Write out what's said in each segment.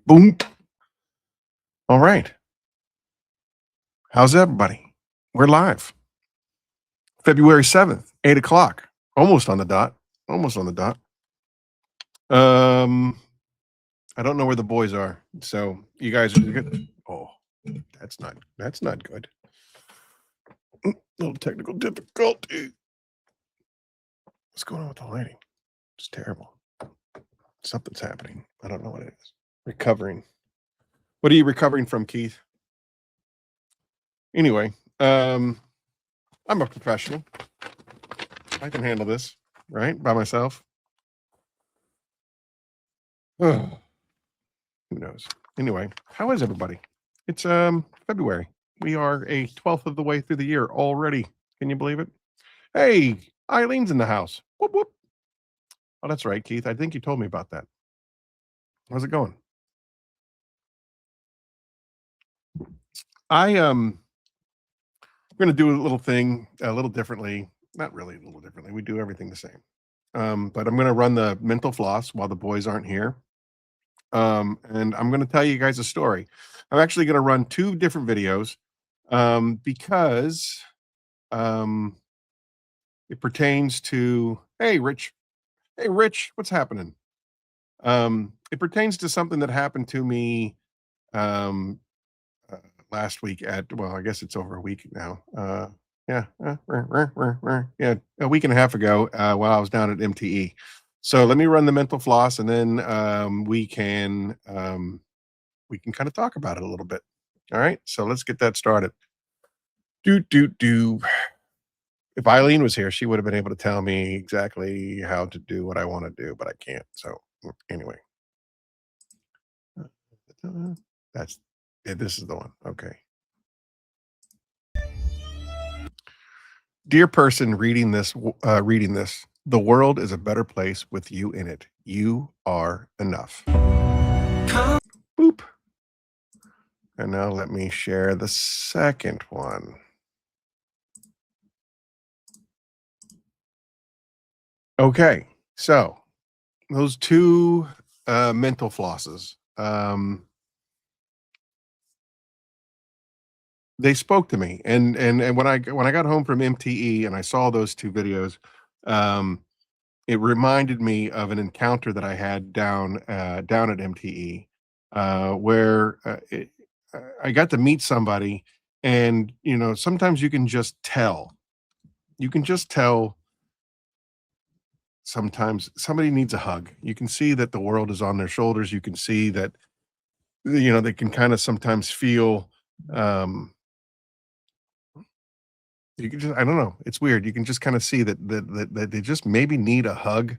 Boom. All right. How's everybody? We're live. February 7th, 8 o'clock. Almost on the dot. Almost on the dot. I don't know where the boys are. So you guys are good. Oh, that's not good. Little technical difficulty. What's going on with the lighting? It's terrible. Something's happening. I don't know what it is. Recovering. What are you recovering from, Keith? Anyway, I'm a professional. I can handle this, right? By myself. Oh, who knows? Anyway, how is everybody? It's February. We are a 12th of the way through the year already. Can you believe it? Hey, Eileen's in the house. Whoop whoop. Oh, that's right, Keith. I think you told me about that. How's it going? We're gonna do a little thing a little differently. Not really a little differently. We do everything the same. But I'm gonna run the mental floss while the boys aren't here. And I'm gonna tell you guys a story. I'm actually gonna run two different videos because it pertains to hey Rich. Hey Rich, what's happening? It pertains to something that happened to me um last week I guess it's over a week now. Yeah, yeah, a week and a half ago while I was down at MTE. So let me run the mental floss, and then we can kind of talk about it a little bit. All right, so let's get that started. Do. If Eileen was here, she would have been able to tell me exactly how to do what I want to do, but I can't. So anyway, that's yeah, this is the one. Okay. Dear person reading this, the world is a better place with you in it. You are enough. Boop. And now let me share the second one. Okay, so those two mental flosses, they spoke to me, and when I got home from MTE and I saw those two videos, um, it reminded me of an encounter that I had down at MTE, where I got to meet somebody, and sometimes you can just tell. You can just tell sometimes somebody needs a hug. You can see that the world is on their shoulders. You can see that they can kind of sometimes feel. You can just I don't know. It's weird. You can just kind of see that they just maybe need a hug,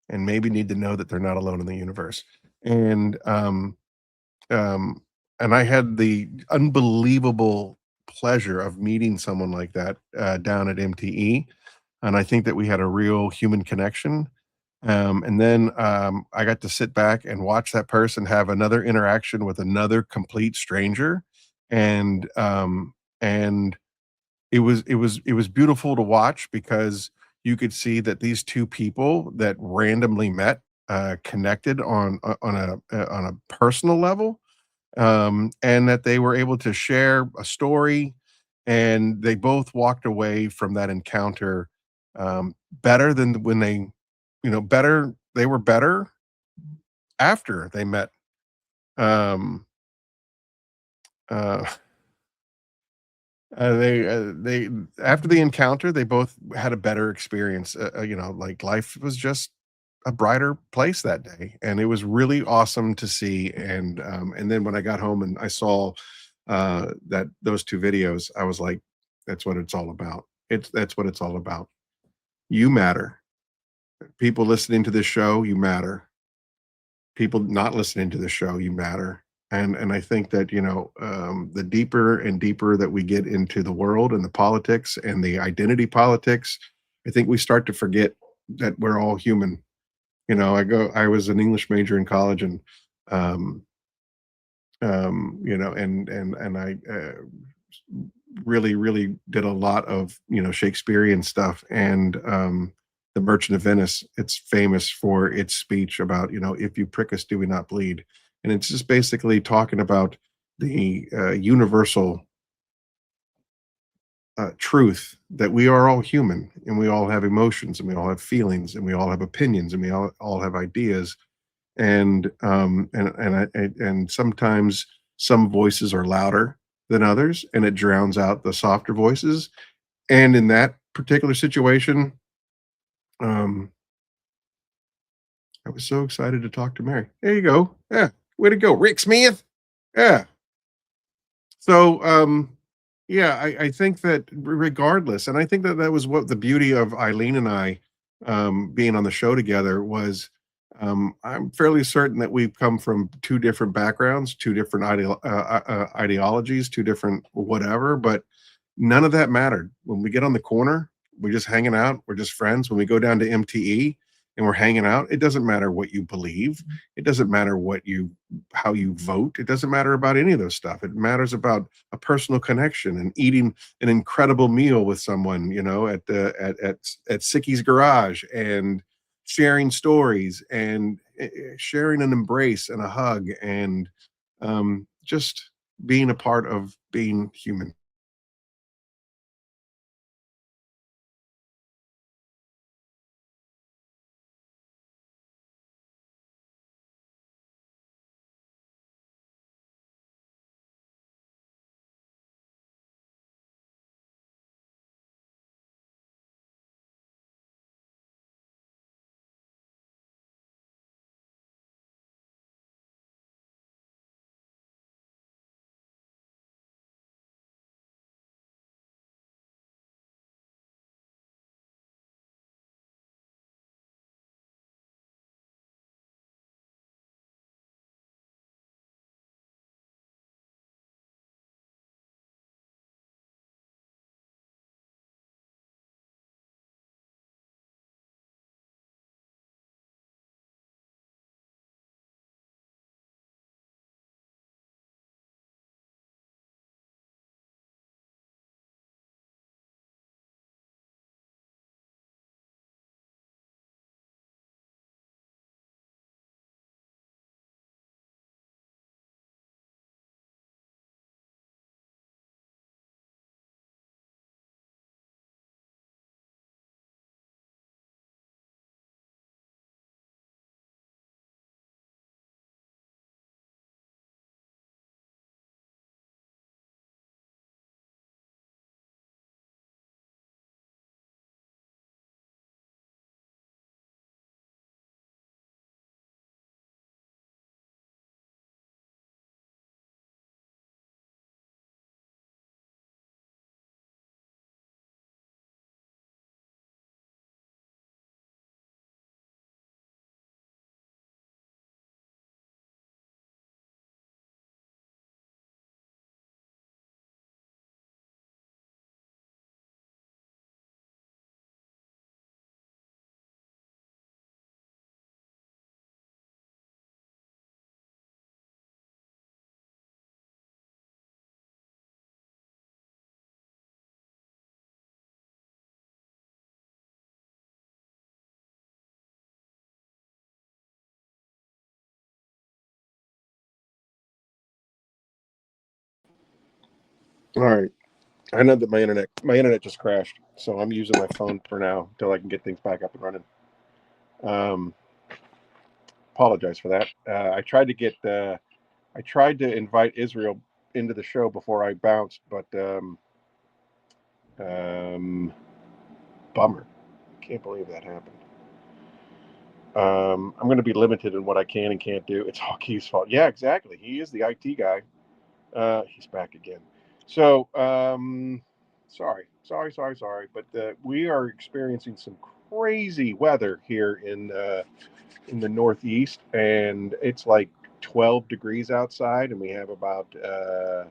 and maybe need to know that they're not alone in the universe. And um, and I had the unbelievable pleasure of meeting someone like that down at MTE, and I think that we had a real human connection. And then I got to sit back and watch that person have another interaction with another complete stranger, and and it was beautiful to watch because you could see that these two people that randomly met connected on a personal level, and that they were able to share a story, and they both walked away from that encounter better than when better they were better after they met. Um, uh, they after the encounter, they both had a better experience. Like life was just a brighter place that day, and it was really awesome to see. And then when I got home and I saw that those two videos, I was like, "That's what it's all about. That's what it's all about. You matter. People listening to this show, you matter. People not listening to the show, you matter." And I think that the deeper and deeper that we get into the world and the politics and the identity politics, I think we start to forget that we're all human. I was an English major in college, and um and I really did a lot of Shakespearean stuff, and the Merchant of Venice. It's famous for its speech about if you prick us, do we not bleed? and it's just basically talking about the universal truth that we are all human, and we all have emotions, and we all have feelings, and we all have opinions, and we all have ideas, and sometimes some voices are louder than others, and it drowns out the softer voices. And in that particular situation, um, I was so excited to talk to Mary. There you go. Yeah, way to go, Rick Smith. Yeah. So, yeah, I think that regardless, and I think that that was what the beauty of Eileen and I being on the show together was. I'm fairly certain that we've come from two different backgrounds, two different ideologies, two different whatever, but none of that mattered. When we get on the corner, we're just hanging out. We're just friends. When we go down to MTE and we're hanging out, it doesn't matter what you believe. It doesn't matter how you vote. It doesn't matter about any of those stuff. It matters about a personal connection and eating an incredible meal with someone, at Sicky's Garage, and sharing stories, and sharing an embrace and a hug, and just being a part of being human. All right. I know that my internet just crashed, so I'm using my phone for now until I can get things back up and running. Um, Apologize for that. I tried to invite Israel into the show before I bounced, but um, bummer. Can't believe that happened. I'm going to be limited in what I can and can't do. It's Hockey's fault. Yeah, exactly. He is the IT guy. He's back again. So, sorry. But we are experiencing some crazy weather here in the Northeast, and it's like 12 degrees outside, and we have about I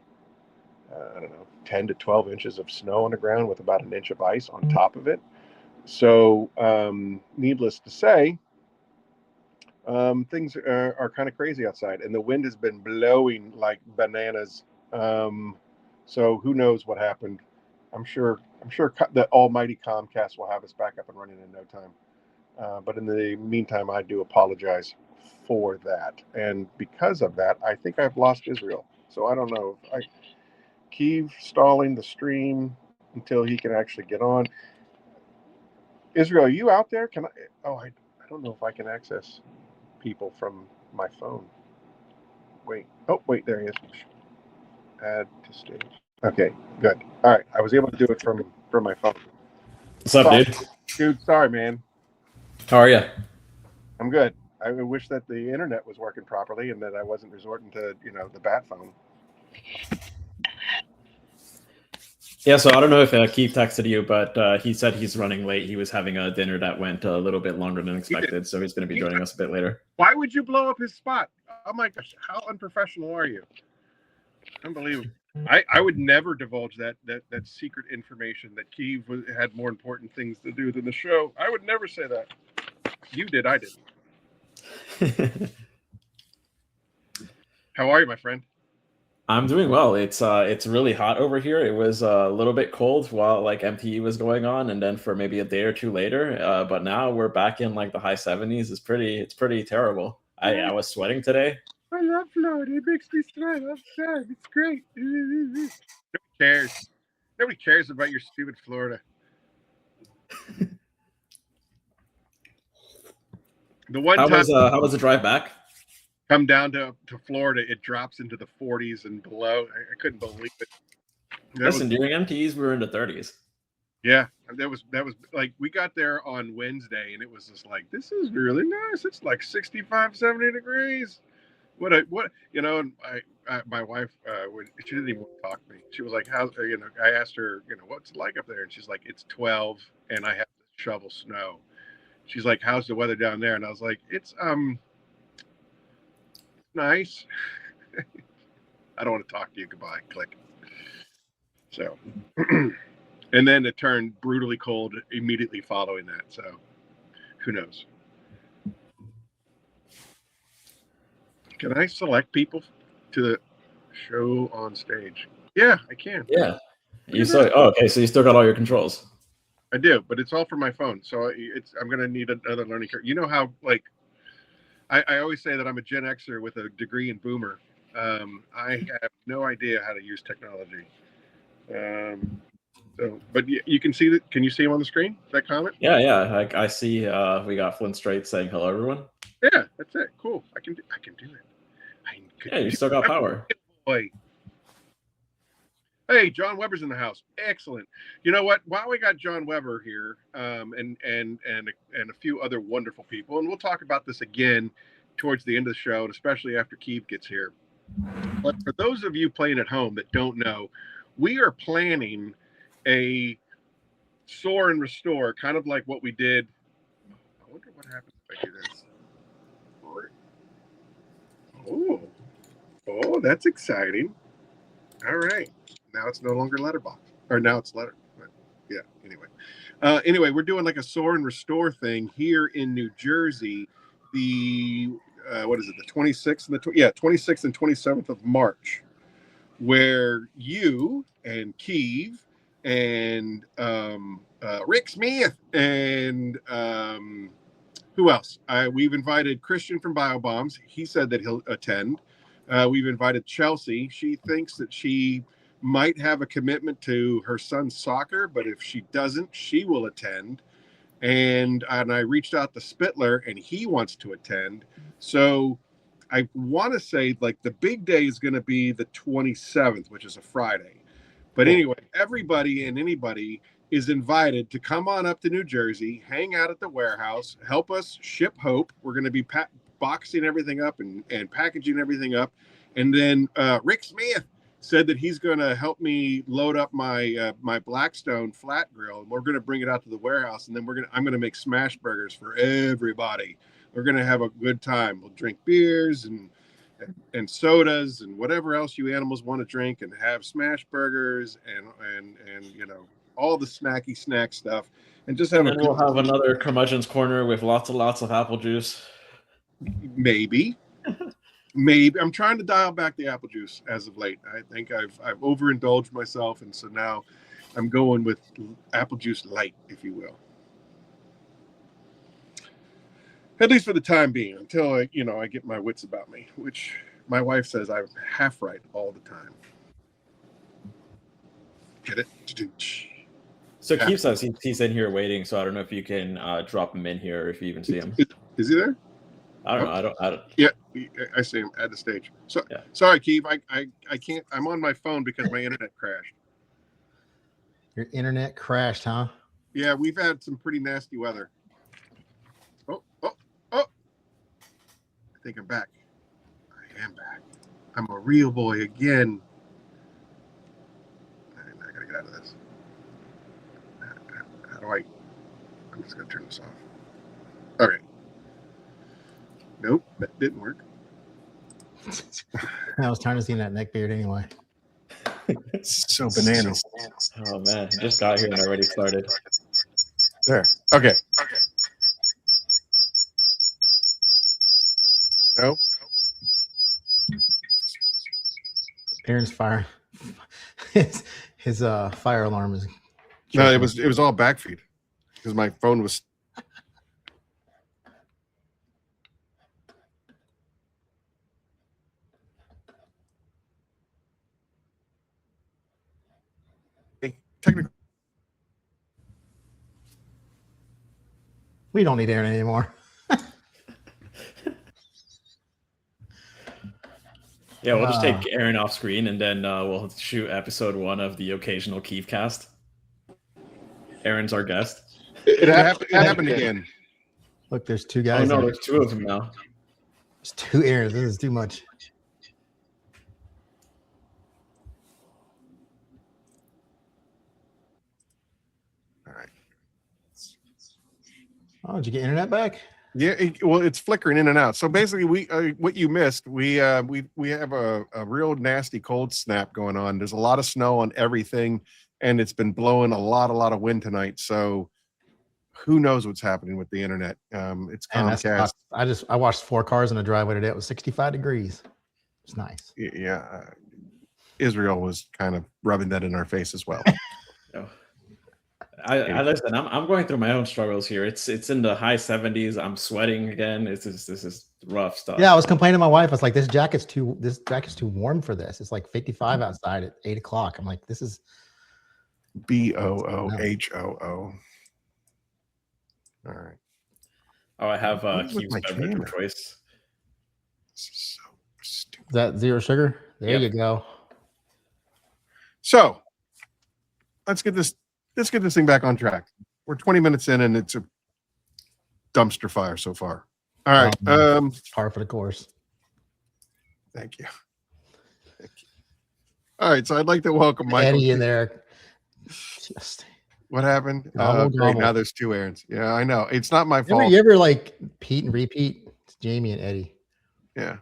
don't know, 10 to 12 inches of snow on the ground with about an inch of ice on top of it. So, needless to say, things are kind of crazy outside, and the wind has been blowing like bananas. Um, so who knows what happened? I'm sure the almighty Comcast will have us back up and running in no time. But in the meantime, I do apologize for that. And because of that, I think I've lost Israel. So I don't know. Keev stalling the stream until he can actually get on. Israel, are you out there? Can I? Oh, I don't know if I can access people from my phone. Wait. Oh, wait. There he is. Add to stage. Okay, good. All right. I was able to do it from my phone. What's up, dude? Dude, sorry, man. How are you? I'm good. I wish that the internet was working properly and that I wasn't resorting to, the bat phone. Yeah, so I don't know if Keith texted you, but he said he's running late. He was having a dinner that went a little bit longer than expected, so he's going to be joining us a bit later. Why would you blow up his spot? Oh my gosh, how unprofessional are you? Unbelievable. I would never divulge that secret information that Keev had more important things to do than the show. I would never say that. You did, I didn't. How are you, my friend? I'm doing well. It's really hot over here. It was a little bit cold while like MTE was going on, and then for maybe a day or two later. But now we're back in like the high 70s. It's pretty terrible. I was sweating today. I love Florida. It makes me sweat all the time. It's great. Nobody cares. Nobody cares about your stupid Florida. The one how time how was the drive back? Come down to Florida, it drops into the 40s and below. I couldn't believe it. Listen, during MTEs, we were in the 30s. Yeah, that was like we got there on Wednesday, and it was just like, this is really nice. It's like 65, 70 degrees. And my wife, she didn't even want to talk to me. She was like, "How's I asked her, what's it like up there?" And she's like, "It's 12, and I have to shovel snow." She's like, "How's the weather down there?" And I was like, "It's nice." I don't want to talk to you. Goodbye. Click. So, and then it turned brutally cold immediately following that. So, who knows? Can I select people to the show on stage? Yeah, I can. Yeah. Okay, so you still got all your controls. I do, but it's all from my phone. So I'm going to need another learning curve. You know how, like, I always say that I'm a Gen Xer with a degree in Boomer. I have no idea how to use technology. But you can see that. Can you see him on the screen? That comment? Yeah. I see. We got Flint Straight saying hello, everyone. Yeah, that's it. Cool. I can do it. Yeah, you still got power. Boy. Hey, John Weber's in the house. Excellent. You know what? While we got John Weber here, and a few other wonderful people, and we'll talk about this again towards the end of the show, and especially after Keev gets here. But for those of you playing at home that don't know, we are planning a soar and restore, kind of like what we did. I wonder what happens if I do this. Oh, that's exciting. All right. Now it's no longer letterbox, or now it's letter. But yeah. Anyway, we're doing like a soar and restore thing here in New Jersey. The what is it? The 26th and 26th and 27th of March, where you and Keev and Rick Smith and who else? We've invited Christian from BioBombs. He said that he'll attend. We've invited Chelsea. She thinks that she might have a commitment to her son's soccer, but if she doesn't, she will attend. And I reached out to Spittler, and he wants to attend. So I want to say like the big day is going to be the 27th, which is a Friday. But anyway, everybody and anybody is invited to come on up to New Jersey, hang out at the warehouse, help us ship Hope. We're going to be boxing everything up and packaging everything up. And then Rick Smith said that he's going to help me load up my my Blackstone flat grill, and we're going to bring it out to the warehouse. And then I'm going to make smash burgers for everybody. We're going to have a good time. We'll drink beers and sodas and whatever else you animals want to drink, and have smash burgers and all the snacky snack stuff, and just have we'll have another Curmudgeon's corner with lots of apple juice. Maybe I'm trying to dial back the apple juice as of late. I think I've overindulged myself, and so now I'm going with apple juice light, if you will. At least for the time being, until I get my wits about me, which my wife says I'm half right all the time. Get it? So Keith says he's in here waiting, so I don't know if you can drop him in here if you even see him. Is he there? I don't know. I don't. Yeah, I see him at the stage. So Yeah. Sorry, Keith. I can't. I'm on my phone because my internet crashed. Your internet crashed, huh? Yeah, we've had some pretty nasty weather. Oh! I think I'm back. I am back. I'm a real boy again. I gotta get out of this. How do I? I'm just gonna turn this off. Okay. Nope, that didn't work. I was trying to see that neck beard anyway. So bananas. Oh man, he just got here and already started. There. Okay. No. Aaron's fire. His fire alarm is. No, it was all backfeed because my phone was. Technically, We don't need Aaron anymore. Yeah, we'll just take Aaron off screen and then we'll shoot episode 1 of the occasional Keith cast. Aaron's our guest. it happened again. Look, there's 2 Oh guys. no, there. there's 2 of them now. There's 2 Aarons. This is too much. All right. Oh, did you get internet back? Yeah, it's flickering in and out. So basically, what you missed, we have a real nasty cold snap going on. There's a lot of snow on everything, and it's been blowing a lot of wind tonight. So who knows what's happening with the internet? It's Comcast. I watched 4 cars in the driveway today. It was 65 degrees. It's nice. Yeah, Israel was kind of rubbing that in our face as well. Oh. I listen. I'm going through my own struggles here. It's in the high 70s. I'm sweating again. This is rough stuff. Yeah, I was complaining to my wife. I was like, this jacket's too warm for this. It's like 55 outside at 8 o'clock. I'm like, this is BOOHOO. All right. Oh, I have What's with Keith's my beverage camera? of choice. This is so stupid. Is that zero sugar? There Yep. you go. So let's get this thing back on track. We're 20 minutes in and it's a dumpster fire so far. All right. Par for the course. Thank you. All right. So I'd like to welcome Michael. Eddie in there. Just What happened? Gobble, Great. gobble. Now there's 2 Aarons. Yeah, I know. It's not my fault. you ever like Pete and repeat? It's Jamie and Eddie. Yeah.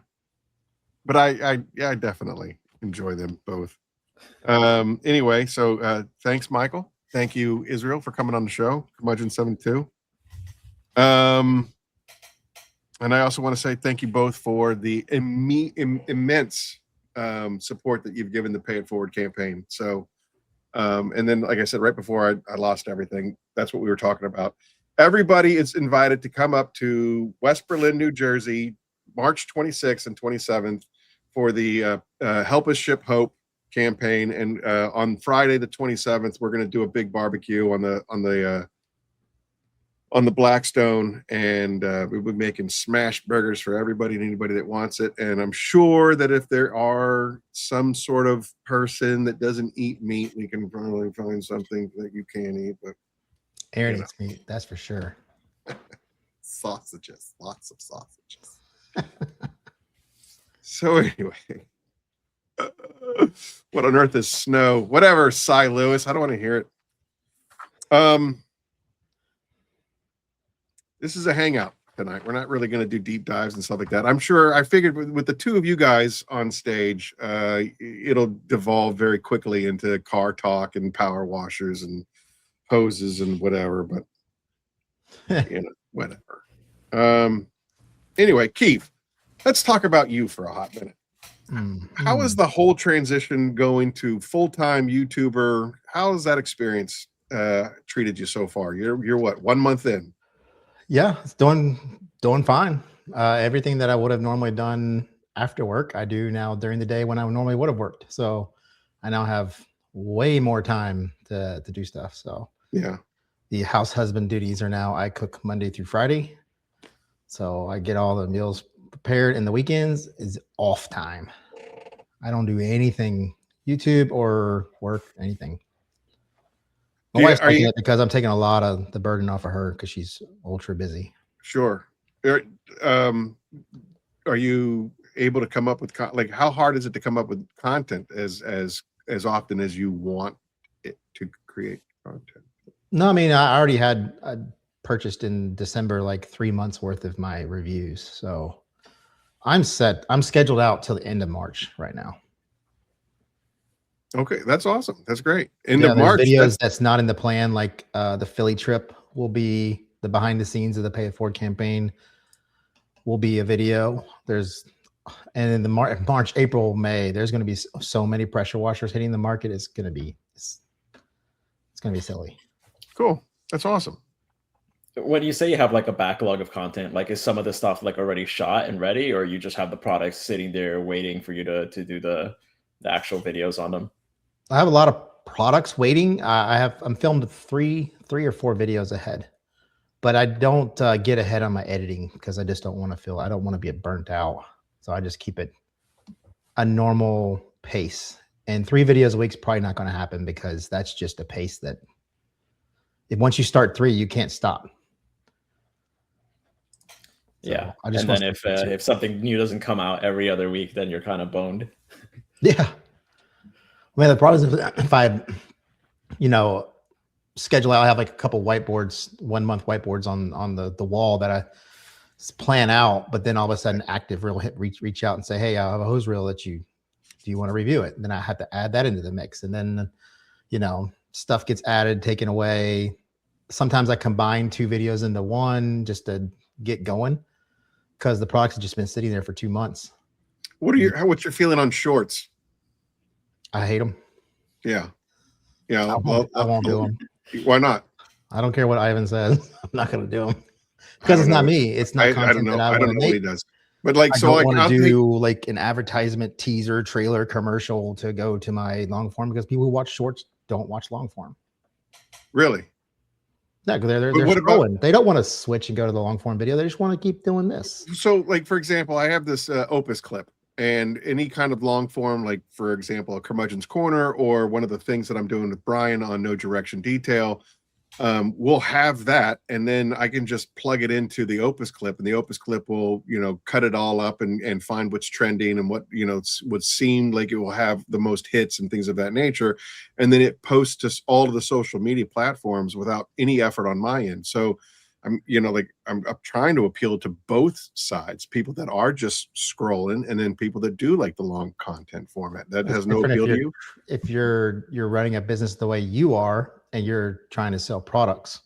But I definitely enjoy them both. Anyway, so thanks, Michael. Thank you, Israel, for coming on the show. Curmudgeon 72. And I also want to say thank you both for the immense support that you've given the Pay It Forward campaign. So, and then, like I said, right before I lost everything, that's what we were talking about. Everybody is invited to come up to West Berlin, New Jersey, March 26th and 27th for the Help Us Ship Hope campaign. And on Friday, the 27th, we're going to do a big barbecue on the Blackstone, and we'll be making smash burgers for everybody and anybody that wants it. And I'm sure that if there are some sort of person that doesn't eat meat, we can probably find something that you can eat. But Aaron eats meat, that's for sure. sausages, lots of sausages. So anyway, what on earth is snow? Whatever, Cy Lewis. I don't want to hear it. This is a hangout tonight. We're not really going to do deep dives and stuff like that. I'm sure. I figured with the 2 of you guys on stage, it'll devolve very quickly into car talk and power washers and hoses and whatever. But whatever. Anyway, Keith, let's talk about you for a hot minute. How is the whole transition going to full-time YouTuber? How has that experience treated you so far? You're what, 1 month in? Yeah, it's doing Doing fine. Everything that I would have normally done after work, I do now during the day when I normally would have worked. So I now have way more time to do stuff. So Yeah. the house husband duties are now I cook Monday through Friday. So I get all the meals prepared, and the weekends is off time. I don't do anything YouTube or work, anything. My wife's liking it because I'm taking a lot of the burden off of her because she's ultra busy. Sure. Are you able to come up with like, how hard is it to come up with content as often as you want it to create content? No, I mean, I already had purchased in December like 3 months worth of my reviews. So I'm set. I'm scheduled out till the end of March right now. Okay, that's awesome. That's great. End of March. Videos that's not in the plan, like the Philly trip will be the behind the scenes of the Pay It Forward campaign will be a video. And in the March, April, May, there's going to be so many pressure washers hitting the market. It's going to be silly. Cool. That's awesome. When you say you have like a backlog of content, like is some of the stuff like already shot and ready, or you just have the products sitting there waiting for you to do the actual videos on them? I have a lot of products waiting. I'm filmed three or four videos ahead, but I don't get ahead on my editing because I just don't want to be burnt out. So I just keep it a normal pace, and 3 videos a week is probably not going to happen because that's just a pace that once you start 3, you can't stop. So yeah. And then if something new doesn't come out every other week, then you're kind of boned. Yeah. I mean, the problem is if I, schedule out, I have like a couple whiteboards, 1 month whiteboards on the wall that I plan out, but then all of a sudden active reel reach out and say, hey, I have a hose reel do you want to review it? And then I have to add that into the mix. And then, stuff gets added, taken away. Sometimes I combine 2 videos into one just to get going because the products have just been sitting there for 2 months. What's your feeling on shorts? I hate them. Yeah. I won't do them. Why not? I don't care what Ivan says. I'm not going to do them because it's not me. It's not content that I want to make. What he does. But like, so I want to do like an advertisement, teaser, trailer, commercial to go to my long form because people who watch shorts don't watch long form. Really? Yeah, because they're scrolling. They don't want to switch and go to the long form video. They just want to keep doing this. So, like, for example, I have this Opus clip, and any kind of long form, like, for example, a Curmudgeon's Corner or one of the things that I'm doing with Brian on No Direction Detail, we'll have that, and then I can just plug it into the Opus clip, and the Opus clip will, cut it all up and find what's trending and what, would seem like it will have the most hits and things of that nature. And then it posts to all of the social media platforms without any effort on my end. So I'm trying to appeal to both sides, people that are just scrolling and then people that do like the long content format. That has no appeal to you. If you're running a business the way you are, and you're trying to sell products.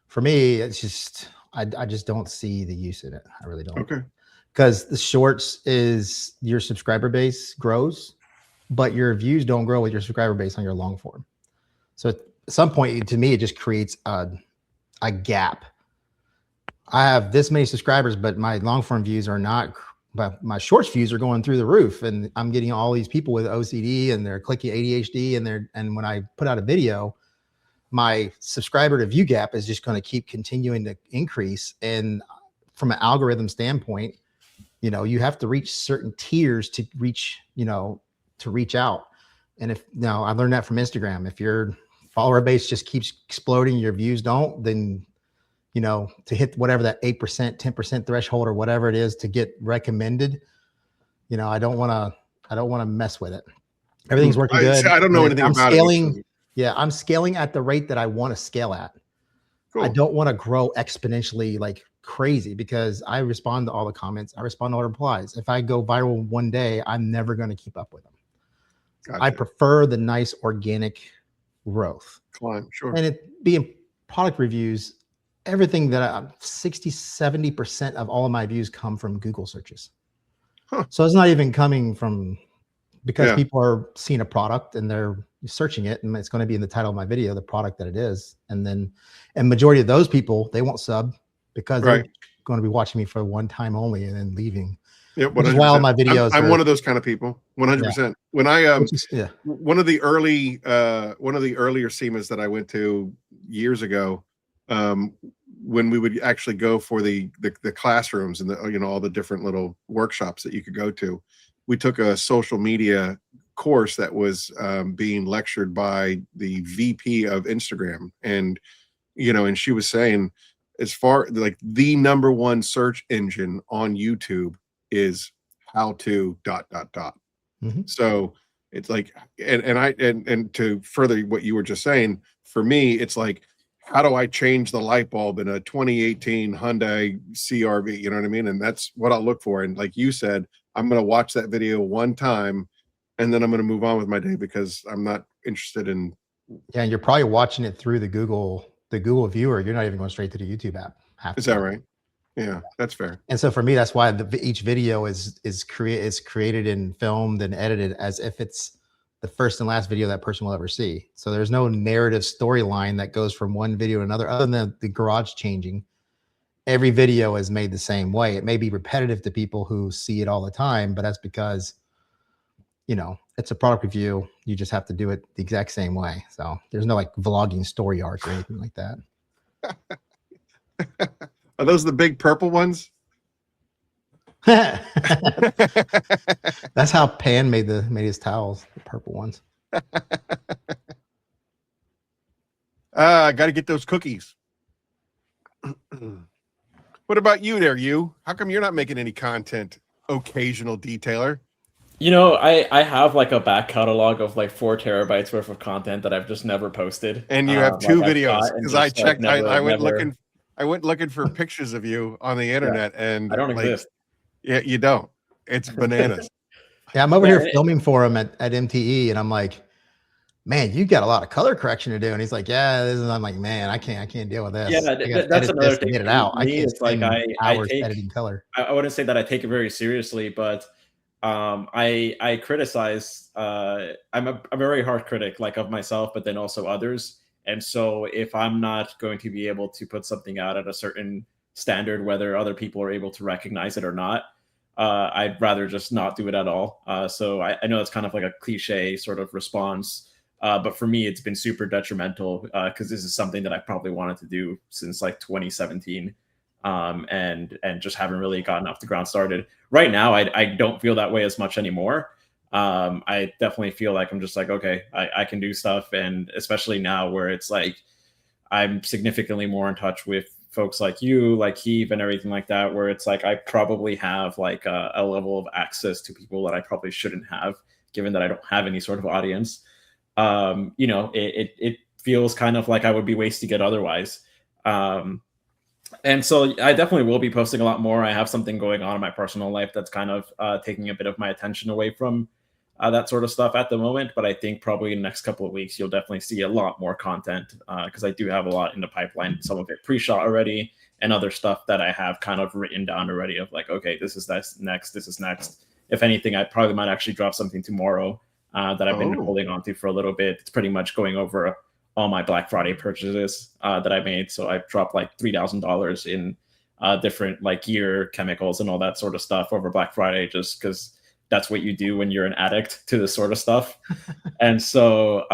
For me, it's just, I just don't see the use in it. I really don't. Okay. Because the shorts is your subscriber base grows, but your views don't grow with your subscriber base on your long form. So at some point, to me, it just creates a gap. I have this many subscribers, but my long form views are not, but my shorts views are going through the roof, and I'm getting all these people with OCD and they're clicking ADHD, and when I put out a video, my subscriber to view gap is just going to keep continuing to increase. And from an algorithm standpoint, you have to reach certain tiers to reach, to reach out. And I learned that from Instagram. If your follower base just keeps exploding, your views don't, then, to hit whatever that 8%, 10% threshold or whatever it is to get recommended, I don't want to mess with it. Everything's working good. I don't know anything about it. Yeah, I'm scaling at the rate that I want to scale at. Cool. I don't want to grow exponentially like crazy because I respond to all the comments. I respond to all the replies. If I go viral one day, I'm never going to keep up with them. Gotcha. I prefer the nice organic growth. Climb, sure. And it being product reviews, everything that 60, 70% of all of my views come from Google searches. Huh. So it's not even coming from, because people are seeing a product and they're searching it, and it's going to be in the title of my video, the product that it is. And majority of those people, they won't sub because going to be watching me for one time only and then leaving. Yeah, Which is why all 100%. my videos I'm are, one of those kind of people. 100%. When I yeah. one of the earlier SEMAs that I went to years ago, when we would actually go for the classrooms and the, you know, all the different little workshops that you could go to, we took a social media course that was being lectured by the VP of Instagram, and you know, and she was saying, as far like the number one search engine on YouTube is how to ... Mhm. So it's like, and to further what you were just saying, for me, it's like, how do I change the light bulb in a 2018 Hyundai CRV? You know what I mean? And that's what I'll look for. And like you said, I'm going to watch that video one time and then I'm going to move on with my day because I'm not interested in. Yeah, and you're probably watching it through the Google viewer. You're not even going straight to the YouTube app. Is that right? Yeah, that's fair. And so for me, that's why each video is created and filmed and edited as if it's the first and last video that person will ever see. So there's no narrative storyline that goes from one video to another, other than the garage changing. Every video is made the same way. It may be repetitive to people who see it all the time, but that's because, you know, it's a product review. You just have to do it the exact same way. So there's no like vlogging story arc or anything like that. Are those the big purple ones? That's how Pan made his towels, the purple ones. I got to get those cookies. What about you there, you? How come you're not making any content? Occasional detailer. You know, I have like a back catalog of like 4 terabytes worth of content that I've just never posted. And you have 2 like videos because I checked. Like, I went looking. I went looking for pictures of you on the internet, and I don't like, exist. Yeah, you don't. It's bananas. Yeah, I'm over here filming for him at MTE, and I'm like, man, you got a lot of color correction to do. And he's like, yeah, this is. I'm like, man, I can't deal with this. Yeah, that's another thing. Get it out. I can't it's like hours editing color. I wouldn't say that I take it very seriously, but I criticize. I'm a very hard critic, like of myself, but then also others. And so if I'm not going to be able to put something out at a certain standard, whether other people are able to recognize it or not, I'd rather just not do it at all. So I know it's kind of like a cliche sort of response, but for me, it's been super detrimental because this is something that I probably wanted to do since like 2017, and just haven't really gotten off the ground started. Right now, I don't feel that way as much anymore. I definitely feel like I'm just like, okay, I can do stuff. And especially now where it's like, I'm significantly more in touch with folks like you, like Keav and everything like that, where it's like, I probably have like a level of access to people that I probably shouldn't have, given that I don't have any sort of audience. You know, it feels kind of like I would be wasting it otherwise. And so I definitely will be posting a lot more. I have something going on in my personal life that's kind of taking a bit of my attention away from that sort of stuff at the moment. But I think probably in the next couple of weeks, you'll definitely see a lot more content because I do have a lot in the pipeline, some of it pre-shot already, and other stuff that I have kind of written down already of like, okay, this is next, this is next. If anything, I probably might actually drop something tomorrow that I've been holding on to for a little bit. It's pretty much going over all my Black Friday purchases that I made. So I dropped like $3,000 in different like gear, chemicals, and all that sort of stuff over Black Friday, just because that's what you do when you're an addict to this sort of stuff. And so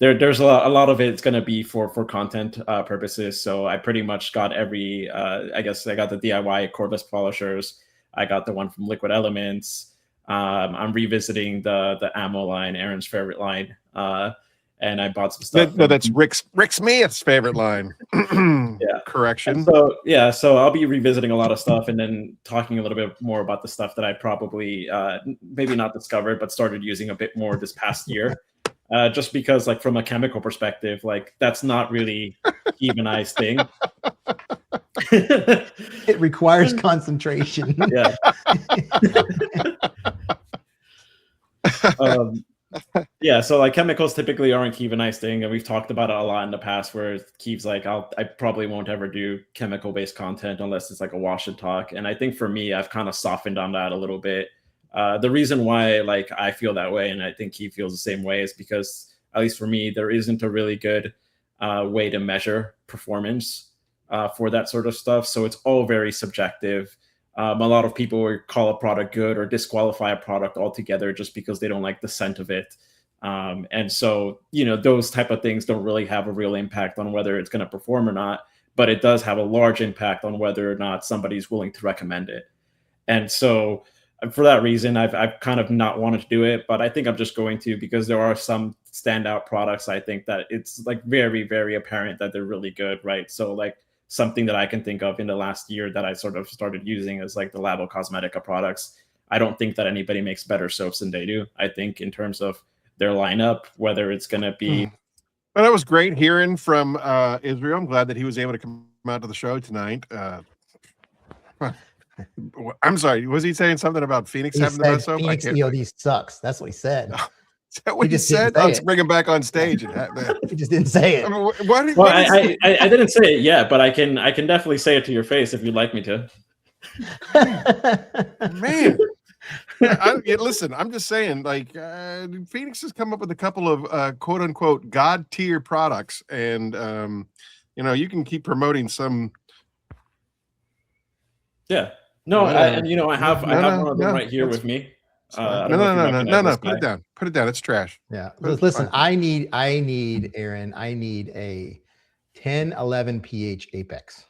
there's a lot of it's going to be for content purposes. So I pretty much got every, I guess I got the DIY cordless polishers. I got the one from Liquid Elements. I'm revisiting the ammo line, Aaron's favorite line. And I bought some stuff. No, that's Rick Smith's favorite line. Yeah. Correction. And so I'll be revisiting a lot of stuff and then talking a little bit more about the stuff that I probably maybe not discovered, but started using a bit more this past year. Just because like from a chemical perspective, like that's not really even I's thing. It requires concentration. Yeah. Yeah, so like chemicals typically aren't Keav and I's thing, and we've talked about it a lot in the past. Where Keav's like, I probably won't ever do chemical-based content unless it's like a wash and talk. And I think for me, I've kind of softened on that a little bit. The reason why like I feel that way, and I think Keav feels the same way, is because at least for me, there isn't a really good way to measure performance for that sort of stuff. So it's all very subjective. A lot of people will call a product good or disqualify a product altogether just because they don't like the scent of it. And so, those type of things don't really have a real impact on whether it's going to perform or not, but it does have a large impact on whether or not somebody's willing to recommend it. And so for that reason, I've kind of not wanted to do it, but I think I'm just going to, because there are some standout products. I think that it's like very, very apparent that they're really good, right? So like something that I can think of in the last year that I sort of started using is like the Labo Cosmetica products. I don't think that anybody makes better soaps than they do. I think in terms of their lineup, whether it's going to be. Well, that was great hearing from Israel. I'm glad that he was able to come out to the show tonight. I'm sorry. Was he saying something about Phoenix He having the said best soap? Phoenix E.O.D. sucks. That's what he said. Is that what he just didn't said? say Let's it. bring him back on stage and have that. He just didn't say it. I mean, Well, I didn't say it yet, but I can definitely say it to your face if you'd like me to. Man. Listen, I'm just saying, like, Phoenix has come up with a couple of quote unquote God tier products, and you can keep promoting some. Yeah, no, I have one of them right here with me. No, put it down. Put it down. It's trash. Yeah. Listen, I need Aaron. I need a 10-11 pH Apex.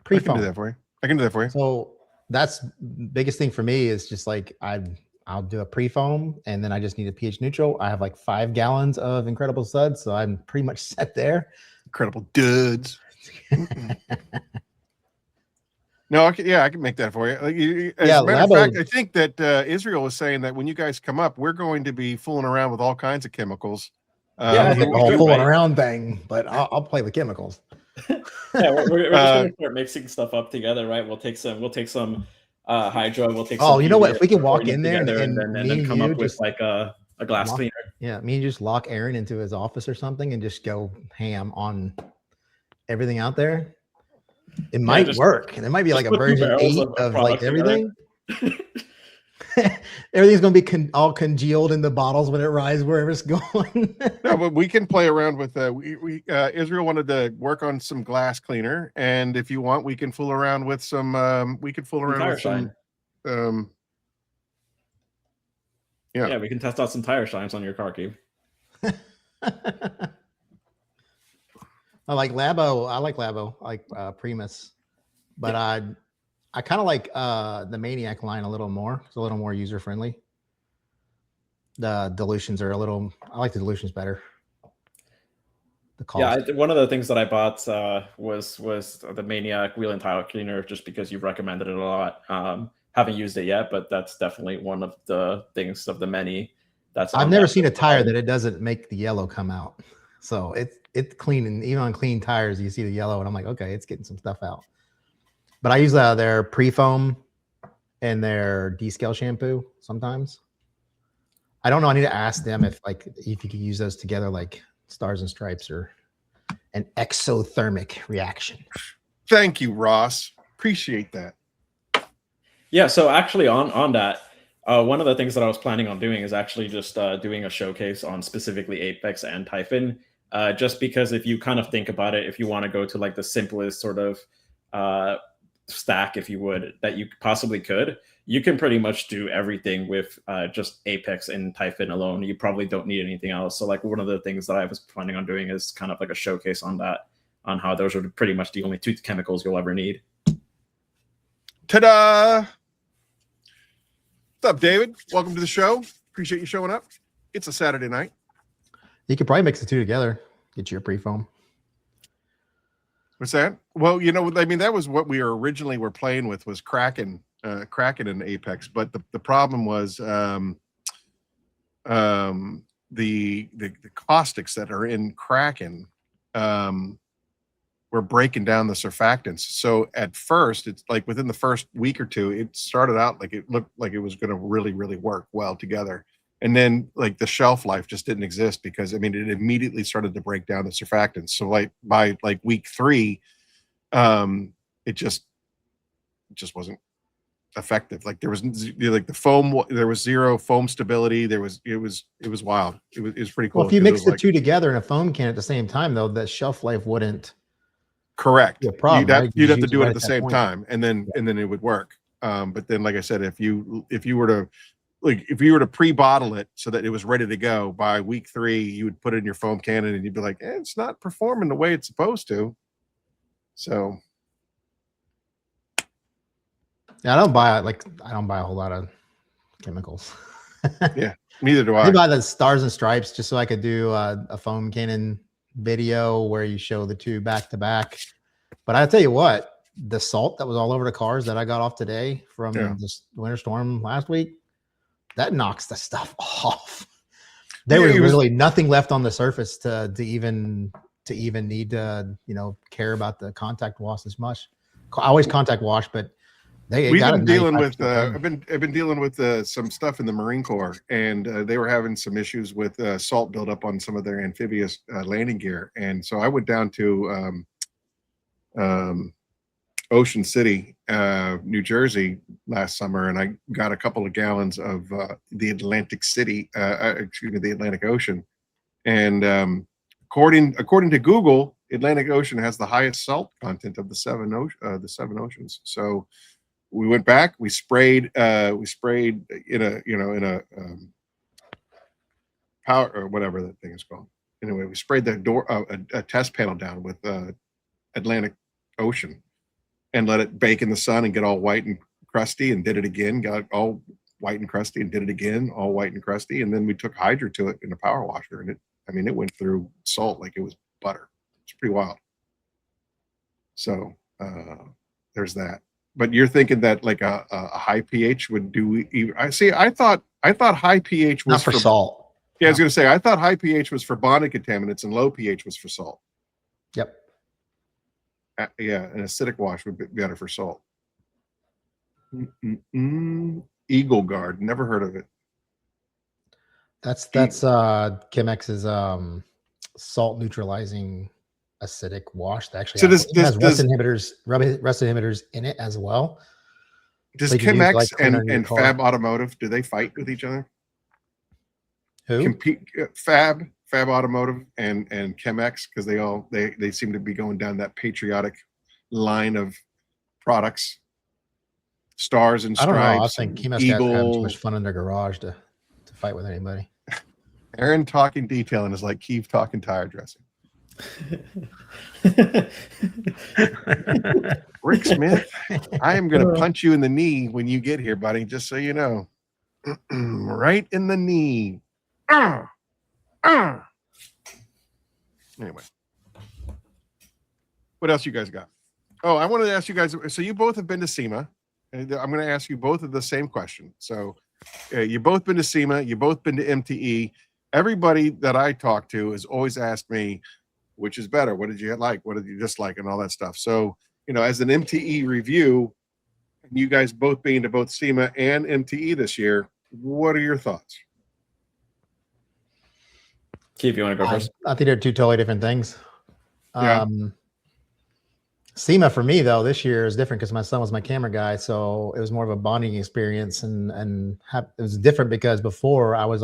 I can do that for you. So that's biggest thing for me is just like I'll do a pre-foam, and then I just need a pH neutral. I have like 5 gallons of Incredible Suds, so I'm pretty much set there. Incredible Duds. No, I can make that for you. As a matter of fact, I think that Israel was saying that when you guys come up, we're going to be fooling around with all kinds of chemicals. The whole fooling around thing, but I'll play with chemicals. Yeah, we're just gonna start mixing stuff up together, right? We'll take some hydro. We'll take. Oh, you know what? If we can walk in there and then come up with like a glass cleaner. Yeah, me and just lock Aaron into his office or something and just go ham on everything out there. It might work, and it might be like a version 8 of like everything. Everything's going to be all congealed in the bottles when it rises wherever it's going. No, but we can play around with Israel wanted to work on some glass cleaner, and if you want, we can fool around with some. We could fool around with some. Yeah, we can test out some tire shines on your car, Keav. I like Labo. I like Primus, but I kind of like the Maniac line a little more. It's a little more user friendly. The dilutions are I like the dilutions better. The cost. Yeah, one of the things that I bought was the Maniac wheel and tire cleaner, just because you've recommended it a lot. Haven't used it yet, but that's definitely one of the things of the many. I've never seen a tire that it doesn't make the yellow come out. So it's clean, and even on clean tires, you see the yellow, and I'm like, okay, it's getting some stuff out. But I use their pre-foam and their descale shampoo sometimes. I don't know. I need to ask them if you could use those together, like Stars and Stripes or an exothermic reaction. Thank you, Ross. Appreciate that. Yeah. So actually, on that, one of the things that I was planning on doing is actually just doing a showcase on specifically Apex and Typhon. Just because if you kind of think about it, if you want to go to like the simplest sort of stack, if you would, that you possibly could, you can pretty much do everything with just Apex and Typhon alone. You probably don't need anything else. So like one of the things that I was planning on doing is kind of like a showcase on that, on how those are pretty much the only 2 chemicals you'll ever need. Ta-da! What's up, David? Welcome to the show. Appreciate you showing up. It's a Saturday night. You could probably mix the 2 together. Get you a pre-foam. What's that? Well, I mean, that was what we originally were playing with, was Kraken and Apex. But the problem was the caustics that are in Kraken were breaking down the surfactants. So at first, it's like within the first week or 2, it started out like it looked like it was going to really, really work well together. And then like the shelf life just didn't exist, because I mean, it immediately started to break down the surfactants. So like by like week 3, it just wasn't effective. Like there was like the foam, there was zero foam stability. It was wild. It was pretty cool. Well, if you mix the 2 together in a foam can at the same time, though, that shelf life wouldn't Correct. Be a problem, You'd have, right? you'd Just have to use it do it right at the that same point. time, and then it would work. But then, like I said, if you were to pre-bottle it so that it was ready to go by week 3, you would put it in your foam cannon, and you'd be like, it's not performing the way it's supposed to. So Yeah, I don't buy a whole lot of chemicals. yeah, neither do I I. buy the Stars and Stripes just so I could do a foam cannon video where you show the two back to back. But I tell you what, the salt that was all over the cars that I got off today from this winter storm last week, that knocks the stuff off. There was literally nothing left on the surface to even need to care about the contact wash as much. I always contact wash, but We've been dealing with I've been dealing with some stuff in the Marine Corps, and they were having some issues with salt buildup on some of their amphibious landing gear, and so I went down to Ocean City, New Jersey last summer, and I got a couple of gallons of the Atlantic Ocean, and according to Google, Atlantic Ocean has the highest salt content of the seven oceans. So we went back, we sprayed in a power or whatever that thing is called. Anyway, we sprayed the door a test panel down with Atlantic Ocean and let it bake in the sun and get all white and crusty, and did it again, got all white and crusty, and did it again, all white and crusty, and then we took Hydra to it in a power washer, and it went through salt like it was butter. It's pretty wild. So there's that. But you're thinking that like a high pH would do. I thought high pH was not for salt. Yeah, I was going to say I thought high pH was for bonded contaminants and low pH was for salt. Yep. Yeah, an acidic wash would be better for salt. Eagle Guard, never heard of it. That's Chemex's salt neutralizing acidic wash that actually has rust inhibitors in it as well. Does Chemex and Fab Automotive, do they fight with each other? Who? Compete, Fab Automotive and Chemex, because they seem to be going down that patriotic line of products. Stars and Stripes. I don't know. I think Chemex guys are having too much fun in their garage to fight with anybody. Aaron talking detailing is like Keav talking tire dressing. Rick Smith, I am going to punch you in the knee when you get here, buddy, just so you know. Right in the knee. Anyway, what else you guys got? Oh, I wanted to ask you guys, so you both have been to SEMA, and I'm going to ask you both of the same question. So you both been to SEMA, you both been to MTE. Everybody that I talk to has always asked me, which is better? What did you like? What did you dislike? And all that stuff. So, as an MTE review, you guys both being to both SEMA and MTE this year, what are your thoughts? Keav, you want to go first? I think they're two totally different things. Yeah. SEMA for me though this year is different because my son was my camera guy, so it was more of a bonding experience, and it was different because before I was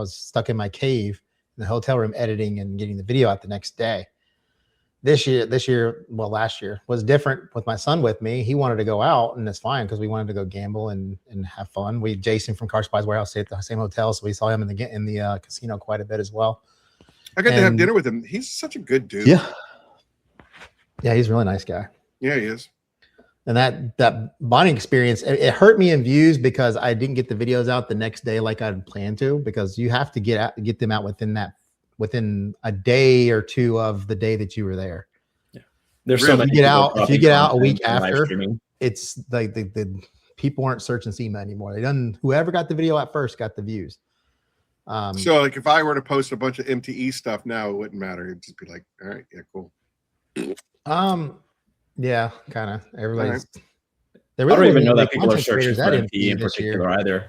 stuck in my cave in the hotel room editing and getting the video out the next day. Last year was different with my son with me. He wanted to go out, and it's fine because we wanted to go gamble and have fun. Jason from Car Supplies Warehouse stayed at the same hotel, so we saw him in the casino quite a bit as well. I got to have dinner with him. He's such a good dude. Yeah, he's a really nice guy. Yeah, he is. And that bonding experience, it hurt me in views because I didn't get the videos out the next day like I'd planned to, because you have to get them out within a day or two of the day that you were there. Yeah, there's so many. If you get out a week after, it's like the people aren't searching SEMA anymore. Whoever got the video at first got the views. So like if I were to post a bunch of MTE stuff now, it wouldn't matter. It'd just be like, all right, yeah, cool. Yeah, kind of. Everybody's. Right. I don't even know that people are searching for MTE in particular either.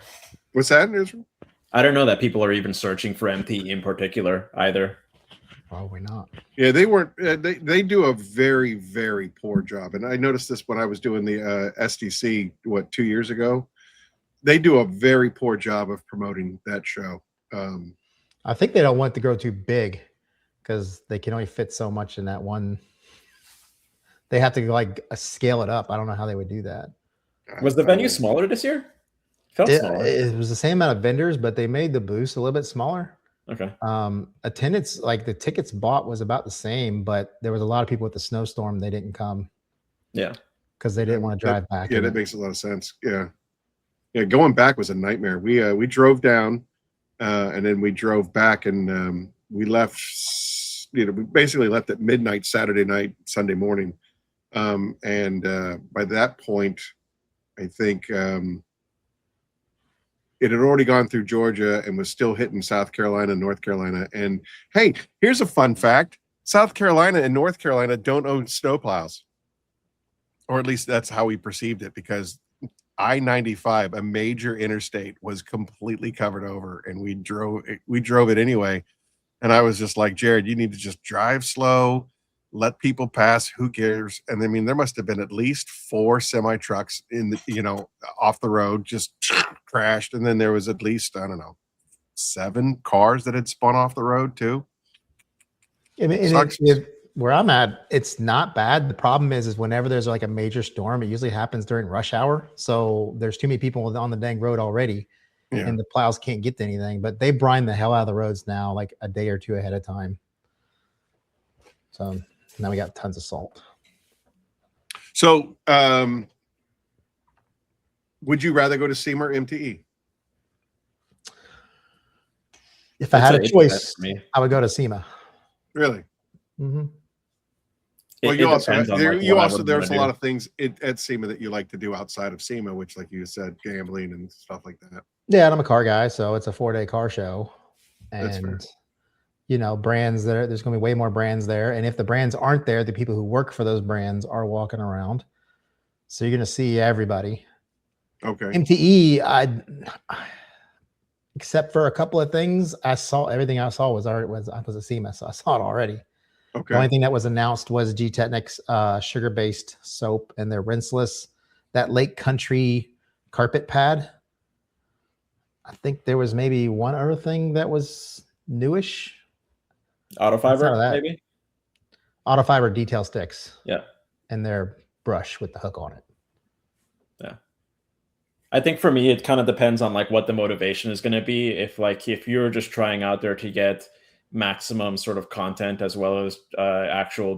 What's that, Israel? I don't know that people are even searching for MTE in particular either. Probably not. Yeah, they weren't. They do a very, very poor job, and I noticed this when I was doing the SDC 2 years ago. They do a very poor job of promoting that show. I think they don't want it to grow too big because they can only fit so much in that one they have to like scale it up. I don't know how they would do that. Was the venue smaller this year? Felt smaller. It was the same amount of vendors, but they made the booths a little bit smaller. Okay. Attendance, like the tickets bought was about the same, but there was a lot of people with the snowstorm. They didn't come. Yeah. Because they didn't want to drive back. Yeah, that makes a lot of sense. Yeah. Yeah. Going back was a nightmare. We drove down and then we drove back and we left, we basically left at midnight, Saturday night, Sunday morning. And by that point, I think it had already gone through Georgia and was still hitting South Carolina, North Carolina. And hey, here's a fun fact. South Carolina and North Carolina don't own snowplows. Or at least that's how we perceived it, because I-95, a major interstate, was completely covered over, and we drove it anyway. And I was just like, Jared, you need to just drive slow, let people pass. Who cares? And I mean, there must have been at least 4 semi trucks in the, off the road, just crashed. And then there was at least, I don't know, 7 cars that had spun off the road too. I mean, where I'm at, it's not bad. The problem is whenever there's like a major storm, it usually happens during rush hour. So there's too many people on the dang road already, and the plows can't get to anything. But they brine the hell out of the roads now, like a day or 2 ahead of time. So now we got tons of salt. So would you rather go to SEMA or MTE? If I had a choice, I would go to SEMA. Really? Mm-hmm. Well, there's a lot of things at SEMA that you like to do outside of SEMA, which, like you said, gambling and stuff like that. Yeah, and I'm a car guy, so it's a 4-day car show, and brands there. There's going to be way more brands there, and if the brands aren't there, the people who work for those brands are walking around, so you're going to see everybody. Okay. MTE, except for a couple of things, everything I saw was a SEMA, so I saw it already. Okay. The only thing that was announced was G-Technic's sugar-based soap and their rinseless, that Lake Country carpet pad. I think there was maybe one other thing that was newish. Auto fiber, maybe? Auto fiber detail sticks. Yeah. And their brush with the hook on it. Yeah. I think for me, it kind of depends on like what the motivation is going to be. If you're just trying out there to get maximum sort of content as well as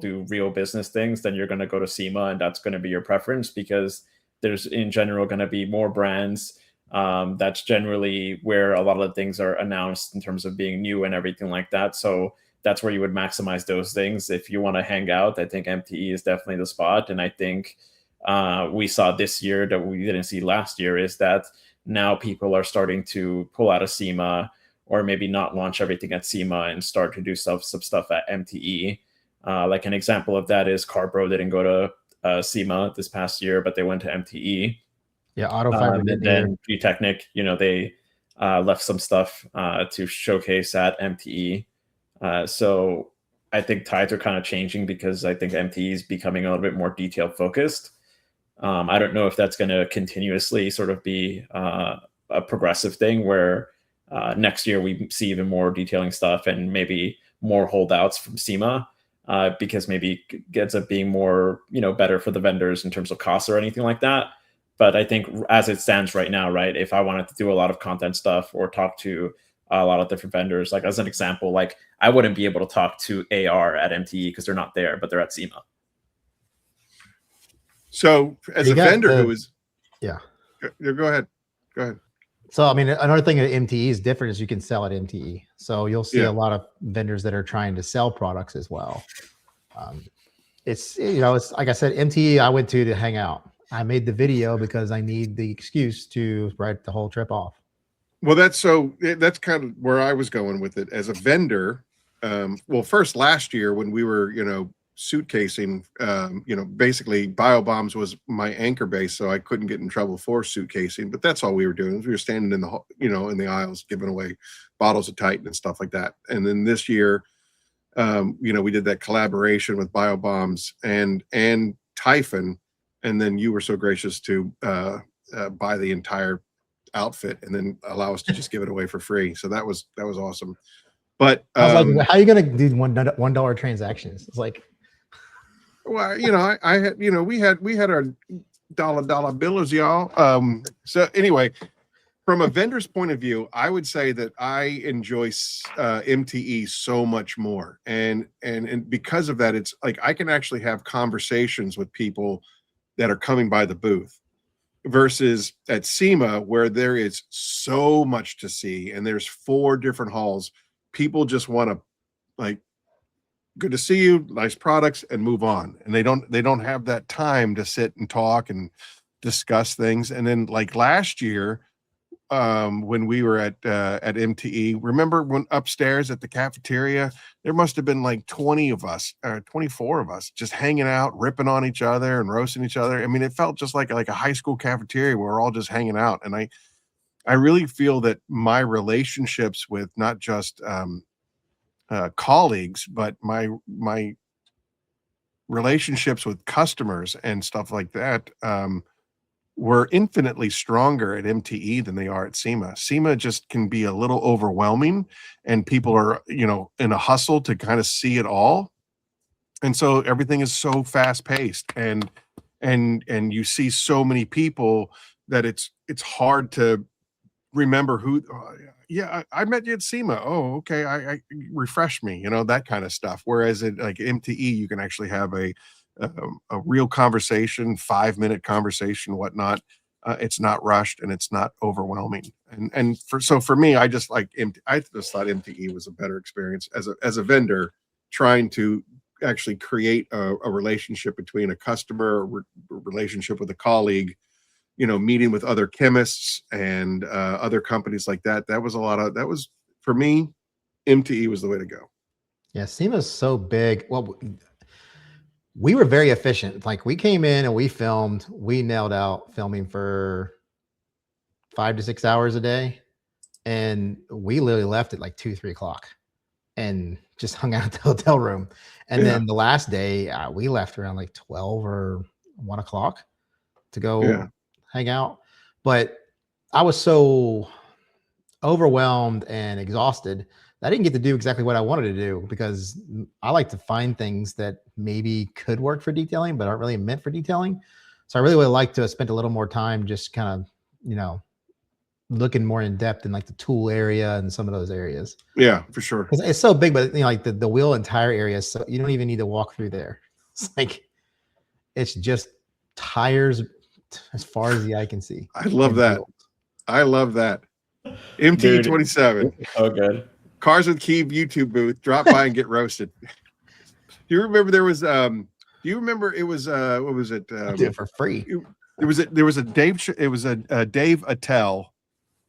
do real business things, then you're going to go to SEMA, and that's going to be your preference because there's in general going to be more brands. That's generally where a lot of the things are announced in terms of being new and everything like that. So that's where you would maximize those things. If you want to hang out, I think MTE is definitely the spot. And I think we saw this year that we didn't see last year is that now people are starting to pull out of SEMA, or maybe not launch everything at SEMA and start to do some stuff at MTE. Like an example of that is Carbro didn't go to SEMA this past year, but they went to MTE. Yeah, Auto Fiber. And then G-Technic, they left some stuff to showcase at MTE. So I think tides are kind of changing because I think MTE is becoming a little bit more detail focused. I don't know if that's going to continuously sort of be a progressive thing where next year we see even more detailing stuff and maybe more holdouts from SEMA because maybe it ends up being more, better for the vendors in terms of costs or anything like that. But I think as it stands right now, right, if I wanted to do a lot of content stuff or talk to a lot of different vendors, like as an example, like I wouldn't be able to talk to AR at MTE because they're not there, but they're at SEMA. So as a vendor who is, go ahead. So, I mean, another thing at MTE is different is you can sell at MTE. So you'll see a lot of vendors that are trying to sell products as well. It's like I said, MTE, I went to hang out. I made the video because I need the excuse to write the whole trip off. Well, that's kind of where I was going with it as a vendor. Well, first last year when we were, suitcasing, basically BioBombs was my anchor base, so I couldn't get in trouble for suitcasing, but that's all we were doing. We were standing in the, in the aisles, giving away bottles of Titan and stuff like that. And then this year, we did that collaboration with BioBombs and Typhon. And then you were so gracious to buy the entire outfit and then allow us to just give it away for free. So that was awesome. But I was like, how are you going to do $1 transactions? It's like, Well, I had, we had our dollar bills, y'all. So anyway, from a vendor's point of view, I would say that I enjoy MTE so much more, and because of that, it's like I can actually have conversations with people that are coming by the booth, versus at SEMA where there is so much to see and there's 4 different halls. People just want to, like, good to see you, nice products, and move on, and they don't have that time to sit and talk and discuss things. And then, like, last year, when we were at MTE, remember when upstairs at the cafeteria, there must have been like 20 of us, 24 of us, just hanging out, ripping on each other and roasting each other. I mean, it felt just like a high school cafeteria where we're all just hanging out. And I really feel that my relationships with not just colleagues, but my relationships with customers and stuff like that, were infinitely stronger at MTE than they are at SEMA. SEMA just can be a little overwhelming, and people are, in a hustle to kind of see it all. And so everything is so fast paced, and you see so many people that it's hard to remember who. Yeah, I met you at SEMA. Oh, okay. I refresh me, that kind of stuff. Whereas at like MTE, you can actually have a real conversation, 5-minute conversation, whatnot. It's not rushed and it's not overwhelming. And for me, I just thought MTE was a better experience as a vendor, trying to actually create a relationship between a customer, relationship with a colleague, meeting with other chemists and other companies like that. That was for me, MTE was the way to go. Yeah, SEMA's so big. Well, we were very efficient. Like, we came in and we nailed out filming for 5 to 6 hours a day. And we literally left at like 2, 3 o'clock and just hung out at the hotel room. And then the last day we left around like 12 or 1 o'clock to go hang out. But I was so overwhelmed and exhausted, I didn't get to do exactly what I wanted to do, because I like to find things that maybe could work for detailing, but aren't really meant for detailing. So I really would like to have spent a little more time just kind of, looking more in depth in like the tool area and some of those areas. Yeah, for sure. Because it's so big, but like the wheel and tire area, so you don't even need to walk through there. It's like, it's just tires as far as the eye can see. I love that. I love that. MTE 27. Oh, good. Cars with Keav YouTube booth. Drop by and get roasted. Do you remember there was do you remember it was what was it? I did it for free. There was a Dave Attell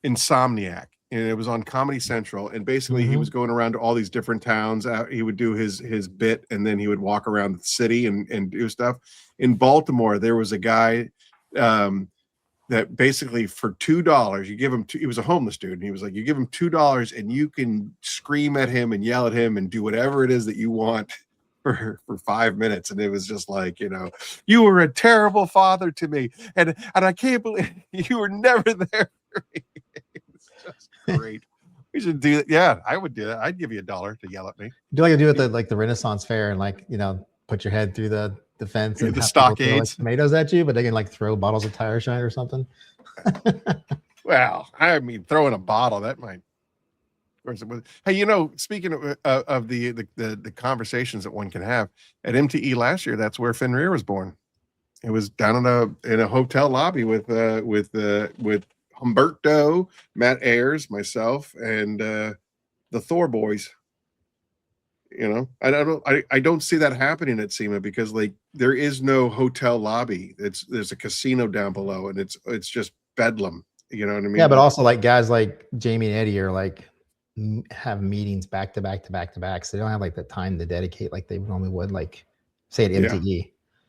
Insomniac, and it was on Comedy Central, and basically he was going around to all these different towns. He would do his bit, and then he would walk around the city and do stuff. In Baltimore, there was a guy that basically for $2, you give him he was a homeless dude, and he was like, you give him $2 and you can scream at him and yell at him and do whatever it is that you want for 5 minutes. And it was just like, you were a terrible father to me, and I can't believe you were never there for me. It's just great. We should do that. Yeah, I would do that. I'd give you $1 to yell at me. Do like you do at the Renaissance Fair, and put your head through the fence and the stockades, tomatoes at you, but they can like throw bottles of tire shine or something. Well, I mean, throwing a bottle, that might. Hey, speaking of the conversations that one can have at MTE last year, that's where Fenrir was born. It was down in a hotel lobby with Humberto, Matt Ayers, myself, and the Thor boys. I don't see that happening at SEMA, because like there is no hotel lobby. There's a casino down below, and it's just bedlam. You know what I mean? Yeah, but also like guys like Jamie and Eddie are like have meetings back to back to back to back, so they don't have like the time to dedicate like they normally would, like say at MTE. Yeah.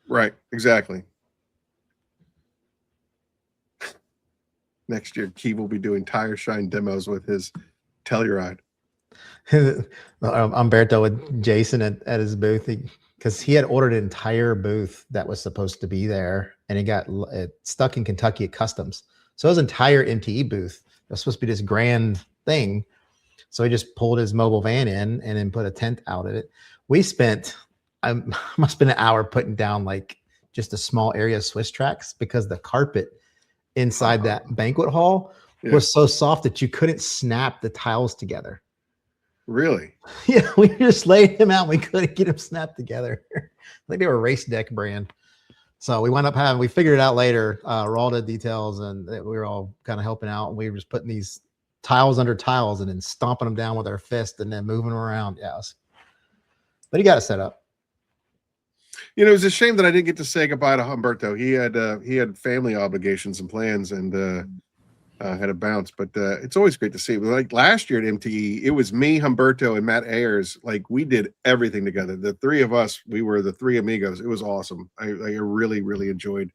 Right, exactly. Next year, Keav will be doing tire shine demos with his Telluride. Umberto with Jason at his booth, because he had ordered an entire booth that was supposed to be there, and it got stuck in Kentucky at customs. So his entire MTE booth was supposed to be this grand thing. So he just pulled his mobile van in and then put a tent out at it. We spent I must spend an hour putting down like just a small area of Swiss tracks because the carpet inside that banquet hall was so soft that you couldn't snap the tiles together. Really? Yeah, we just laid him out. We couldn't get him snapped together. I think they were race deck brand. So we wound up we figured it out later, raw the details, and we were all kind of helping out. And we were just putting these tiles under tiles and then stomping them down with our fist and then moving them around. Yeah. But he got it set up. You know, it was a shame that I didn't get to say goodbye to Humberto. He had family obligations and plans and had to bounce, but it's always great to see. Like last year at MTE, it was me, Humberto, and Matt Ayers. Like we did everything together. The three of us, we were the three amigos. It was awesome. I really, really enjoyed.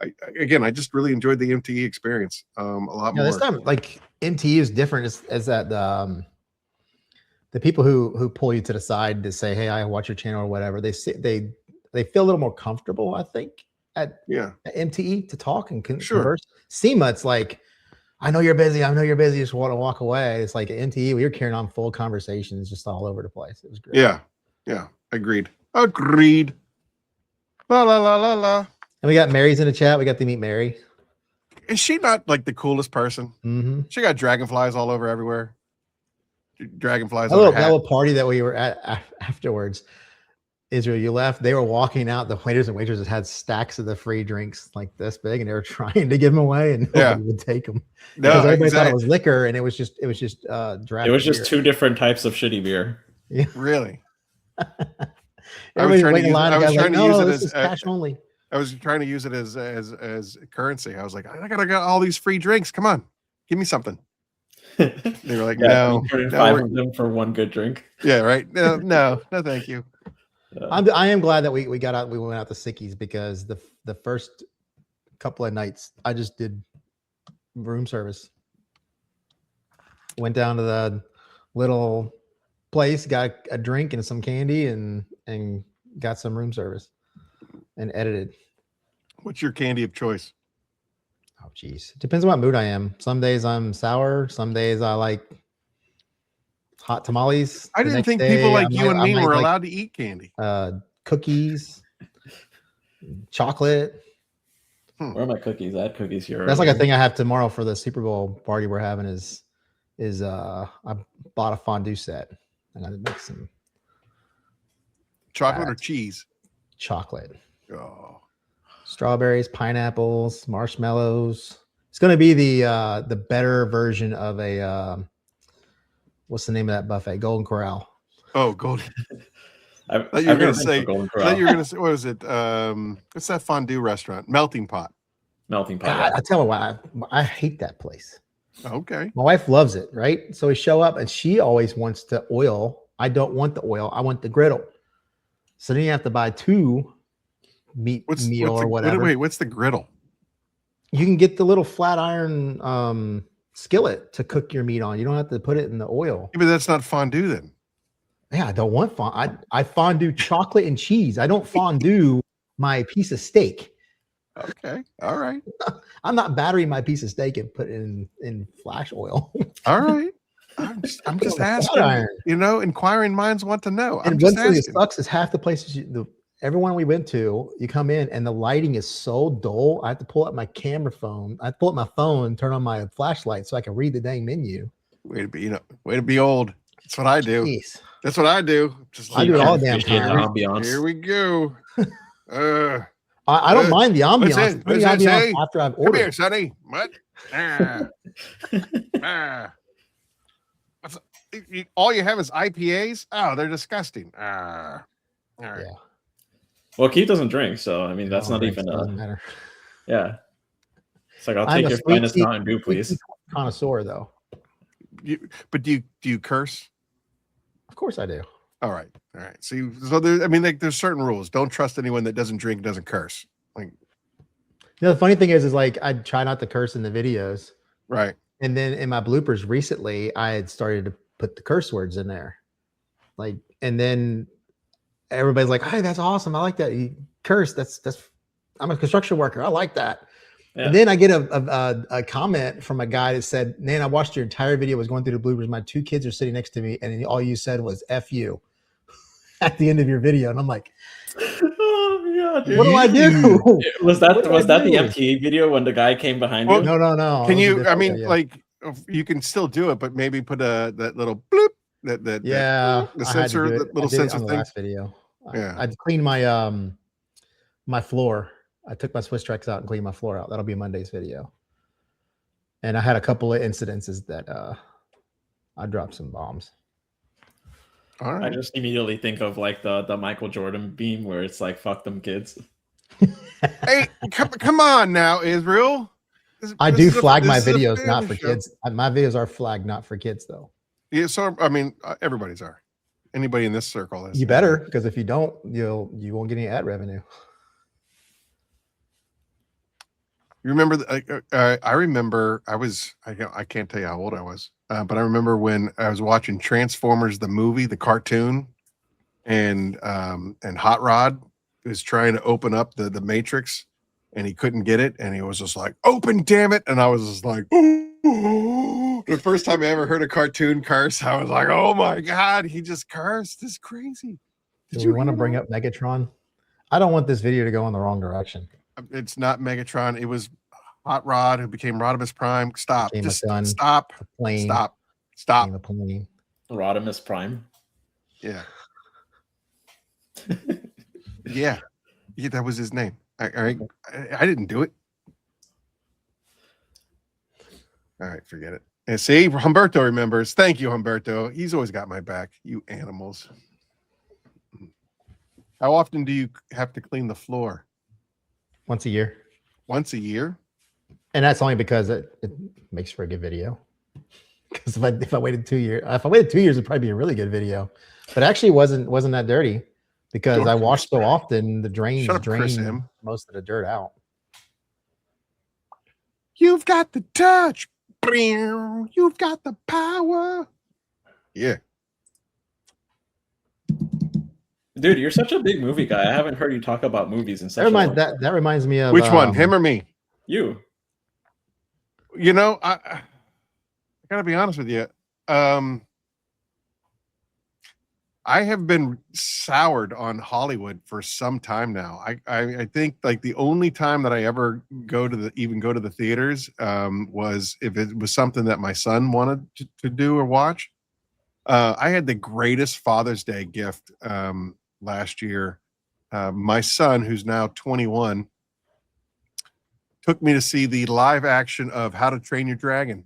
I just really enjoyed the MTE experience a lot more. This time, like MTE is different. Is that the people who pull you to the side to say, "Hey, I watch your channel" or whatever. They feel a little more comfortable, I think, at MTE to talk and converse. SEMA, it's like, I know you're busy. Just want to walk away. It's like at MTE, we were carrying on full conversations just all over the place. It was great. Yeah. Agreed. La la la la la. And we got Mary's in the chat. We got to meet Mary. Is she not like the coolest person? Mm-hmm. She got dragonflies all over everywhere. Dragonflies. That little party that we were at afterwards. Israel, you left. They were walking out. The waiters and waitresses had stacks of the free drinks like this big, and they were trying to give them away, and nobody would take them. No, because everybody thought it was liquor, and it was just draft. It was just beer. two different types of shitty beer. Yeah, really. I was trying to use it as cash only. I was trying to use it as currency. I was like, I got all these free drinks. Come on, give me something. They were like, no, 5 of them for one good drink. Yeah, right. No, thank you. I am glad that we went out to Sicky's because the first couple of nights I just did room service. Went down to the little place, got a drink and some candy, and got some room service and edited. What's your candy of choice? Oh geez, depends on what mood I am. Some days I'm sour. Some days I like hot tamales. I didn't think people like you and me were allowed to eat candy. Cookies, chocolate. Where are my cookies? I had cookies here. That's like a thing I have tomorrow for the Super Bowl party we're having. Is I bought a fondue set and I make some chocolate or cheese. Chocolate. Oh. Strawberries, pineapples, marshmallows. It's going to be the better version of a what's the name of that buffet? Golden Corral. Oh, Golden. I thought you were going to say Golden Corral. I thought you were going to say, what was it? What's that fondue restaurant? Melting Pot. Melting Pot. I tell you why I hate that place. Okay. My wife loves it, right? So we show up and she always wants to oil. I don't want the oil. I want the griddle. So then you have to buy two meal or whatever. Wait, what's the griddle? You can get the little flat iron skillet to cook your meat on. You don't have to put it in the oil. Yeah, but that's not fondue then. Yeah, I don't want fondue. I fondue chocolate and cheese. I don't fondue my piece of steak. Okay. All right. I'm not battering my piece of steak and put it in flash oil. All right. I'm just asking. You know, inquiring minds want to know. And what really sucks is half the places everyone we went to, you come in and the lighting is so dull. I have to pull up my camera phone. I pull up my phone and turn on my flashlight so I can read the dang menu. Way to be old. That's what I do. Jeez. That's what I do. I do it all damn time. Here we go. I don't mind the ambiance. What's the ambiance after I've ordered. Come here, Sonny. What? All you have is IPAs? Oh, they're disgusting. All right. Yeah. Well, Keith doesn't drink, so I mean that's not even doesn't matter. Yeah. It's like I'll take your finest Mountain Dew, please. Connoisseur though. But do you curse? Of course I do. All right. So there's certain rules. Don't trust anyone that doesn't drink, doesn't curse. Like, the funny thing is like I try not to curse in the videos. Right. And then in my bloopers recently, I had started to put the curse words in there. Like, and then everybody's like, "Hey, that's awesome. I like that. You curse. That's I'm a construction worker. I like that." Yeah. And then I get a comment from a guy that said, "Man, I watched your entire video. Was going through the bloopers. My two kids are sitting next to me, and all you said was F you." at the end of your video, and I'm like, Oh yeah, dude. what do I do? Was What do I that the do? MTE video when the guy came behind Well, you? No. Can it was a you? I different mean, video. like you can still do it, but maybe put that little bloop that Yeah, the I had to sensor, do it. the little I did it sensor on the thing. last video. Yeah. I cleaned my my floor. I took my Swiss tracks out and cleaned my floor out. That'll be Monday's video. And I had a couple of incidences that I dropped some bombs. All I right. just immediately think of like the Michael Jordan beam where it's like fuck them kids. Hey, come on now, Israel. I do flag my this is a videos not family for show. kids. My videos are flagged not for kids though. Yeah, so I mean, everybody's are. Anybody in this circle is. You better, because if you don't, you won't get any ad revenue. You remember? I remember. I can't tell you how old I was, but I remember when I was watching Transformers the movie, the cartoon, and Hot Rod was trying to open up the Matrix, and he couldn't get it, and he was just like, "Open, damn it!" And I was just like, the first time I ever heard a cartoon curse, I was like, "Oh my god, he just cursed! This is crazy." Do you want to bring up Megatron? I don't want this video to go in the wrong direction. It's not Megatron. It was Hot Rod who became Rodimus Prime. Stop. Became Just a gun, stop. a plane, Stop. became a plane. Rodimus Prime. Yeah. Yeah. That was his name. I didn't do it. All right, forget it. And see, Humberto remembers. Thank you, Humberto. He's always got my back. You animals. How often do you have to clean the floor? Once a year. Once a year? And that's only because it makes for a good video. Because if I waited 2 years, it'd probably be a really good video. But actually wasn't that dirty because I washed so often the drains drain most of the dirt out. You've got the touch. You've got the power. Yeah. Dude, you're such a big movie guy. I haven't heard you talk about movies in such a long time. That reminds me of Which one, him or me? You. You know, I gotta be honest with you. I have been soured on Hollywood for some time now. I think like the only time that I ever go to the theaters was if it was something that my son wanted to do or watch. I had the greatest Father's Day gift last year. My son, who's now 21, took me to see the live action of How to Train Your Dragon.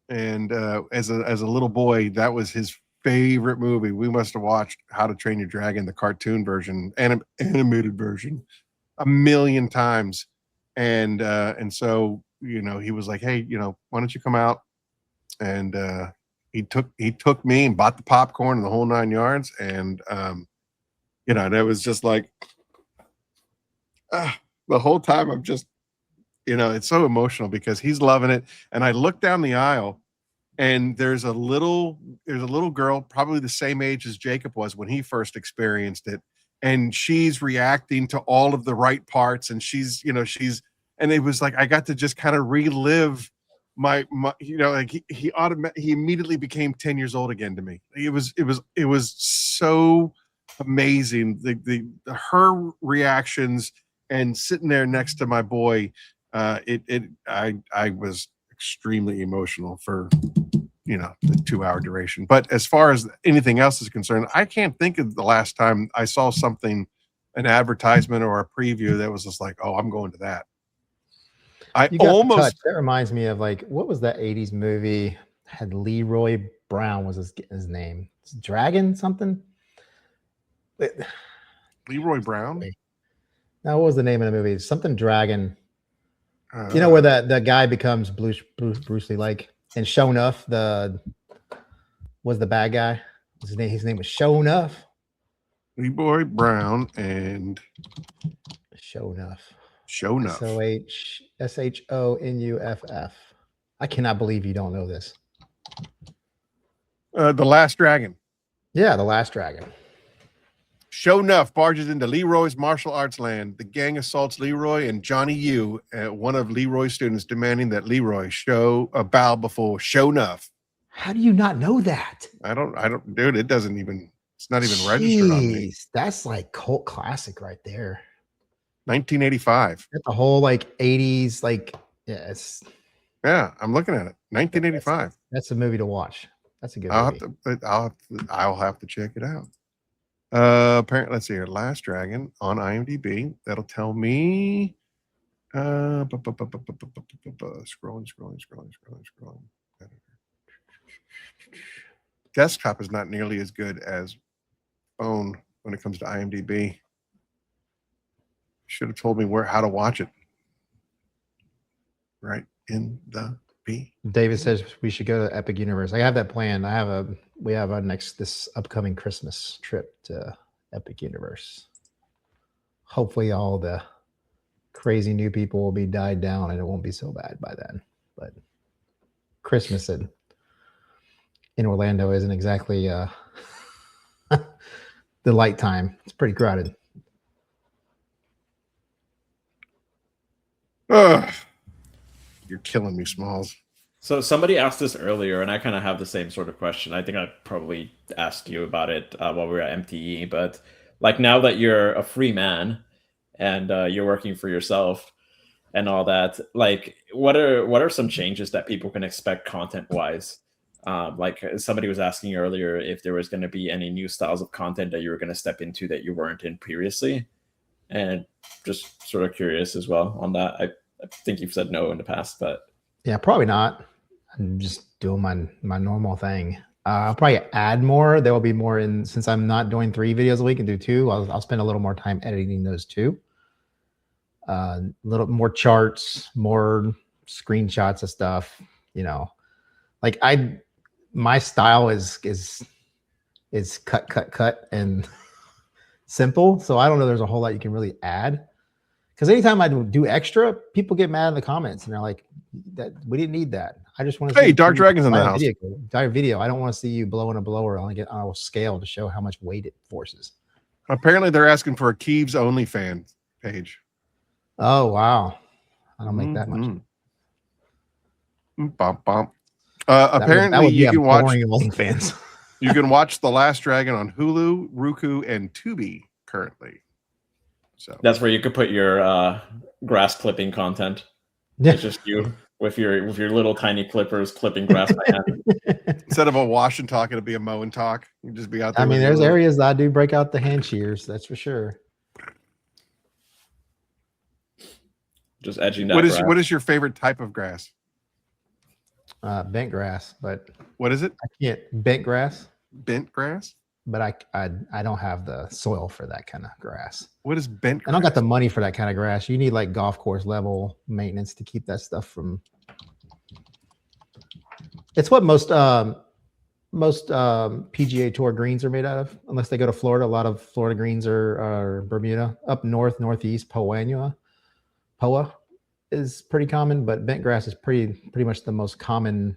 And as a little boy, that was his favorite movie. We must have watched How to Train Your Dragon, the cartoon version, animated version, a million times. And so, you know, he was like, "Hey, you know, why don't you come out?" And he took me and bought the popcorn and the whole 9 yards. And you know, that was just like the whole time I'm just, you know, it's so emotional because he's loving it. And I look down the aisle and there's a little girl, probably the same age as Jacob was when he first experienced it. And she's reacting to all of the right parts. And and it was like, I got to just kind of relive my you know, like he immediately became 10 years old again to me. It was so amazing. Her reactions and sitting there next to my boy, I was extremely emotional for, you know, the 2-hour duration. But as far as anything else is concerned, I can't think of the last time I saw something, an advertisement or a preview that was just like, oh, I'm going to that. That reminds me of like, what was that 80s movie? Had Leroy Brown was his name. It's Dragon something? Leroy Brown? Now, what was the name of the movie? Something Dragon. You know where that guy becomes Bruce Lee like, and Show Enough was the bad guy. His name was Show Enough. Leroy Brown and Show Enough. SHONUFF. I cannot believe you don't know this. The Last Dragon. Yeah, The Last Dragon. Show Enough barges into Leroy's martial arts land. The gang assaults Leroy and Johnny Yu, one of Leroy's students, demanding that Leroy bow before Show Enough. How do you not know that? I don't, dude, it doesn't even It's not even registered on me. Jeez, that's like cult classic right there. 1985. That's the whole like 80s, like it's Yeah, I'm looking at it. 1985. that's a movie to watch. That's a good I'll movie. I'll have to check it out. Apparently, let's see here. Last Dragon on IMDb. That'll tell me. Scrolling. Desktop is not nearly as good as phone when it comes to IMDb. Should have told me how to watch it. Right in the B. David says we should go to Epic Universe. I have that plan. We have our this upcoming Christmas trip to Epic Universe. Hopefully all the crazy new people will be died down and it won't be so bad by then. But Christmas in Orlando isn't exactly the light time. It's pretty crowded. Ugh. You're killing me, Smalls. So somebody asked this earlier, and I kind of have the same sort of question. I think I probably asked you about it while we were at MTE. But like now that you're a free man and you're working for yourself and all that, like what are some changes that people can expect content wise? Like somebody was asking earlier if there was going to be any new styles of content that you were going to step into that you weren't in previously, and just sort of curious as well on that. I think you've said no in the past, but yeah, probably not. I'm just doing my normal thing. I'll probably add more. There will be more in, since I'm not doing 3 videos a week and do 2. I'll spend a little more time editing those 2. A little more charts, more screenshots of stuff. You know, like my style is cut and simple. So I don't know. There's a whole lot you can really add. Because anytime I do extra, people get mad in the comments and they're like, "That we didn't need that. I just want to." Hey, Dark Dragon's in the house. Video. I don't want to see you blowing a blower on a scale to show how much weight it forces. Apparently, they're asking for a Keav's OnlyFans page. Oh wow! I don't make that much. Bump bump. Apparently, you can watch OnlyFans. You can watch The Last Dragon on Hulu, Roku, and Tubi currently. So that's where you could put your grass clipping content. Yeah. It's just you with your little tiny clippers clipping grass by hand. Instead of a wash and talk, it'll be a mow and talk. You just be out there. I mean, there's areas that I do break out the hand shears. That's for sure. Just edging that. What is your favorite type of grass? Bent grass, but what is it? I can't bent grass. Bent grass? But I don't have the soil for that kind of grass. What is bent grass? I don't got the money for that kind of grass. You need like golf course level maintenance to keep that stuff from. It's what most PGA Tour greens are made out of, unless they go to Florida. A lot of Florida greens are Bermuda. Up north, northeast, POA is pretty common, but bent grass is pretty much the most common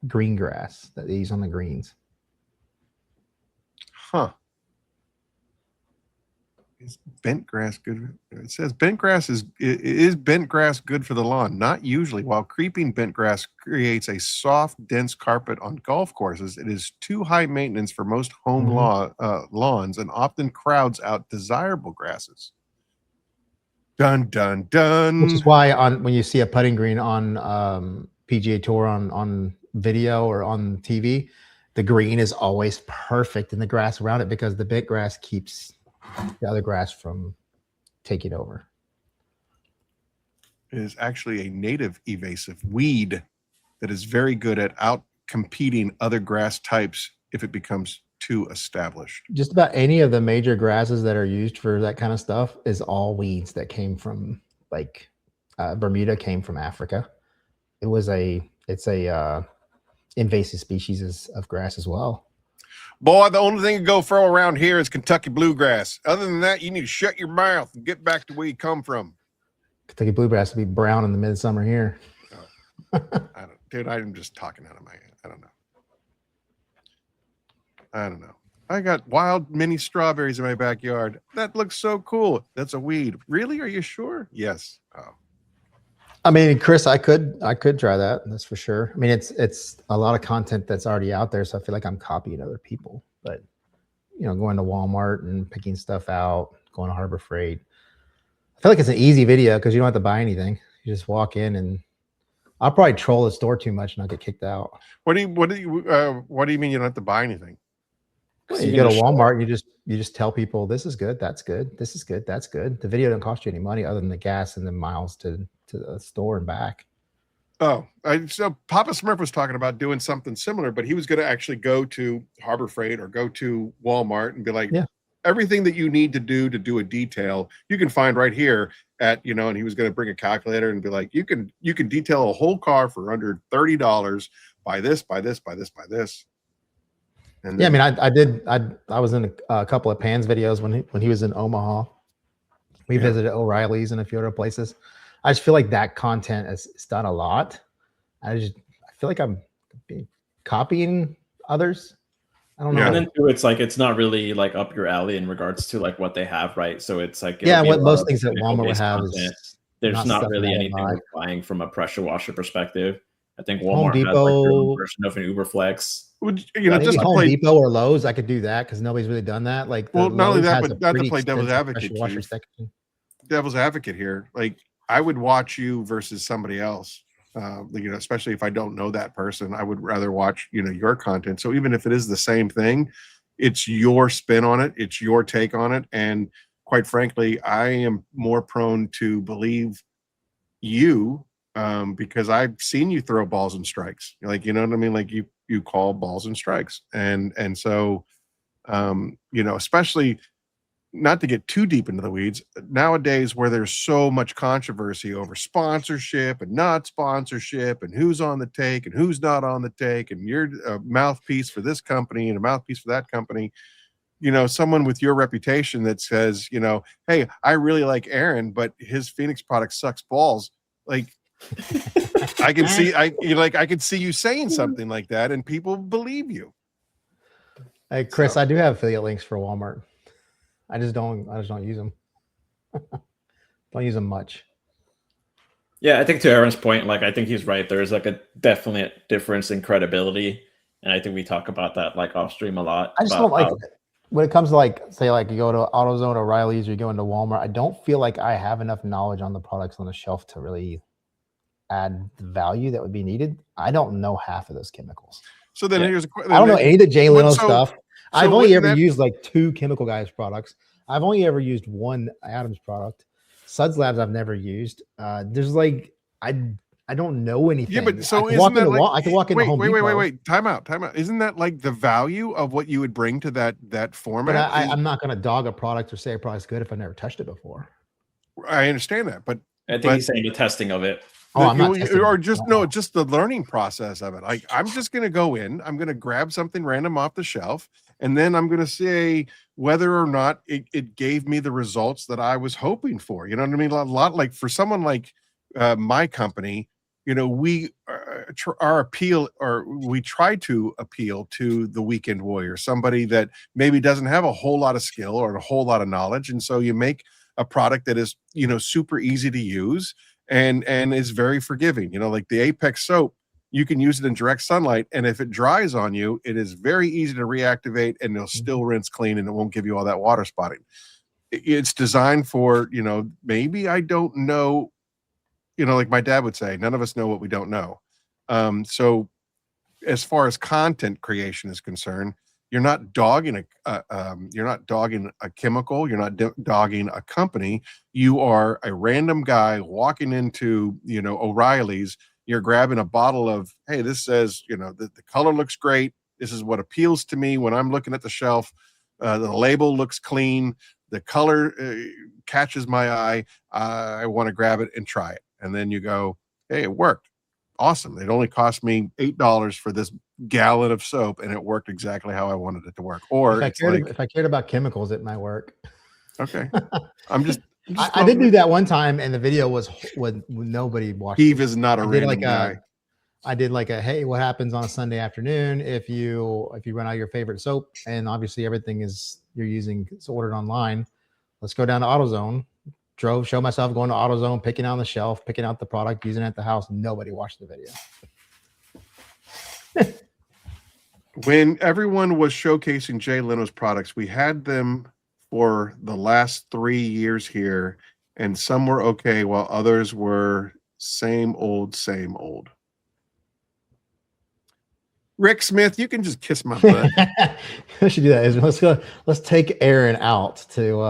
green grass that they use on the greens. Huh. Is bent grass good? It says bent grass is bent grass good for the lawn? Not usually. While creeping bent grass creates a soft, dense carpet on golf courses, it is too high maintenance for most home lawns and often crowds out desirable grasses. Dun dun dun. Which is why when you see a putting green on PGA Tour on video or on TV, the green is always perfect in the grass around it because the bent grass keeps the other grass from taking over. It is actually a native invasive weed that is very good at out-competing other grass types if it becomes too established. Just about any of the major grasses that are used for that kind of stuff is all weeds that came from like Bermuda came from Africa. It's a invasive species of grass as well. Boy, the only thing to go for around here is Kentucky bluegrass. Other than that, you need to shut your mouth and get back to where you come from. Kentucky bluegrass will be brown in the midsummer here. Oh, dude, I'm just talking out of my head. I don't know. I got wild mini strawberries in my backyard. That looks so cool. That's a weed. Really? Are you sure? Yes. Oh. I mean, Chris, I could try that. That's for sure. I mean, it's a lot of content that's already out there, so I feel like I'm copying other people. But going to Walmart and picking stuff out, going to Harbor Freight. I feel like it's an easy video because you don't have to buy anything. You just walk in, and I'll probably troll the store too much and I'll get kicked out. What do you mean you don't have to buy anything? Well, you go to Walmart, you just tell people this is good, that's good, this is good, that's good. The video doesn't cost you any money other than the gas and the miles to the store and back. Oh, so Papa Smurf was talking about doing something similar, but he was going to actually go to Harbor Freight or go to Walmart and be like, yeah, everything that you need to do a detail, you can find right here at, and he was going to bring a calculator and be like, you can detail a whole car for under $30 by this, by this, by this, by this. And yeah, I mean, I was in a couple of Pan's videos when he was in Omaha. We visited O'Reilly's and a few other places. I just feel like that content is done a lot. I feel like I'm copying others. I don't know. And then too, it's like it's not really like up your alley in regards to like what they have, right? So it's like what most things that Walmart would have is there's not really anything worth buying from a pressure washer perspective. I think Walmart Home Depot, has like their own version of an just Depot or Lowe's, I could do that because nobody's really done that. Like, not only that, but not to play devil's advocate here. Like, I would watch you versus somebody else. Especially if I don't know that person, I would rather watch your content. So even if it is the same thing, it's your spin on it, it's your take on it, and quite frankly, I am more prone to believe you. Because I've seen you throw balls and strikes, like, you know what I mean? Like you call balls and strikes. And so, especially not to get too deep into the weeds nowadays where there's so much controversy over sponsorship and not sponsorship and who's on the take and who's not on the take. And you're a mouthpiece for this company and a mouthpiece for that company. Someone with your reputation that says, hey, I really like Aaron, but his Phoenix product sucks balls. Like, I can see you saying something like that and people believe you. Hey, Chris, I do have affiliate links for Walmart. I just don't use them. Don't use them much. Yeah, I think to Aaron's point, like I think he's right. There's like a definite difference in credibility. And I think we talk about that like off stream a lot. I just don't like when it comes to like, say, like you go to AutoZone or O'Reilly's or you go into Walmart, I don't feel like I have enough knowledge on the products on the shelf to really add the value that would be needed. I don't know half of those chemicals. So then here's a question. I don't know any of the Jay Leno stuff. I've only ever used like 2 Chemical Guys products. I've only ever used 1 Adams product. Suds Labs I've never used. There's like I don't know anything. Yeah, but so I can walk into Home Depot. Wait. Time out. Isn't that like the value of what you would bring to that format? But I'm not going to dog a product or say a product's good if I never touched it before. I understand that, but I think he's saying the testing of it. Just the learning process of it. Like, I'm just going to go in, I'm going to grab something random off the shelf, and then I'm going to say whether or not it gave me the results that I was hoping for. You know what I mean? A lot like for someone like my company, we we try to appeal to the weekend warrior, somebody that maybe doesn't have a whole lot of skill or a whole lot of knowledge. And so you make a product that is, super easy to use and is very forgiving. Like the Apex soap, you can use it in direct sunlight, and if it dries on you, it is very easy to reactivate and it'll still rinse clean and it won't give you all that water spotting. It's designed for, maybe I don't know, like my dad would say, none of us know what we don't know. So as far as content creation is concerned, you're not dogging a chemical. You're not dogging a company. You are a random guy walking into, O'Reilly's. You're grabbing a bottle of, hey, this says, the color looks great. This is what appeals to me when I'm looking at the shelf. The label looks clean. The color catches my eye. I want to grab it and try it. And then you go, hey, it worked. Awesome. It only cost me $8 for this gallon of soap, and it worked exactly how I wanted it to work. Or if I cared about chemicals, it might work. Okay. I did do that one time, and the video was when nobody watched. Keav is not a random guy. I did like a, hey, what happens on a Sunday afternoon if you run out of your favorite soap, and obviously everything you're using is ordered online. Let's go down to AutoZone, show myself going to AutoZone, picking on the shelf, picking out the product, using it at the house. Nobody watched the video. When everyone was showcasing Jay Leno's products, we had them for the last 3 years here, and some were okay while others were same old, same old. Rick Smith, you can just kiss my butt. We should do that. Let's take Aaron out to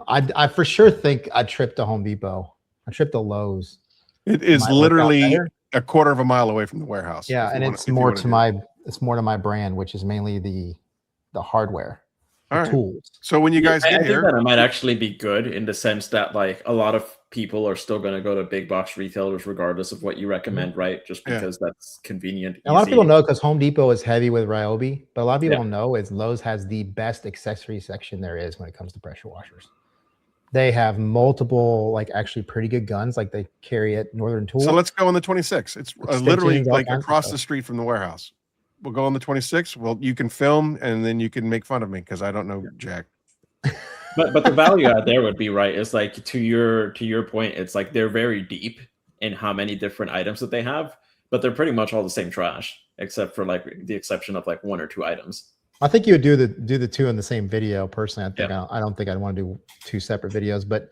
I for sure think I tripped to Home Depot. I tripped to Lowe's. It is literally a quarter of a mile away from the warehouse. Yeah, and it's more to my brand, which is mainly the hardware, the tools. So when you guys get here, I think that it might actually be good in the sense that like a lot of people are still going to go to big box retailers regardless of what you recommend, right? Just because that's convenient. A lot of people know because Home Depot is heavy with Ryobi, but a lot of people don't know is Lowe's has the best accessory section there is when it comes to pressure washers. They have multiple, like actually pretty good guns, like they carry at Northern Tool. So let's go on the 26th. It's literally like across the street from the warehouse. We'll go on the 26th. Well, you can film and then you can make fun of me because I don't know Jack. But the value out there would be right. It's like to your point. It's like they're very deep in how many different items that they have, but they're pretty much all the same trash, except for like the exception of like 1 or 2 items. I think you would do the 2 in the same video. Personally, I don't think I'd want to do 2 separate videos. But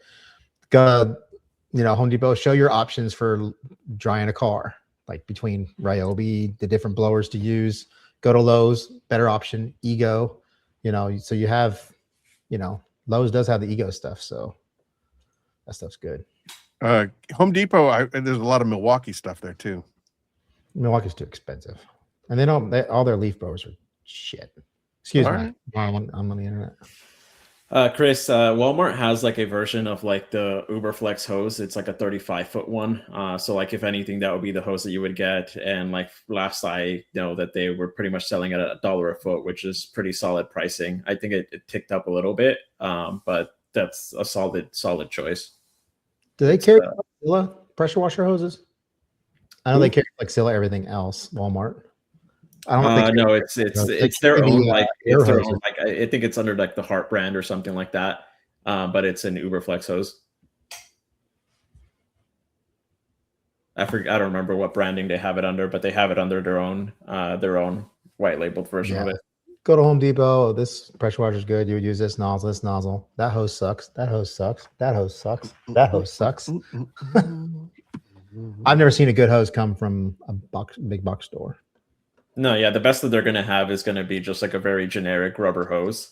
Home Depot, show your options for drying a car, like between Ryobi, the different blowers to use. Go to Lowe's, better option. Ego, so you have, Lowe's does have the Ego stuff, so that stuff's good. Home Depot, there's a lot of Milwaukee stuff there too. Milwaukee's too expensive, and all their leaf blowers are shit. Excuse me, I'm on the internet. Chris, Walmart has like a version of like the Uberflex hose. It's like a 35-foot one. So like if anything, that would be the hose that you would get. And like last I know that they were pretty much selling at $1 a foot, which is pretty solid pricing. I think it ticked up a little bit, but that's a solid choice. Do they carry Zilla pressure washer hoses? I know they carry like Zilla everything else. Walmart. I don't think no, it's their own like it's their own like I think it's under like the Heart brand or something like that. But it's an Uberflex hose. I don't remember what branding they have it under, but they have it under their own white labeled version of it. Go to Home Depot. This pressure washer is good. You would use this nozzle. That hose sucks. That hose sucks. That hose sucks. That hose sucks. I've never seen a good hose come from a big box store. No, yeah, the best that they're going to have is going to be just like a very generic rubber hose.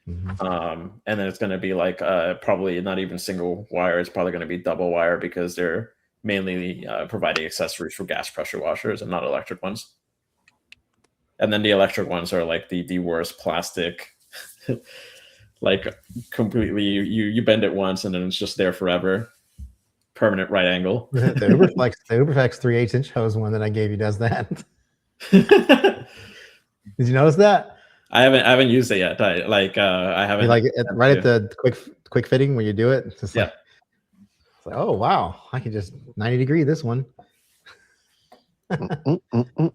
And then it's going to be like probably not even single wire. It's probably going to be double wire because they're mainly providing accessories for gas pressure washers and not electric ones. And then the electric ones are like the worst plastic, like completely you bend it once and then it's just there forever. Permanent right angle. the Uberflex 3/8-inch hose one that I gave you does that. Did you notice that? I haven't used it yet. I haven't like right at the quick fitting when you do it. It's just it's like, oh wow, I can just 90 degree this one. But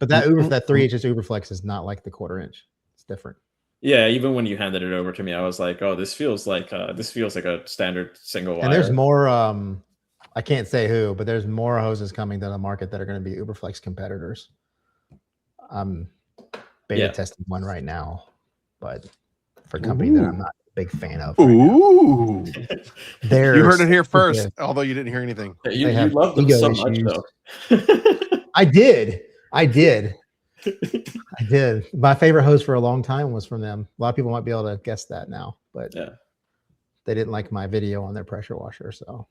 that 3/8-inch Uberflex is not like the 1/4-inch. It's different. Yeah, even when you handed it over to me, I was like, oh, this feels like a standard single wire. And there's more. I can't say who, but there's more hoses coming to the market that are going to be Uberflex competitors. I'm beta testing one right now, but for a company that I'm not a big fan of. You heard it here first, although you didn't hear anything. You love them so much, though. I did. My favorite hose for a long time was from them. A lot of people might be able to guess that now, but they didn't like my video on their pressure washer, so.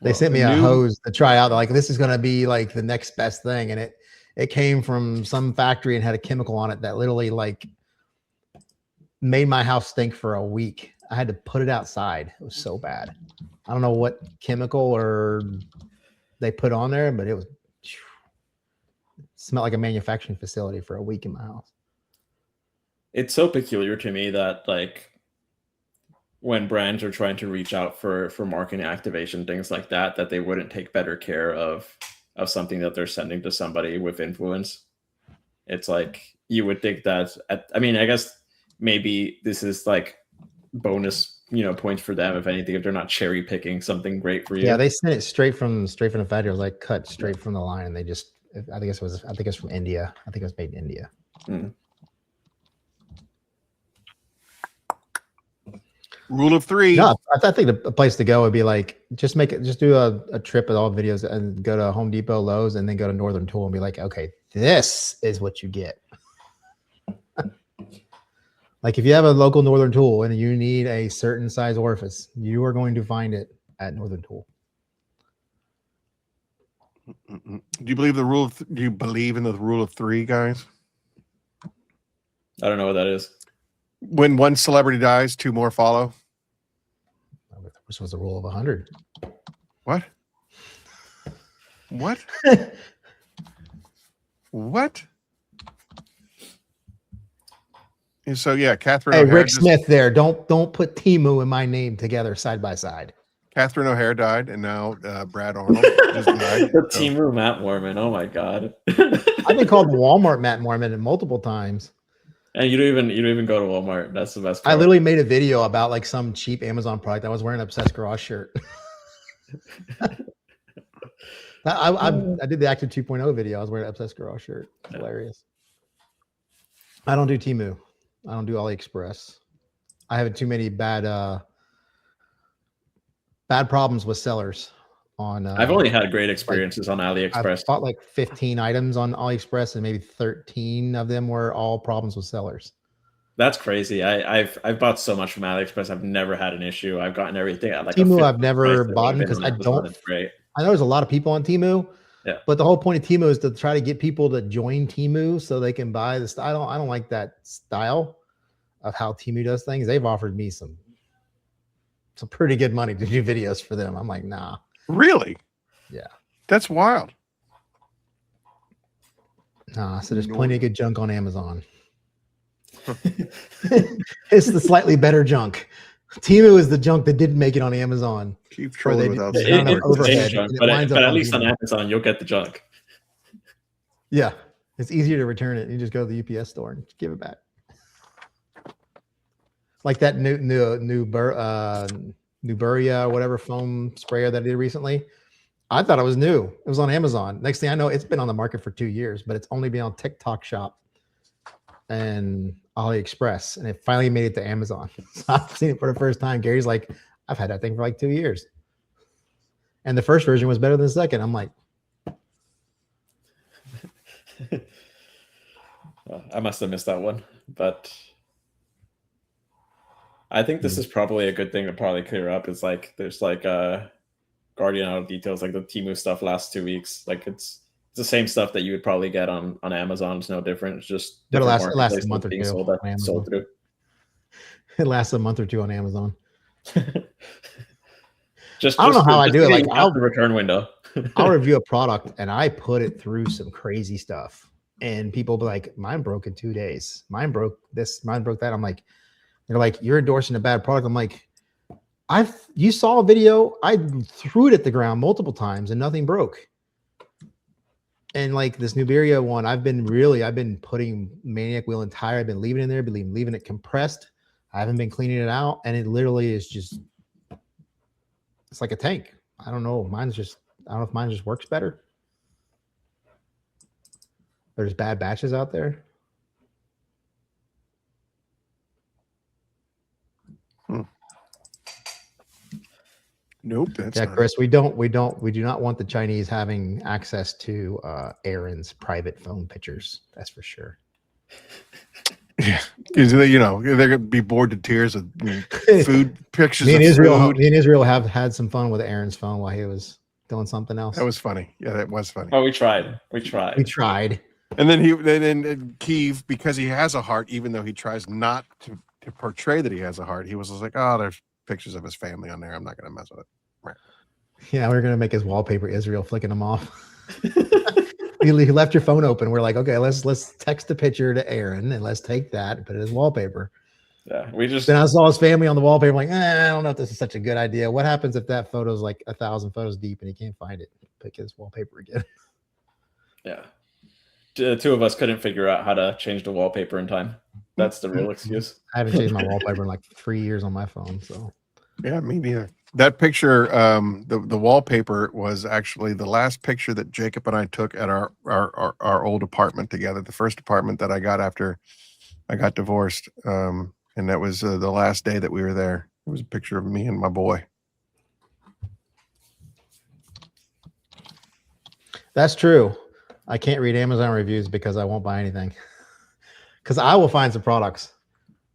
They sent me a hose to try out. They're like, this is going to be like the next best thing. And it came from some factory and had a chemical on it that literally like made my house stink for a week. I had to put it outside. It was so bad. I don't know what chemical or they put on there, but it smelled like a manufacturing facility for a week in my house. It's so peculiar to me that like when brands are trying to reach out for marketing activation, things like that, that they wouldn't take better care of something that they're sending to somebody with influence. It's like, you would think that, I guess maybe this is like bonus points for them, if anything, if they're not cherry picking something great for you. Yeah, they sent it straight from the factory. It was like cut straight from the line, and they just I think it's from India. I think it was made in India. Rule of 3. No, I think the place to go would be like just do a trip of all videos and go to Home Depot, Lowe's, and then go to Northern Tool and be like, okay, this is what you get. Like if you have a local Northern Tool and you need a certain size orifice, you are going to find it at Northern Tool. Do you believe do you believe in the rule of 3, guys? I don't know what that is. When one celebrity dies, 2 more follow. Which was the rule of 100. What? What? What? And so yeah, Catherine. Hey, O'Hare Rick Smith, there. Don't put Temu and my name together side by side. Catherine O'Hare died, and now Brad Arnold just died. The Temu Matt Mormon. Oh my god. I've been called the Walmart Matt Mormon multiple times. And you don't even go to Walmart. That's the best part. I literally made a video about like some cheap Amazon product. I was wearing an Obsessed Garage shirt. I did the Active 2.0 video. I was wearing an Obsessed Garage shirt. Hilarious. I don't do Temu. I don't do AliExpress. I have too many bad problems with sellers on. I've only had great experiences on AliExpress. I bought like 15 items on AliExpress, and maybe 13 of them were all problems with sellers. That's crazy. I've bought so much from AliExpress. I've never had an issue. I've gotten everything at like Temu. I've never bought because I don't. It's great. I know there's a lot of people on Temu. Yeah. But the whole point of Temu is to try to get people to join Temu so they can buy the style. I don't like that style of how Temu does things. They've offered me some pretty good money to do videos for them. I'm like, nah. Really? Yeah. That's wild. Nah, so there's plenty of good junk on Amazon. It's the slightly better junk. Temu is the junk that didn't make it on Amazon. Keep trolling without overhead. Junk, but at least on Amazon, you'll get the junk. Yeah. It's easier to return it. You just go to the UPS store and give it back. Like that Nuberia, whatever foam sprayer that I did recently. I thought it was new. It was on Amazon. Next thing I know, it's been on the market for 2 years, but it's only been on TikTok Shop and AliExpress, and it finally made it to Amazon. So I've seen it for the first time. Gary's like, I've had that thing for like 2 years. And the first version was better than the second. I'm like, I must have missed that one, but I think this is probably a good thing to probably clear up. Is like there's like Guardian out of details, like the Temu stuff last 2 weeks. Like it's the same stuff that you would probably get on Amazon. It's no different. It's just it lasts a month or two. Sold through. It lasts a month or two on Amazon. Just I don't know how I do it. Like I'll the return window. I'll review a product and I put it through some crazy stuff, and people be like, "Mine broke in 2 days. Mine broke this. Mine broke that." I'm like, they're like, "You're endorsing a bad product." I'm like, you saw a video. I threw it at the ground multiple times and nothing broke. And like this Nuberia one, I've been putting Maniac Wheel and Tire. I've been leaving it in there, leaving it compressed. I haven't been cleaning it out, and it literally is just, it's like a tank. I don't know. I don't know if mine just works better. There's bad batches out there. Nope. That's yeah, Chris, we do not want the Chinese having access to Aaron's private phone pictures. That's for sure. Yeah, because they're gonna be bored to tears with food pictures. Me and Israel have had some fun with Aaron's phone while he was doing something else. That was funny. Yeah, that was funny. Oh, we tried. And then Keav, because he has a heart, even though he tries not to portray that he has a heart, he was just like, "Oh, there's pictures of his family on there. I'm not going to mess with it." Right. Yeah, we're going to make his wallpaper Israel flicking him off. He left your phone open. We're like, okay, let's text a picture to Aaron and let's take that and put it as wallpaper. Yeah, then I saw his family on the wallpaper. I'm like, I don't know if this is such a good idea. What happens if that photo's like 1,000 photos deep and he can't find it? Pick his wallpaper again. Yeah. The two of us couldn't figure out how to change the wallpaper in time. That's the real excuse. I haven't changed my wallpaper in like 3 years on my phone. So Yeah, me neither. That picture, the wallpaper was actually the last picture that Jacob and I took at our old apartment together. The first apartment that I got after I got divorced, and that was the last day that we were there. It was a picture of me and my boy. That's true. I can't read Amazon reviews because I won't buy anything. Because I will find some products,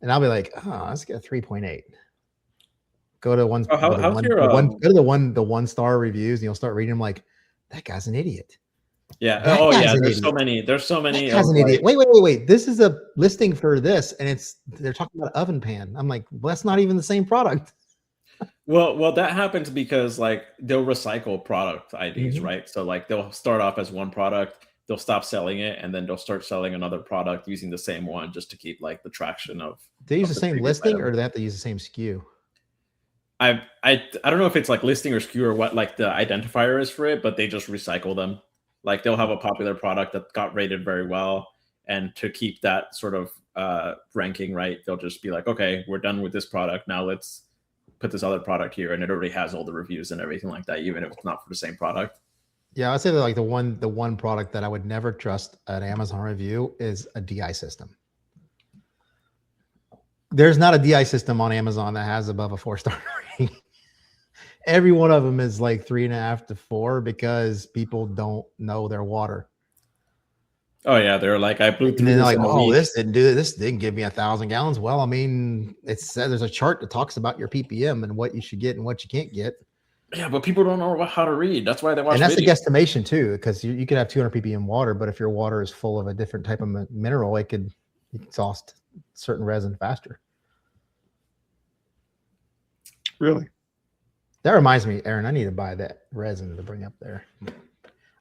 and I'll be like, "Oh, let's get a 3.8." Go to one, Oh, go to how's one, your the one, go to the 1-star reviews, and you'll start reading them like, "That guy's an idiot. yeah? That Oh guy's yeah, an there's so idiot. many. There's so That many guy's of an like, idiot. Wait. This is a listing for this, and they're talking about oven pan." I'm like, well, that's not even the same product. well, that happens because like they'll recycle product IDs, Mhm. right? So like they'll start off as one product, they'll stop selling it, and then they'll start selling another product using the same one just to keep like the traction of Do they use the the same previous listing, item. or do they have to use the same SKU? I don't know if it's like listing or SKU or what like the identifier is for it, but they just recycle them. Like they'll have a popular product that got rated very well, and to keep that sort of ranking right, they'll just be like, okay, we're done with this product. Now let's put this other product here, and it already has all the reviews and everything like that, even if it's not for the same product. Yeah, I'd say that like the one product that I would never trust an Amazon review is a DI system. There's not a DI system on Amazon that has above a 4-star rating. Every one of them is like 3.5 to 4 because people don't know their water. Oh yeah, they're like, I blew And through then they're this like, in a "Oh, week. this didn't give me 1,000 gallons." Well, I mean, it says there's a chart that talks about your ppm and what you should get and what you can't get. Yeah, but people don't know how to read. That's why they watch And that's a videos. guesstimation too, because you could have 200 ppm water, but if your water is full of a different type of mineral, it could exhaust certain resin faster. Really? That reminds me, Aaron, I need to buy that resin to bring up there.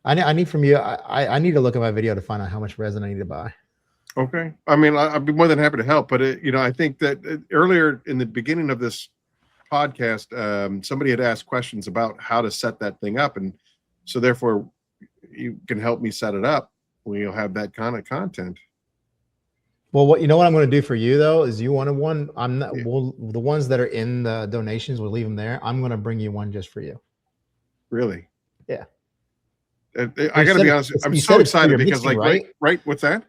I need from you. I need to look at my video to find out how much resin I need to buy. Okay. I mean, I'd be more than happy to help, but I think that earlier in the beginning of this podcast, somebody had asked questions about how to set that thing up, and so therefore you can help me set it up. We'll have that kind of content. Well, what I'm going to do for you though is you wanted one. I'm not. Yeah. Well, the ones that are in the donations, we'll leave them there. I'm going to bring you one just for you. Really? Yeah. I got to be honest. I'm so excited because, mixing, like, right. What's that?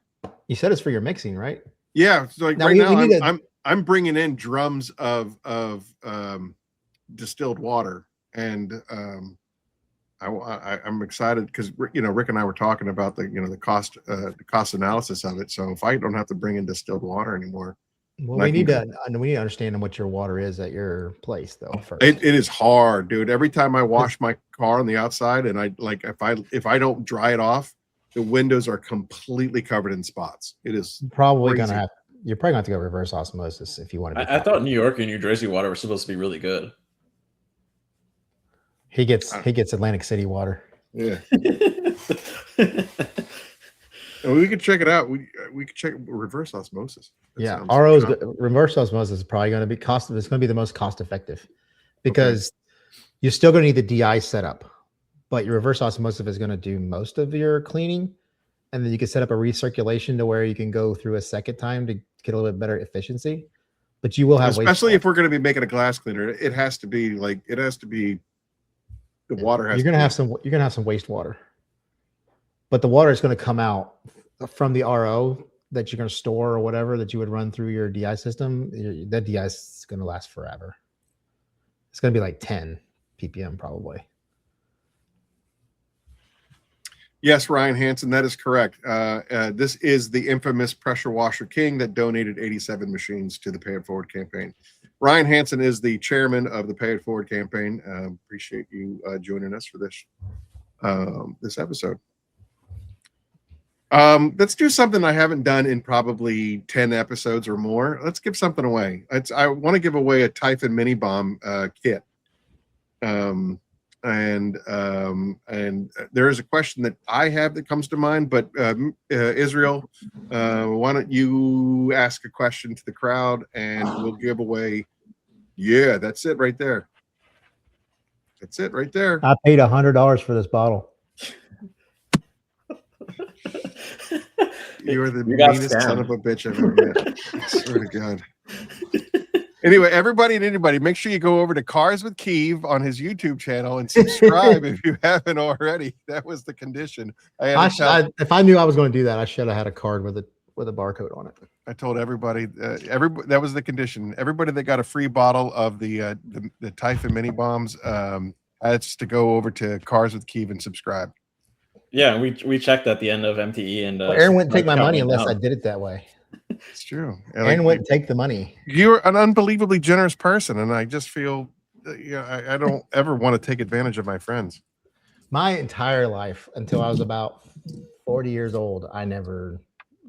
You said it's for your mixing, right? Yeah. So like Now, right we now, need I'm bringing in drums of distilled water, and I'm excited because Rick and I were talking about the cost analysis of it. So if I don't have to bring in distilled water anymore, Well, we need to understand what your water is at your place though first. it is hard, dude. Every time I wash my car on the outside, and if I don't dry it off, the windows are completely covered in spots. It is probably crazy. you're probably gonna have to go reverse osmosis if you want to be. I thought New York and New Jersey water were supposed to be really good. He gets Atlantic City water. Yeah. And we could check it out. We could check reverse osmosis. Yeah, RO's reverse osmosis is probably going to be It's going to be the most cost effective because you're still going to need the DI setup, but your reverse osmosis is going to do most of your cleaning, and then you can set up a recirculation to where you can go through a second time to get a little bit better efficiency. But you will have especially if we're going to be making a glass cleaner. It has to be the water has. You're going to have some wastewater, but the water is going to come out from the RO that you're going to store or whatever that you would run through your DI system. That DI is going to last forever. It's going to be like 10 ppm probably. Yes, Ryan Hansen, that is correct. This is the infamous pressure washer king that donated 87 machines to the Pay It Forward campaign. Ryan Hansen is the chairman of the Pay It Forward campaign. Appreciate you joining us for this episode. Let's do something I haven't done in probably 10 episodes or more. Let's give something away. I want to give away a Typhon mini bomb kit. And there is a question that I have that comes to mind, but Israel, why don't you ask a question to the crowd and we'll give away. Yeah, that's it right there. That's it right there. I paid $100 for this bottle. You are the meanest son of a bitch I've ever met. I swear to God. Anyway, everybody and anybody, make sure you go over to Cars with Keav on his YouTube channel and subscribe if you haven't already. That was the condition. If I knew I was going to do that, I should have had a card with a barcode on it. I told everybody, that was the condition. Everybody that got a free bottle of the Typhon mini bombs has to go over to Cars with Keav and subscribe. Yeah, we checked at the end of MTE, and Aaron wouldn't take my money unless I did it that way. It's true. Aaron wouldn't take the money. You're an unbelievably generous person, and I just feel, I don't ever want to take advantage of my friends. My entire life until I was about 40 years old,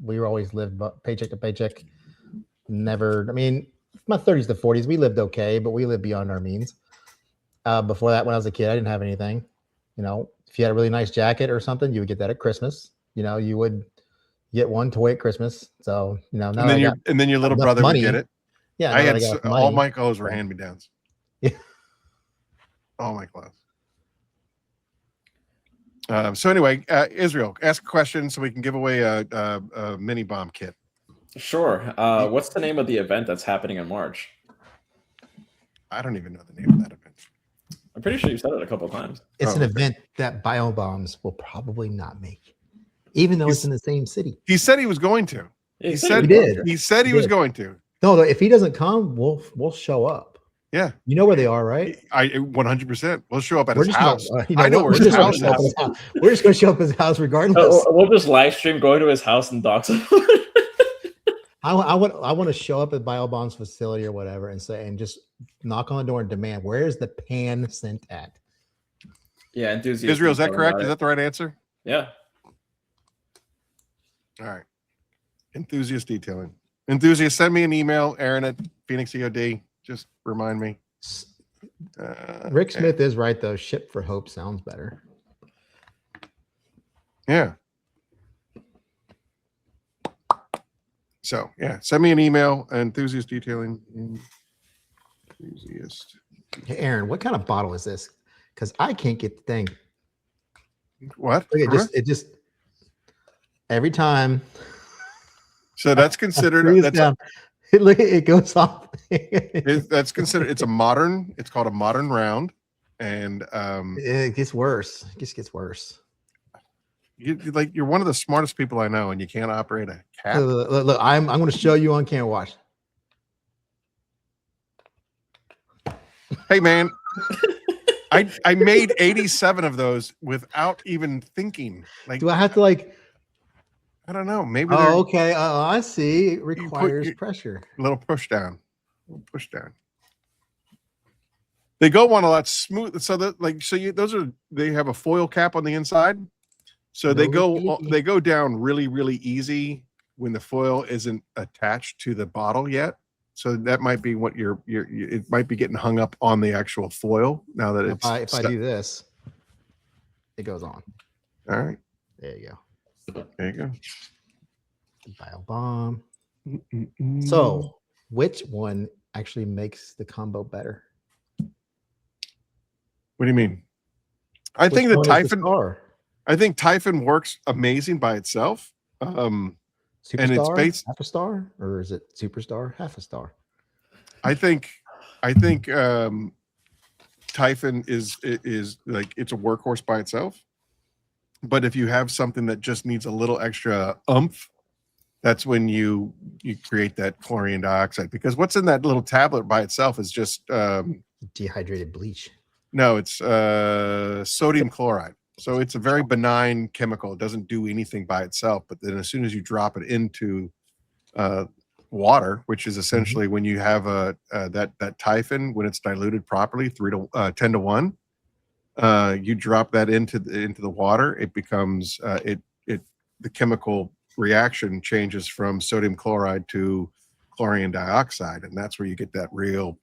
we always lived paycheck to paycheck. Never, I mean, my 30s to 40s, we lived okay, but we lived beyond our means. Before that, when I was a kid, I didn't have anything. You know, if you had a really nice jacket or something, you would get that at Christmas. You know, you would get one toy at Christmas. So, you know, and then your little brother would get it. Yeah, I had all my clothes were hand-me-downs. Yeah, all my clothes. So anyway, Israel, ask a question so we can give away a mini bomb kit. Sure. What's the name of the event that's happening in March? I don't even know the name of that event. I'm pretty sure you said it a couple of times. It's an event that bio bombs will probably not make, even though it's in the same city. He said he was going to. Yeah, He said he was going to. No, if he doesn't come, we'll show up. Yeah, you know where they are, right? 100%. We'll show up at his house. I know where his house is. We're just going to show up at his house regardless. We'll just live stream going to his house and dox him. I want to show up at BioBomb's facility or whatever and just knock on the door and demand, where's the pan sent at? Yeah, enthusiast. Israel, is that correct? Is that the right answer? Yeah. All right. Enthusiast detailing. Enthusiast, send me an email, Aaron at Phoenix E.O.D. Just remind me. Rick Smith is right, though. Ship for Hope sounds better. Yeah. So, yeah, send me an email, enthusiast detailing. Enthusiast. Hey, Aaron, what kind of bottle is this? Because I can't get the thing. What? It just every time. So that's considered. It goes off. That's considered. It's called a modern round, and it gets worse. It just gets worse. You're one of the smartest people I know, and you can't operate a cap. Look, I'm going to show you on camera. Watch. Hey man, I made 87 of those without even thinking. Like, do I have to I don't know. Maybe. Oh, okay. I see. It requires pressure. A little push down. They go on a lot smooth. So that they have a foil cap on the inside. So they go down really, really easy when the foil isn't attached to the bottle yet. So that might be what it might be getting hung up on the actual foil now that if I do this, it goes on. All right. There you go. There you go. Bio bomb. So, which one actually makes the combo better? What do you mean? I think Typhon works amazing by itself. Superstar, and it's based half a star, or is it superstar half a star? I think Typhon is like it's a workhorse by itself. But if you have something that just needs a little extra oomph, that's when you create that chlorine dioxide. Because what's in that little tablet by itself is just dehydrated bleach. No, it's sodium chloride. So it's a very benign chemical. It doesn't do anything by itself. But then as soon as you drop it into water, which is essentially when you have that Typhon, when it's diluted properly, 10 to 1. You drop that into the water, it becomes the chemical reaction changes from sodium chloride to chlorine dioxide, and that's where you get that real.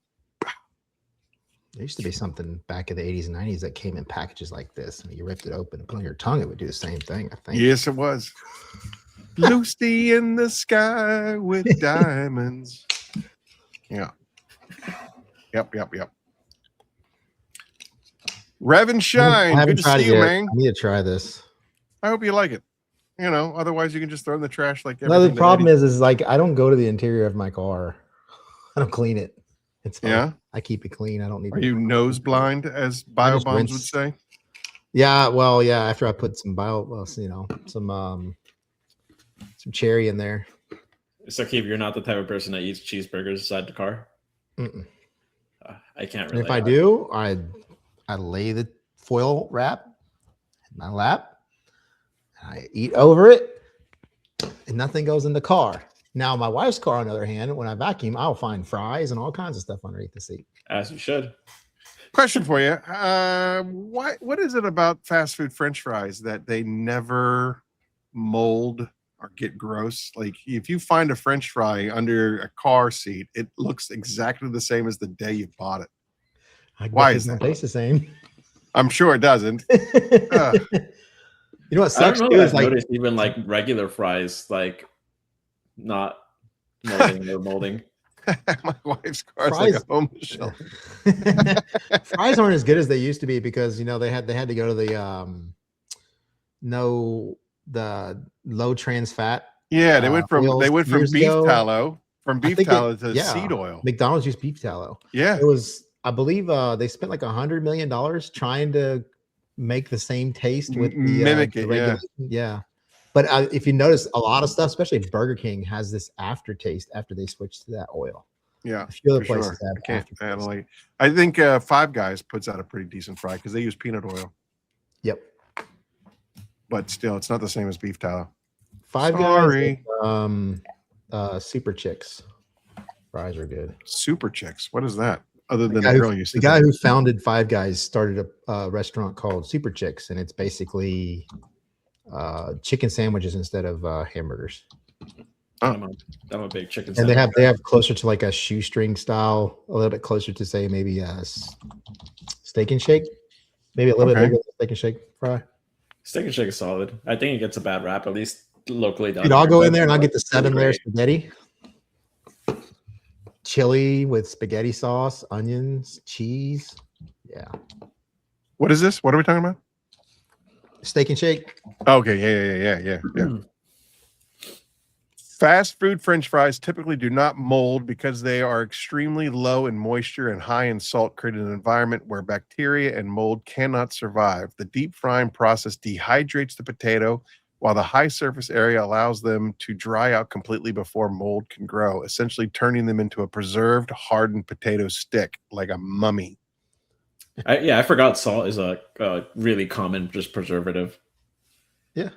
There used to be something back in the 80s and 90s that came in packages like this, and you ripped it open and put it on your tongue, it would do the same thing, I think. Yes, it was. Lucy in the sky with diamonds. Yeah. Yep. Rev and Shine, good to see you, man. I need to try this. I hope you like it. Otherwise you can just throw in the trash like everything. No, the problem is like I don't go to the interior of my car. I don't clean it. It's fine. Yeah. I keep it clean. I don't need. Are you nose blind, as bio bombs would rinse. say? Yeah. Well, yeah. After I put some some cherry in there. So, Keav, you're not the type of person that eats cheeseburgers inside the car. Mm-mm. I can't And really. if I do, I lay the foil wrap in my lap. I eat over it, and nothing goes in the car. Now, my wife's car, on the other hand, when I vacuum, I'll find fries and all kinds of stuff underneath the seat. As you should. Question for you. What is it about fast food French fries that they never mold or get gross? Like, if you find a French fry under a car seat, it looks exactly the same as the day you bought it. Why is that? It taste the same. I'm sure it doesn't. You know what I don't sucks know. too I've is like noticed even like regular fries, like not molding or molding. My wife's car is Fries- like a home shelf. fries aren't as good as they used to be because they had to go to the low trans fat. Yeah, they went from years beef ago. tallow to Yeah. seed oil. McDonald's used beef tallow. Yeah, It was, I believe, they spent like $100 million trying to make the same taste with the Mimic it, the regulation. Yeah. But if you notice, a lot of stuff, especially Burger King, has this aftertaste after they switch to that oil. yeah. A few other for places sure. have I don't aftertaste. like. I think Five Guys puts out a pretty decent fry because they use peanut oil, Yep. but still, it's not the same as beef tallow. Five Sorry. Guys, Super Chicks fries are good. Super Chicks. What is that? Other than guy the who- girl you The said. guy who founded Five Guys started a restaurant called Super Chicks, and it's basically chicken sandwiches instead of hamburgers. Oh. I'm a big chicken. And sandwich they have closer to like a shoestring style, a little bit closer to say maybe a steak and shake, maybe a little bit Okay. bigger than steak and shake fry. Steak and shake is solid. I think it gets a bad rap, at least locally. Dude, I'll go in there and I'll get the It's really 7-layer great. spaghetti, chili with spaghetti sauce, onions, cheese. Yeah, What is this? What are we talking about? steak and shake. Okay, yeah. Fast food French fries typically do not mold because they are extremely low in moisture and high in salt, creating an environment where bacteria and mold cannot survive. The deep frying process dehydrates the potato, while the high surface area allows them to dry out completely before mold can grow, essentially turning them into a preserved, hardened potato stick, like a mummy. I forgot salt is a really common just preservative. Yeah.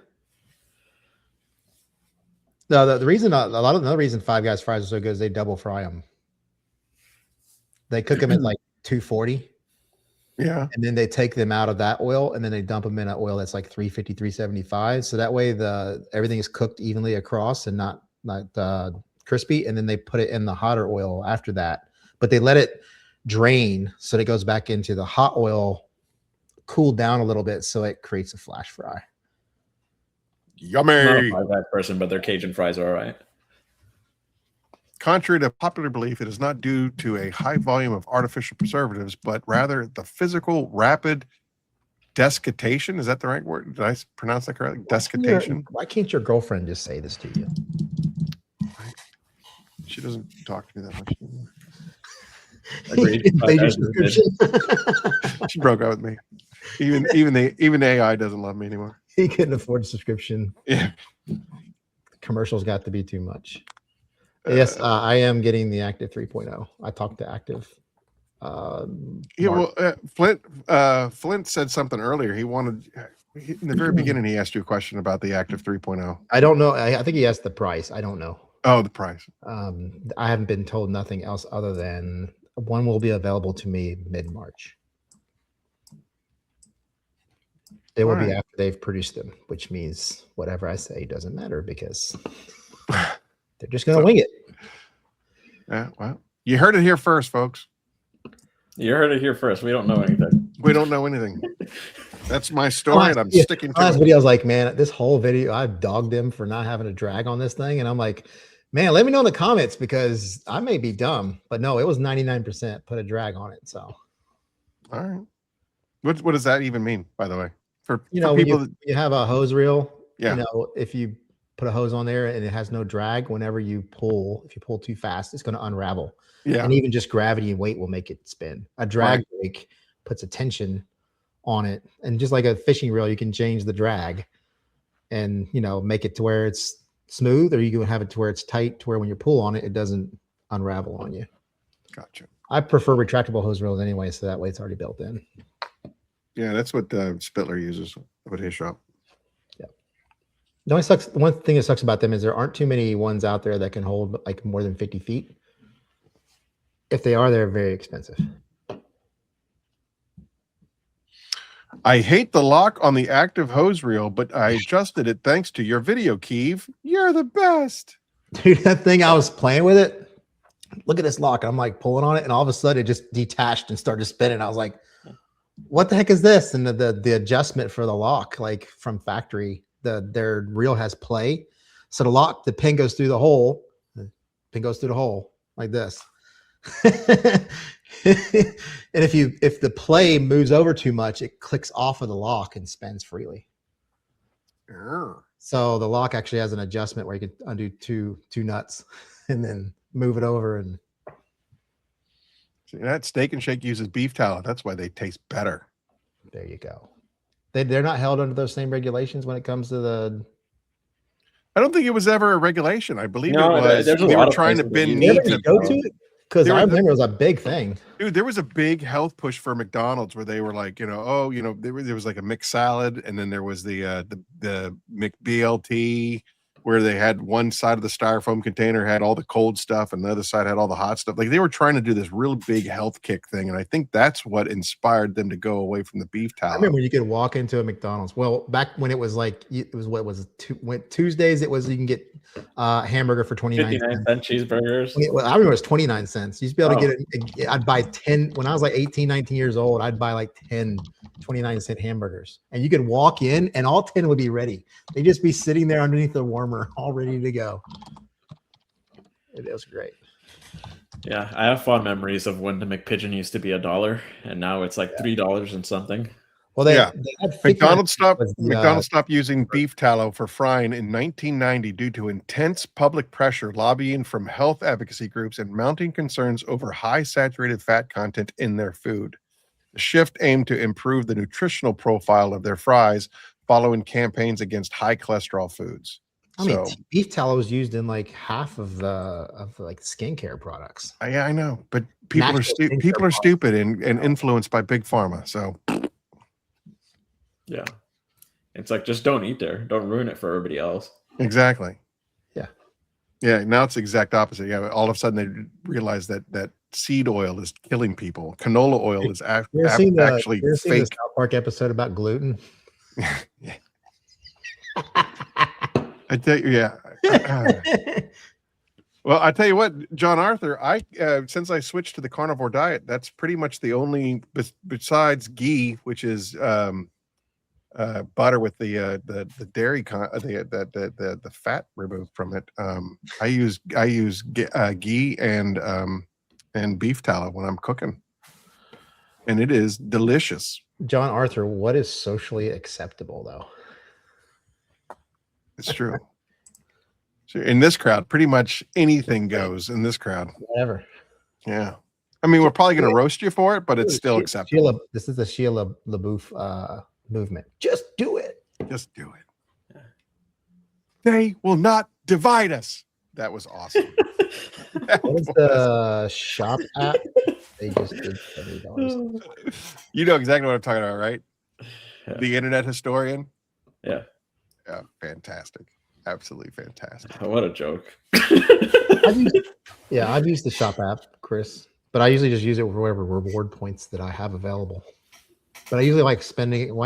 No, the reason another reason Five Guys fries are so good is they double fry them. They cook them at like 240, Yeah. and then they take them out of that oil, and then they dump them in an oil that's like 350, 375. So that way everything is cooked evenly across and not crispy. And then they put it in the hotter oil after that, but they let it drain so that it goes back into the hot oil, cool down a little bit, so it creates a flash fry. I'm not a Yummy. Five Guys person, but their Cajun fries are all right. Contrary to popular belief, it is not due to a high volume of artificial preservatives, but rather the physical rapid desiccation. Is that the right word? Did I pronounce that correctly? Desiccation. Why can't your girlfriend just say this to you? She doesn't talk to me that much anymore. Agreed. Invade your Five Guys is good. subscription. She broke up with me. Even AI doesn't love me anymore. He couldn't afford a subscription. Yeah. Commercials got to be too much. Yes, I am getting the Active 3.0. I talked to Active. Yeah. Mark. Well, Flint said something earlier. He wanted in the very beginning. He asked you a question about the Active 3.0. I don't know. I think he asked the price. I don't know. Oh, the price. I haven't been told nothing else other than one will be available to me mid-March. It will be after they've produced them, which means whatever I say doesn't matter because they're just going to wing it. Yeah. Well, you heard it here first, folks. You heard it here first. We don't know anything. We don't know anything. That's my story, and I'm sticking to last it. video, I was like, man, this whole video, I've dogged him for not having a drag on this thing. And I'm like, man, let me know in the comments because I may be dumb, but no, it was 99% put a drag on it. So, All right. What does that even mean, by the way? For when people that, you have a hose reel, yeah. if you put a hose on there and it has no drag, whenever you pull, if you pull too fast, it's going to unravel. Yeah. And even just gravity and weight will make it spin. A drag brake puts a tension on it. And just like a fishing reel, you can change the drag and, you know, make it to where it's smooth, or you can have it to where it's tight, to where when you pull on it, it doesn't unravel on you. Gotcha. I prefer retractable hose reels anyway, so that way it's already built in. Yeah, that's what Spittler uses with his shop. Yeah. The only sucks. One thing that sucks about them is there aren't too many ones out there that can hold like more than 50 feet. If they are, they're very expensive. I hate the lock on the active hose reel, but I adjusted it thanks to your video, Keav. You're the best. Dude, that thing, I was playing with it. Look at this lock. I'm like pulling on it, and all of a sudden it just detached and started spinning. I was like, what the heck is this? And the adjustment for the lock, like from factory, their reel has play. So the pin goes through the hole. The pin goes through the hole like this. And if the play moves over too much, it clicks off of the lock and spins freely. So the lock actually has an adjustment where you can undo two nuts and then move it over. And see, that Steak and Shake uses beef tallow. That's why they taste better. there you go. They're not held under those same regulations when it comes to the. I don't think it was ever a regulation. I believe No, it was. there's a They lot were of trying to places that bend use knee it. to Go to it? Because There I was a- remember it was a big thing. Dude, there was a big health push for McDonald's where they were like, there was like a mixed salad, and then there was the McBLT where they had one side of the styrofoam container had all the cold stuff and the other side had all the hot stuff. Like they were trying to do this real big health kick thing, and I think that's what inspired them to go away from the beef I tallow. remember when you could walk into a McDonald's. Well, back when it was like, it was what was it? Tuesdays, it was you can get hamburger for 29 59 cents. cent cheeseburgers. Well, I remember it was 29 cents. You used to be able to Oh. get I'd buy 10 when I was like 18, 19 years old. I'd buy like 10 29-cent hamburgers, and you could walk in and all 10 would be ready. They'd just be sitting there underneath the warmer, all ready to go. It was great. Yeah, I have fond memories of when the McPigeon used to be $1 and now it's like $3 and something. Well, they Yeah. had McDonald's stopped was the, McDonald's stopped using beef tallow for frying in 1990 due to intense public pressure, lobbying from health advocacy groups, and mounting concerns over high saturated fat content in their food. The shift aimed to improve the nutritional profile of their fries following campaigns against high cholesterol foods. I mean, So, beef tallow is used in like half of the like skincare products. yeah, I know, but people Natural are skincare people are products. stupid and influenced by big pharma. So, Yeah. It's like, just don't eat there. Don't ruin it for everybody else. exactly. Yeah. Yeah, now it's the exact opposite. Yeah, all of a sudden they realize that seed oil is killing people. Canola oil is You ever seen actually you ever seen the fake. South Park episode about gluten? Yeah. I tell you, yeah. Well, I tell you what, John Arthur, I since I switched to the carnivore diet, that's pretty much the only besides ghee, which is butter with the dairy the fat removed from it. I use ghee and beef tallow when I'm cooking, and it is delicious. John Arthur, what is socially acceptable though? It's true. So in this crowd, pretty much anything goes in this crowd. Whatever. Yeah. I mean, we're probably going to roast you for it, but it's still acceptable. This is the Sheila LaBeouf movement. Just do it. Just do it. Yeah. They will not divide us. That was awesome. What is the shop app? They just did $70. You know exactly what I'm talking about, right? Yeah. The internet historian. Yeah. Yeah, fantastic. Absolutely fantastic. What a joke. I've used the shop app, Chris, but I usually just use it for whatever reward points that I have available. But I usually like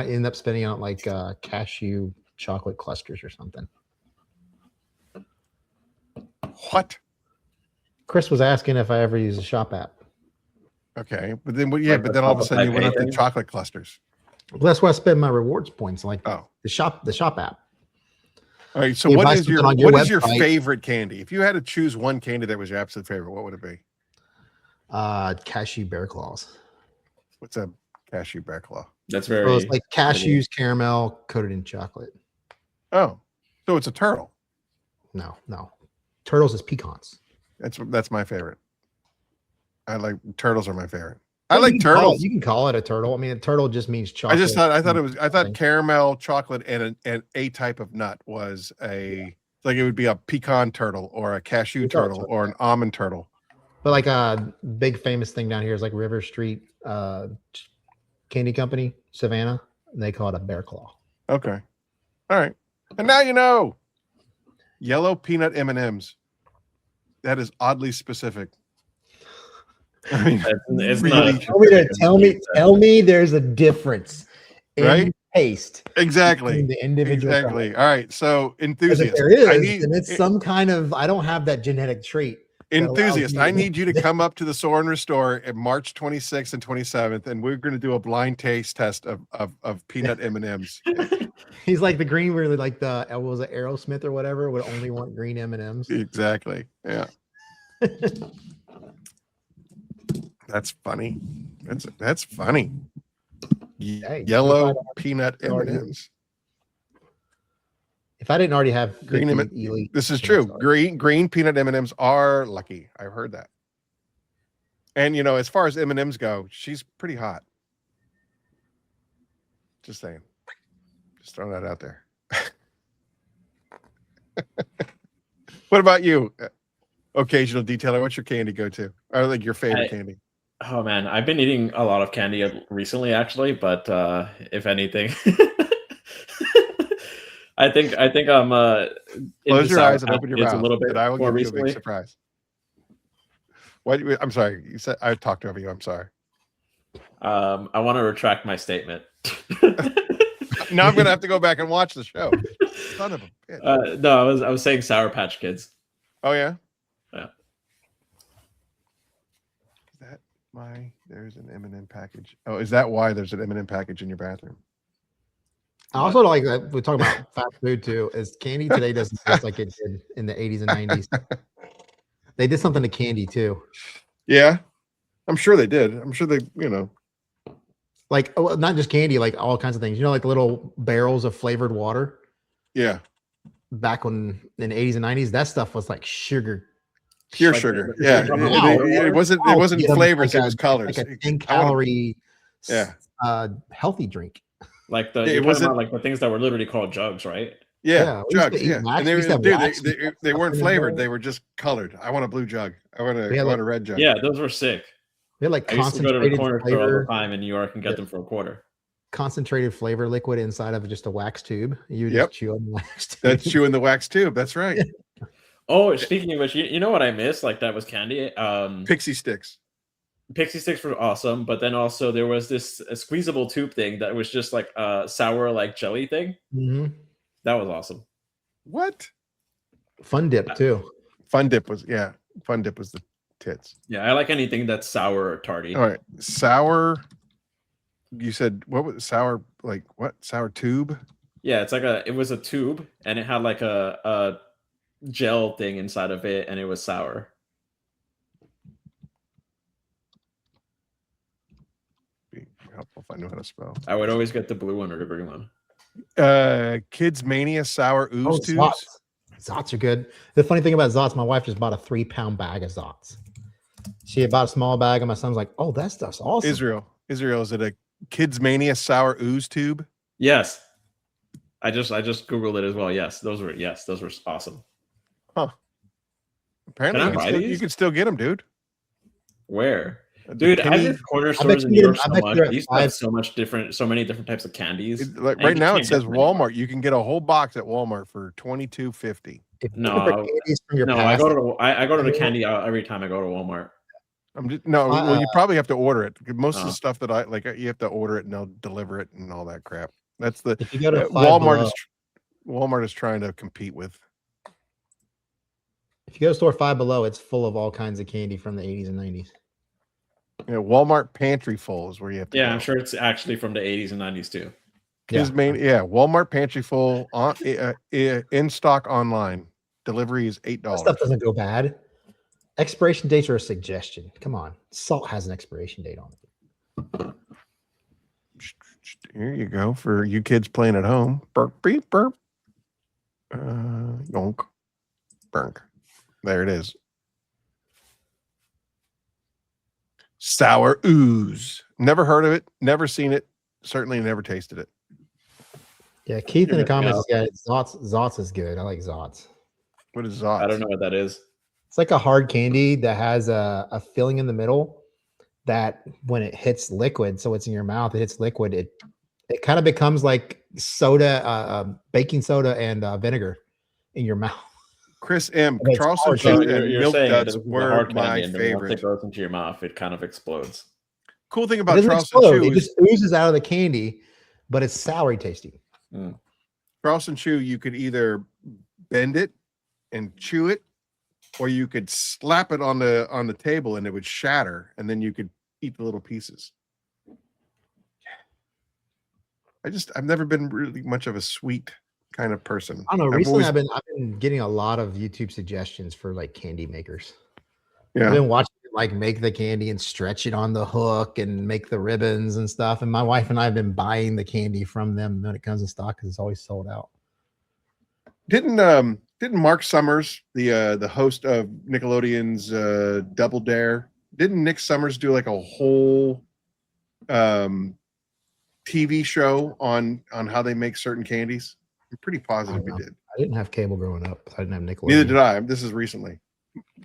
end up spending on like cashew chocolate clusters or something. What? Chris was asking if I ever use the shop app. Okay, but then but then all of a sudden you went up to chocolate clusters. Well, that's where I spend my rewards points, like the shop app. All right. So You what buy is your something on your your website. favorite candy? If you had to choose one candy that was your absolute favorite, what would it be? Cashew bear claws. What's a cashew bear claw? That's So very it's like cashews, caramel coated in chocolate. Oh, so it's a turtle. No. Turtles is pecans. That's my favorite. I like turtles are my favorite. Well, I like turtles. You can call it a turtle. I mean, a turtle just means chocolate. I thought caramel, chocolate, and a type of nut was like it would be a pecan turtle or a cashew turtle or an almond turtle. But like a big famous thing down here is like River Street Candy Company, Savannah. And they call it a bear claw. Okay. All right. And now you know. Yellow peanut M&Ms. That is oddly specific. I mean, it's really not. Tell me there's a difference in right? taste. Exactly. The individual. Exactly. Product. All right. So enthusiast. If there is, then it's some kind of, I don't have that genetic trait. Enthusiast, I need you to come up to the Soar and Restore at March 26th and 27th, and we're going to do a blind taste test of peanut M&Ms. He's like the green, where like the was it Aerosmith or whatever would only want green M&Ms. Exactly. Yeah. That's funny. That's funny. Hey, Yellow peanut M&Ms. If I didn't already have Green M&Ms, this is true. Green peanut M&Ms are lucky. I've heard that. And you know, as far as M&Ms go, she's pretty hot. Just saying. Just throwing that out there. What about you? Occasional detailer. What's your candy go-to? Or like your favorite candy? Oh man, I've been eating a lot of candy recently, actually. But if anything, I think I'm close your eyes and open your mouth. A little bit and I will give recently. you a big surprise. What? I'm sorry. You said I talked over you. I'm sorry. I want to retract my statement. Now I'm gonna have to go back and watch the show. Son of a bitch. No, I was saying Sour Patch Kids. Oh yeah. Yeah. Is that why there's an M&M package? Oh, is that why there's an M&M package in your bathroom? I also like that we're talking about fast food too. Is candy today doesn't taste like it did in the 80s and 90s. They did something to candy too. Yeah, I'm sure they did. I'm sure they, you know, like not just candy, like all kinds of things. You know, like little barrels of flavored water. Yeah. Back when in the 80s and 90s, that stuff was like sugar. Pure sugar. Yeah. It wasn't flavors, it was colors. Like a 10-calorie healthy drink. Like it wasn't like the things that were literally called jugs, right? Yeah, jugs. Yeah, and they weren't flavored. They were just colored. I want a blue jug. I want a red jug. Yeah, those were sick. We had like I used to go to the corner store all the time in New York and get them for a quarter. Concentrated flavor liquid inside of just a wax tube. You just chew on the wax tube. That's chewing the wax tube. That's right. Oh, speaking of which, you know what I miss? Like that was candy. Pixie sticks. Pixie sticks were awesome, but then also there was this squeezable tube thing that was just like a sour like jelly thing. Mm-hmm. That was awesome. What? Fun Dip too. Fun Dip was the tits. Yeah, I like anything that's sour or tarty. All right, sour. You said what was sour? Like what? Sour tube? Yeah, it was a tube and it had like a gel thing inside of it, and it was sour. Be helpful if I knew how to spell. I would always get the blue one or the green one. Kids Mania sour ooze tubes. Zots. Zots are good. The funny thing about Zots, my wife just bought a 3-pound bag of Zots. She had bought a small bag, and my son's like, "Oh, that stuff's awesome." Israel, is it a Kids Mania sour ooze tube? Yes. I just Googled it as well. Yes, those were awesome. Huh. Apparently you can still get them, dude. Where? Dude, I visit corner stores in New York so much. They used to have so many different types of candies. Like right now it says Walmart. You can get a whole box at Walmart for $22.50. No, I go to the candy every time I go to Walmart. Well, you probably have to order it. Most of the stuff that I like, you have to order it and they'll deliver it and all that crap. That's the if you go to Walmart is trying to compete with. If you go to store Five Below, it's full of all kinds of candy from the 80s and 90s. Yeah, Walmart Pantry Full is where you have to go. I'm sure it's actually from the 80s and 90s too. Walmart Pantry Full on in stock online. Delivery is $8. That stuff doesn't go bad. Expiration dates are a suggestion. Come on. Salt has an expiration date on it. Here you go for you kids playing at home. Burp, beep, burp. Yonk. Burnk. There it is. Sour ooze. Never heard of it. Never seen it. Certainly never tasted it. Yeah, Keith in the missing comments out. has got Zots is good. I like Zots. What is I don't Zotz? know what that is. It's like a hard candy that has a filling in the middle that when it hits liquid, so it's in your mouth, it hits liquid, it kind of becomes like soda, baking soda and vinegar in your mouth. Chris M. But it's Charleston hard. So Chew and you're Milk saying Duds this is a were hard my candy, and then once it favorite. goes into your mouth, it kind of explodes. Cool thing It about doesn't Charleston explode. Chew It is just oozes out of the candy, but it's soury tasty. Charleston Chew, you could either bend it and chew it, or you could slap it on the table and it would shatter, and then you could eat the little pieces. I've never been really much of a sweet kind of person. I don't know. I've Recently, always- I've been getting a lot of YouTube suggestions for like candy makers. yeah. I've been watching like make the candy and stretch it on the hook and make the ribbons and stuff. And my wife and I have been buying the candy from them when it comes in stock because it's always sold out. Didn't Mark Summers, the host of Nickelodeon's Double Dare, didn't Nick Summers do like a whole TV show on how they make certain candies? I'm pretty positive he did. I didn't have cable growing up. So I didn't have Nickelodeon. Neither did I. This is recently.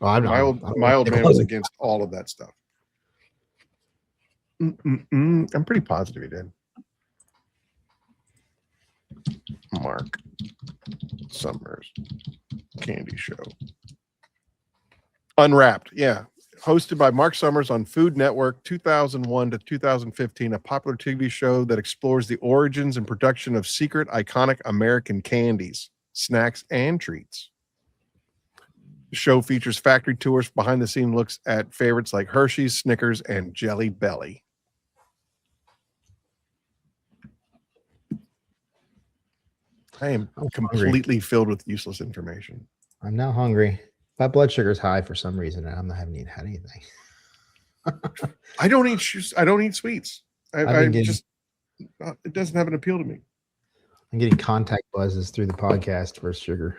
Oh, My old man was against all of that stuff. I'm pretty positive he did. Mark Summers candy show. Unwrapped, yeah. Hosted by Mark Summers on Food Network, 2001 to 2015, a popular TV show that explores the origins and production of secret, iconic American candies, snacks, and treats. The show features factory tours, behind-the-scenes looks at favorites like Hershey's, Snickers, and Jelly Belly. I am completely filled with useless information. I'm now hungry. My blood sugar's high for some reason, and I haven't even had anything. I don't eat sweets. It doesn't have an appeal to me. I'm getting contact buzzes through the podcast for sugar.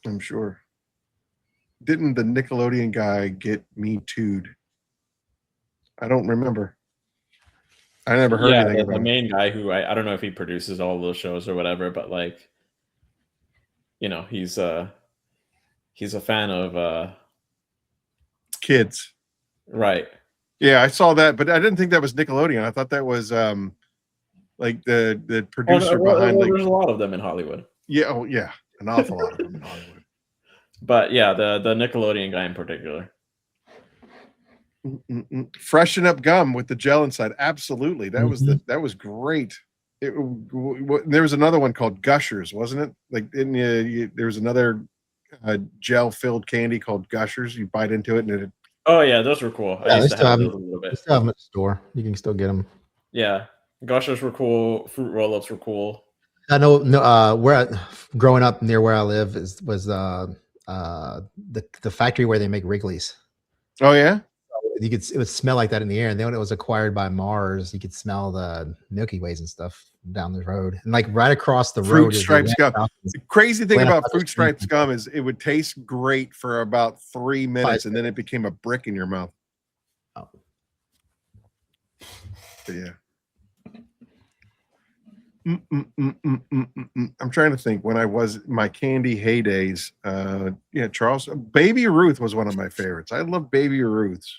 I'm sure. Didn't the Nickelodeon guy get me too'd? I don't remember. I never heard anything about the main guy who I don't know if he produces all those shows or whatever, but like, you know, he's a fan of kids. Right. Yeah, I saw that, but I didn't think that was Nickelodeon. I thought that was like the producer behind. There's a lot of them in Hollywood. Yeah, oh yeah, an awful lot of them in Hollywood. But yeah, the Nickelodeon guy in particular. Freshen up gum with the gel inside. Absolutely, that was great. There was another one called Gushers, wasn't it? Like there was another gel filled candy called Gushers. You bite into it and it. Oh yeah, those were cool. I used to have those a little bit. Still have them at the store. You can still get them. Yeah, Gushers were cool. Fruit roll-ups were cool. I know. No, growing up near where I live was the factory where they make Wrigley's. Oh yeah. It would smell like that in the air, and then when it was acquired by Mars, you could smell the Milky Ways and stuff down the road, and like right across the road. Fruit Stripes gum. The crazy thing about Fruit Stripes gum is it would taste great for about 3 minutes, and then it became a brick in your mouth. Oh. But yeah. I'm trying to think when I was my candy heydays. Charles, Baby Ruth was one of my favorites. I love Baby Ruths.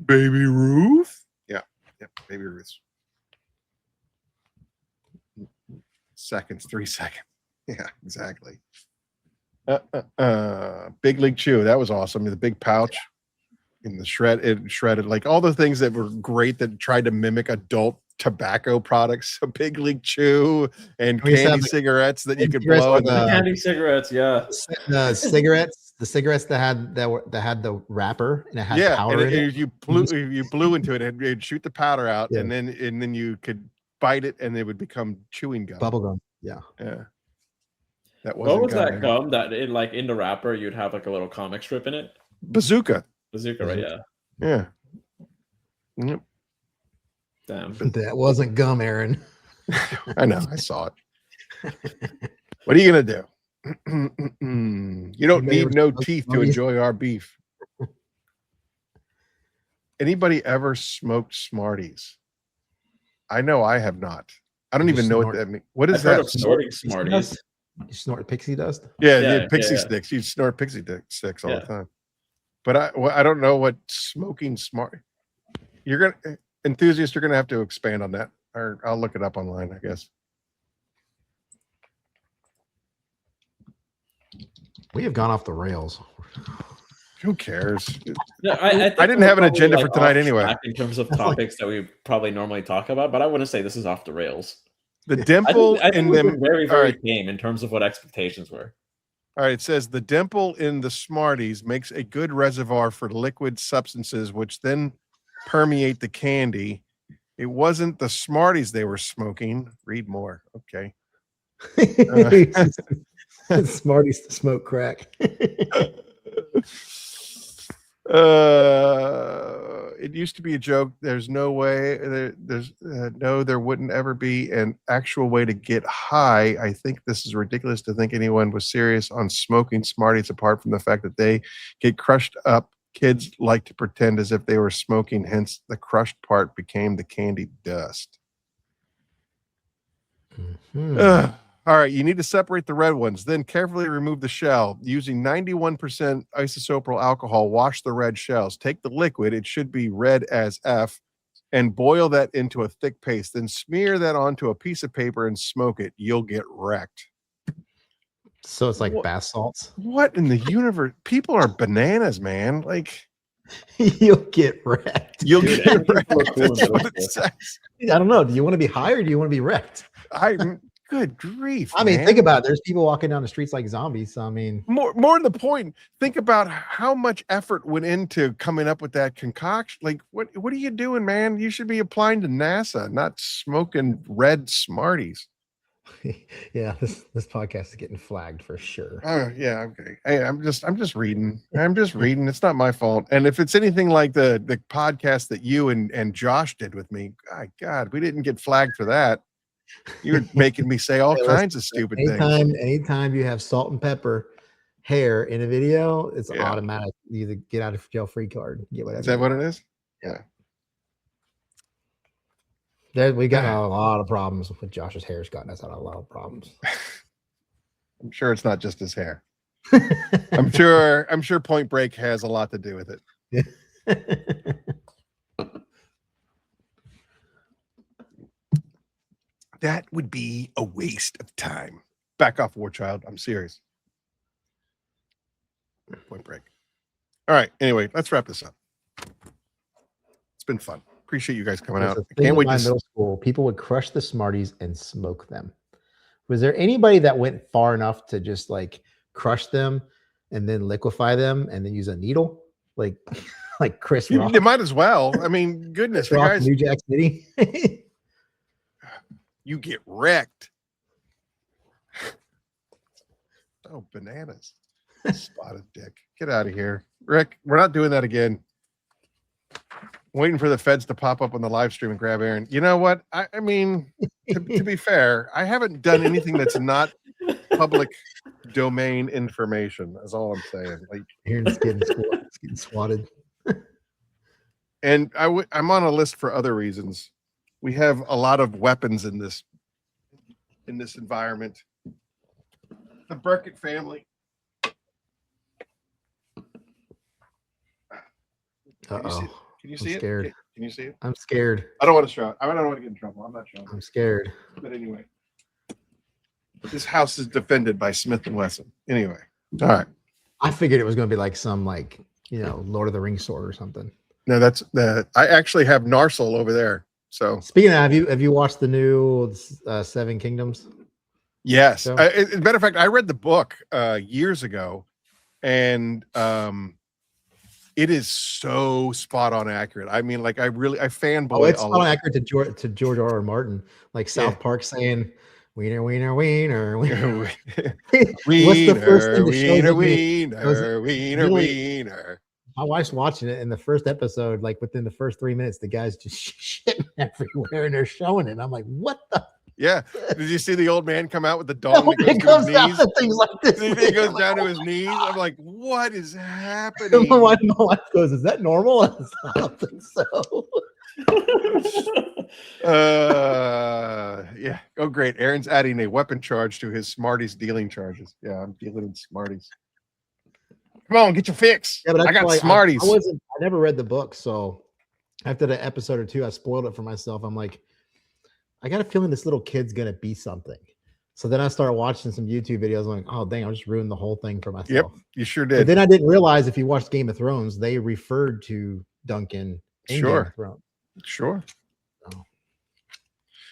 Baby Ruth? Yeah, Baby Ruths. Seconds, 3 seconds. Yeah, exactly. Big League Chew, that was awesome. The big pouch in the shredded, like all the things that were great that tried to mimic adult tobacco products. So Big League Chew and candy cigarettes that you could blow. Candy cigarettes, yeah. The cigarettes that had the wrapper and it had powder in it. You blew into it and it'd shoot the powder out, and then you could bite it and it would become chewing gum. Bubble gum. Yeah. That what was that gum that in the wrapper you'd have like a little comic strip in it? Bazooka, right? Yeah. Yep. Damn. That wasn't gum, Aaron. I know. I saw it. What are you gonna do? You don't Anybody ever need no smoked teeth to Smarties? enjoy our beef. Anybody ever smoked Smarties? I know I have not. I don't You even know what snort- that means. What is I've heard that? of snorting Pixie Smarties. dust? You snort pixie dust? Yeah, Yeah, pixie yeah. sticks. You snort pixie sticks all Yeah. the time. But I don't know what smoking smart. You're gonna enthusiast. You're gonna have to expand on that, or I'll look it up online, I guess. We have gone off the rails. Who cares? Yeah, I think I didn't we're have an probably, agenda like, for tonight off anyway. track in terms of That's like- topics that we probably normally talk about, but I wouldn't say this is off the rails. The dimple I think in we've them. been very, All very right. tame in terms of what expectations were. All right, it says the dimple in the Smarties makes a good reservoir for liquid substances, which then permeate the candy. It wasn't the Smarties they were smoking. Read more. Okay. Smarties to smoke crack. It used to be a joke. There's no way. There wouldn't ever be an actual way to get high. I think this is ridiculous to think anyone was serious on smoking Smarties, apart from the fact that they get crushed up. Kids like to pretend as if they were smoking, hence the crushed part became the candy dust. Mhm. All right, you need to separate the red ones, then carefully remove the shell. Using 91% isopropyl alcohol, wash the red shells. Take the liquid, it should be red as F, and boil that into a thick paste. Then smear that onto a piece of paper and smoke it. You'll get wrecked. So it's like What? bath salts. What in the universe? People are bananas, man. Like, You'll get wrecked. you'll Dude, get everything's wrecked. so cool in That's middle what it school. says. I don't know. Do you want to be high or do you want to be wrecked? Good grief. I mean, man. think about it. There's people walking down the streets like zombies. So, I mean, More to the point, think about how much effort went into coming up with that concoction. Like, what are you doing, man? You should be applying to NASA, not smoking red Smarties. yeah, this podcast is getting flagged for sure. Oh yeah, okay. Hey, I'm just reading. I'm just reading. It's not my fault. And if it's anything like the podcast that you and Josh did with me, God, we didn't get flagged for that. You're making me say all Hey, kinds listen, of stupid things. Anytime you have salt and pepper hair in a video, it's Yeah. automatic. You either get out of jail free card, get whatever. Is that you what want. it is? We got a lot of problems with Josh's hair's gotten us out of a lot of problems. I'm sure it's not just his hair. I'm sure Point Break has a lot to do with it. That would be a waste of time. Back off, War Child. I'm serious. Point Break. All right. Anyway, let's wrap this up. It's been fun. Appreciate you guys coming out. I can't wait to middle school. People would crush the Smarties and smoke them. Was there anybody that went far enough to just like crush them and then liquefy them and then use a needle, like Chris Rock? You might as well. I mean, goodness, Chris Rock, guys, New Jack City. you get wrecked. Oh, bananas. Spotted dick. Get out of here. Rick, we're not doing that again. Waiting for the feds to pop up on the live stream and grab Aaron. You know what? I mean, to be fair, I haven't done anything that's not public domain information. That's all I'm saying. Like, Aaron's getting swatted. And I'm on a list for other reasons. We have a lot of weapons in this environment. The Burkett family. Uh-oh. Can you I'm see it? scared. Can you see it? I'm scared. I don't want to show it. I don't want to get in trouble. I'm not showing I'm it. scared. But anyway, this house is defended by Smith & Wesson. Anyway, all right. I figured it was going to be like some Lord of the Rings sword or something. No, that's I actually have Narsil over there. So Speaking of, have you watched the new Seven Kingdoms? yes. So- As a matter of fact, I read the book years ago, and it is so spot on accurate. I mean, like I fanboy. Oh, it's a not lot. accurate to George R.R. Martin, like South Park saying "wiener, wiener, wiener, wiener." What's the first thing that shows up? Wiener. My wife's watching it, and the first episode, like within the first 3 minutes, the guy's just shitting everywhere, and they're showing it. I'm like, what the? Yeah. Did you see the old man come out with the dong that It goes comes to down his knees? to things like this. He goes down to his knees. I'm like, what is happening? My wife goes, "Is that normal?" I don't think so. Yeah. Oh, great. Aaron's adding a weapon charge to his Smarties dealing charges. Yeah, I'm dealing in Smarties. Come on, get your fix. Yeah, but I got why Smarties. I never read the book, so after the episode or two, I spoiled it for myself. I'm like, I got a feeling this little kid's gonna be something. So then I started watching some YouTube videos. I'm like, oh dang, I just ruined the whole thing for myself. Yep, you sure did. But then I didn't realize if you watched Game of Thrones, they referred to Duncan in Game of Thrones. Sure. Oh.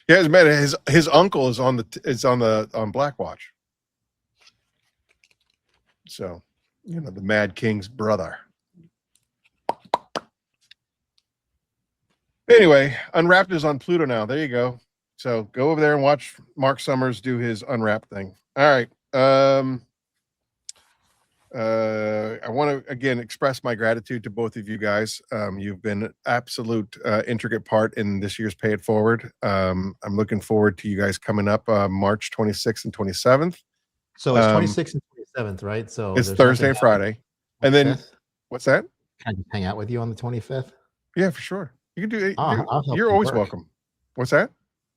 Yeah, as a matter, his uncle is on Blackwatch. So, the Mad King's brother. Anyway, Unwrapped is on Pluto now. There you go. So go over there and watch Mark Summers do his Unwrapped thing. All right. I want to again express my gratitude to both of you guys. You've been an absolute intricate part in this year's Pay It Forward. I'm looking forward to you guys coming up March 26th and 27th. So it's 26th and 27th, right? So it's Thursday and Friday. And then what's that? Can I just hang out with you on the 25th? Yeah, for sure. You can do it. I'll help You're always welcome. What's that?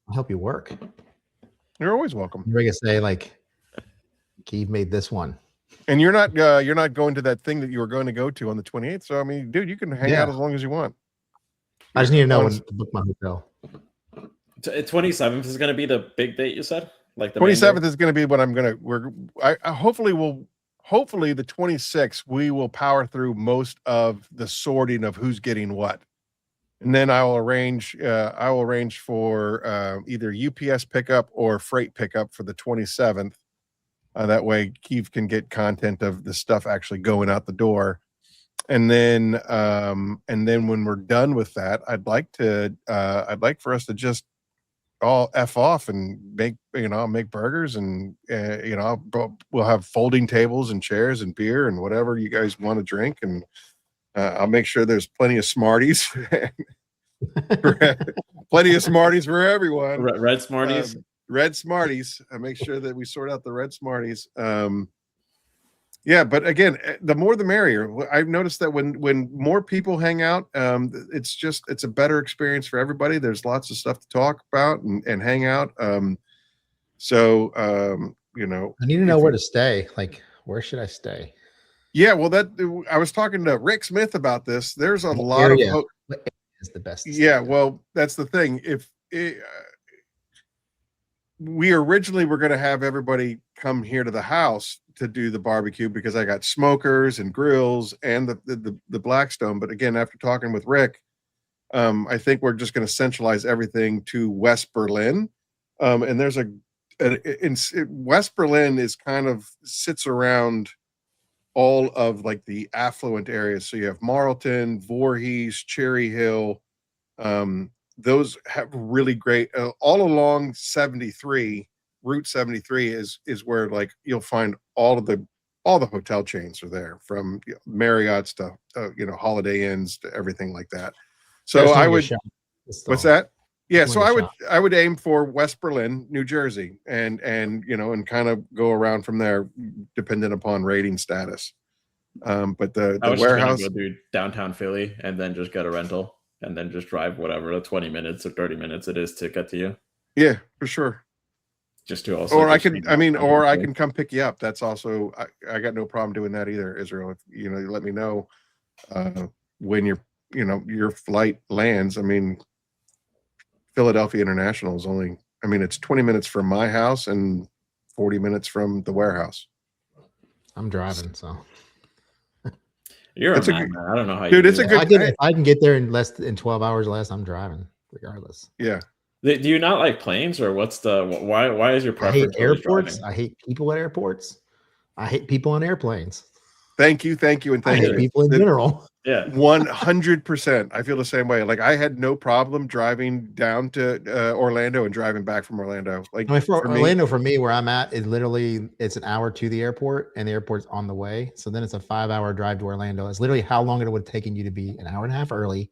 I'll help you work. You're always welcome. You're gonna say like, Keav made this one. And you're not going to that thing that you were going to go to on the 28th. So I mean, dude, you can hang out as long as you want. I just need to know when to book my hotel. 27th is going to be the big date, you said? Like the 27th is going to be what I'm going to. Hopefully the 26th we will power through most of the sorting of who's getting what, and then I will arrange for either UPS pickup or freight pickup for the 27th. That way Keav can get content of the stuff actually going out the door. And then when we're done with that, I'd like for us to just all F off and make burgers and we'll have folding tables and chairs and beer and whatever you guys want to drink. And I'll make sure there's plenty of Smarties, plenty of Smarties for everyone. Red Smarties. Red Smarties. I make sure that we sort out the red Smarties. Yeah, but again, the more the merrier. I've noticed that when more people hang out, it's a better experience for everybody. There's lots of stuff to talk about and hang out. I need to know where to stay. Like, where should I stay? Yeah, well, I was talking to Rick Smith about this. There's a lot of is the best. Yeah, well, that's the thing. We originally were going to have everybody come here to the house to do the barbecue because I got smokers and grills and the Blackstone. But again, after talking with Rick, I think we're just going to centralize everything to West Berlin. And there's West Berlin is kind of sits around all of like the affluent areas. So you have Marlton, Voorhees, Cherry Hill, those have really great all along 73. Route 73 is where like you'll find all the hotel chains are there, from Marriott's to Holiday Inns to everything like that. So I would what's that? Yeah, so I would aim for West Berlin, New Jersey, and kind of go around from there dependent upon rating status. But the warehouse, go do downtown Philly and then just get a rental and then just drive whatever the 20 minutes or 30 minutes it is to get to you. Yeah, for sure. Just to also, or I can come pick you up. That's also, I got no problem doing that either, Israel. If you let me know when your flight lands. I mean, Philadelphia International is only, it's 20 minutes from my house and 40 minutes from the warehouse. I'm driving, so. You're a man. I don't know how dude, you it's a good. If I can get there in less than 12 hours less, I'm driving regardless. Yeah. Do you not like planes, or what's why is your preference? I hate airports. I hate people at airports. I hate people on airplanes. Thank you, and thank you. I hate people in general. Yeah, 100%. I feel the same way. Like I had no problem driving down to Orlando and driving back from Orlando. Like for me, where I'm at, it's an hour to the airport, and the airport's on the way. So then it's a 5-hour drive to Orlando. It's literally how long it would have taken you to be an hour and a half early.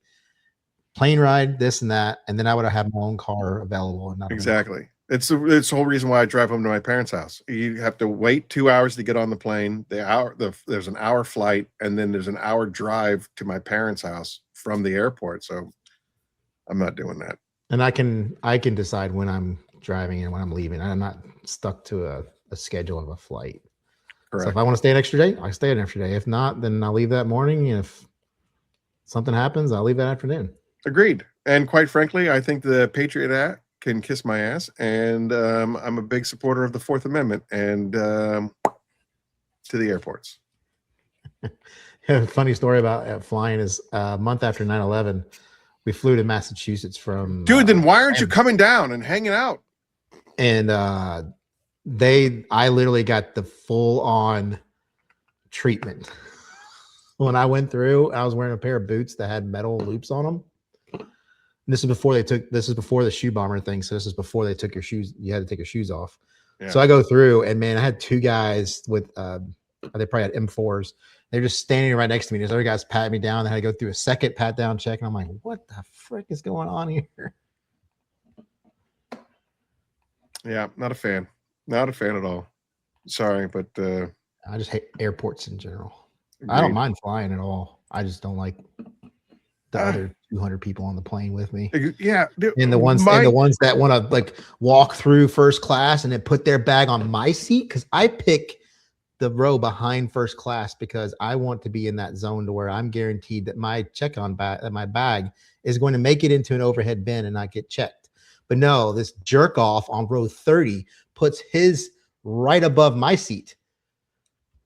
Plane ride, this and that, and then I would have had my own car available. And not exactly. It's the whole reason why I drive home to my parents' house. You have to wait 2 hours to get on the plane. There's an hour flight, and then there's an hour drive to my parents' house from the airport. So I'm not doing that. And I can decide when I'm driving and when I'm leaving. I'm not stuck to a schedule of a flight. Correct. So if I want to stay an extra day, I stay an extra day. If not, then I'll leave that morning. If something happens, I'll leave that afternoon. Agreed. And quite frankly, I think the Patriot Act can kiss my ass. And I'm a big supporter of the Fourth Amendment and to the airports. A funny story about flying is a month after 9/11, we flew to Massachusetts from. Dude, then why aren't you coming down and hanging out? And I literally got the full on treatment. When I went through, I was wearing a pair of boots that had metal loops on them. And this is before the shoe bomber thing. So this is before they took your shoes. You had to take your shoes off. Yeah. So I go through, and man, I had two guys with they probably had M4s. They're just standing right next to me. There's other guys patting me down. They had to go through a second pat down check. And I'm like, what the frick is going on here? Yeah, not a fan. Not a fan at all. Sorry, but I just hate airports in general. Agreed. I don't mind flying at all. I just don't like the other 200 people on the plane with me. Yeah, and the ones that want to like walk through first class and then put their bag on my seat, because I pick the row behind first class because I want to be in that zone to where I'm guaranteed that my check-on bag, that my bag is going to make it into an overhead bin and not get checked. But no, this jerk off on row 30 puts his right above my seat.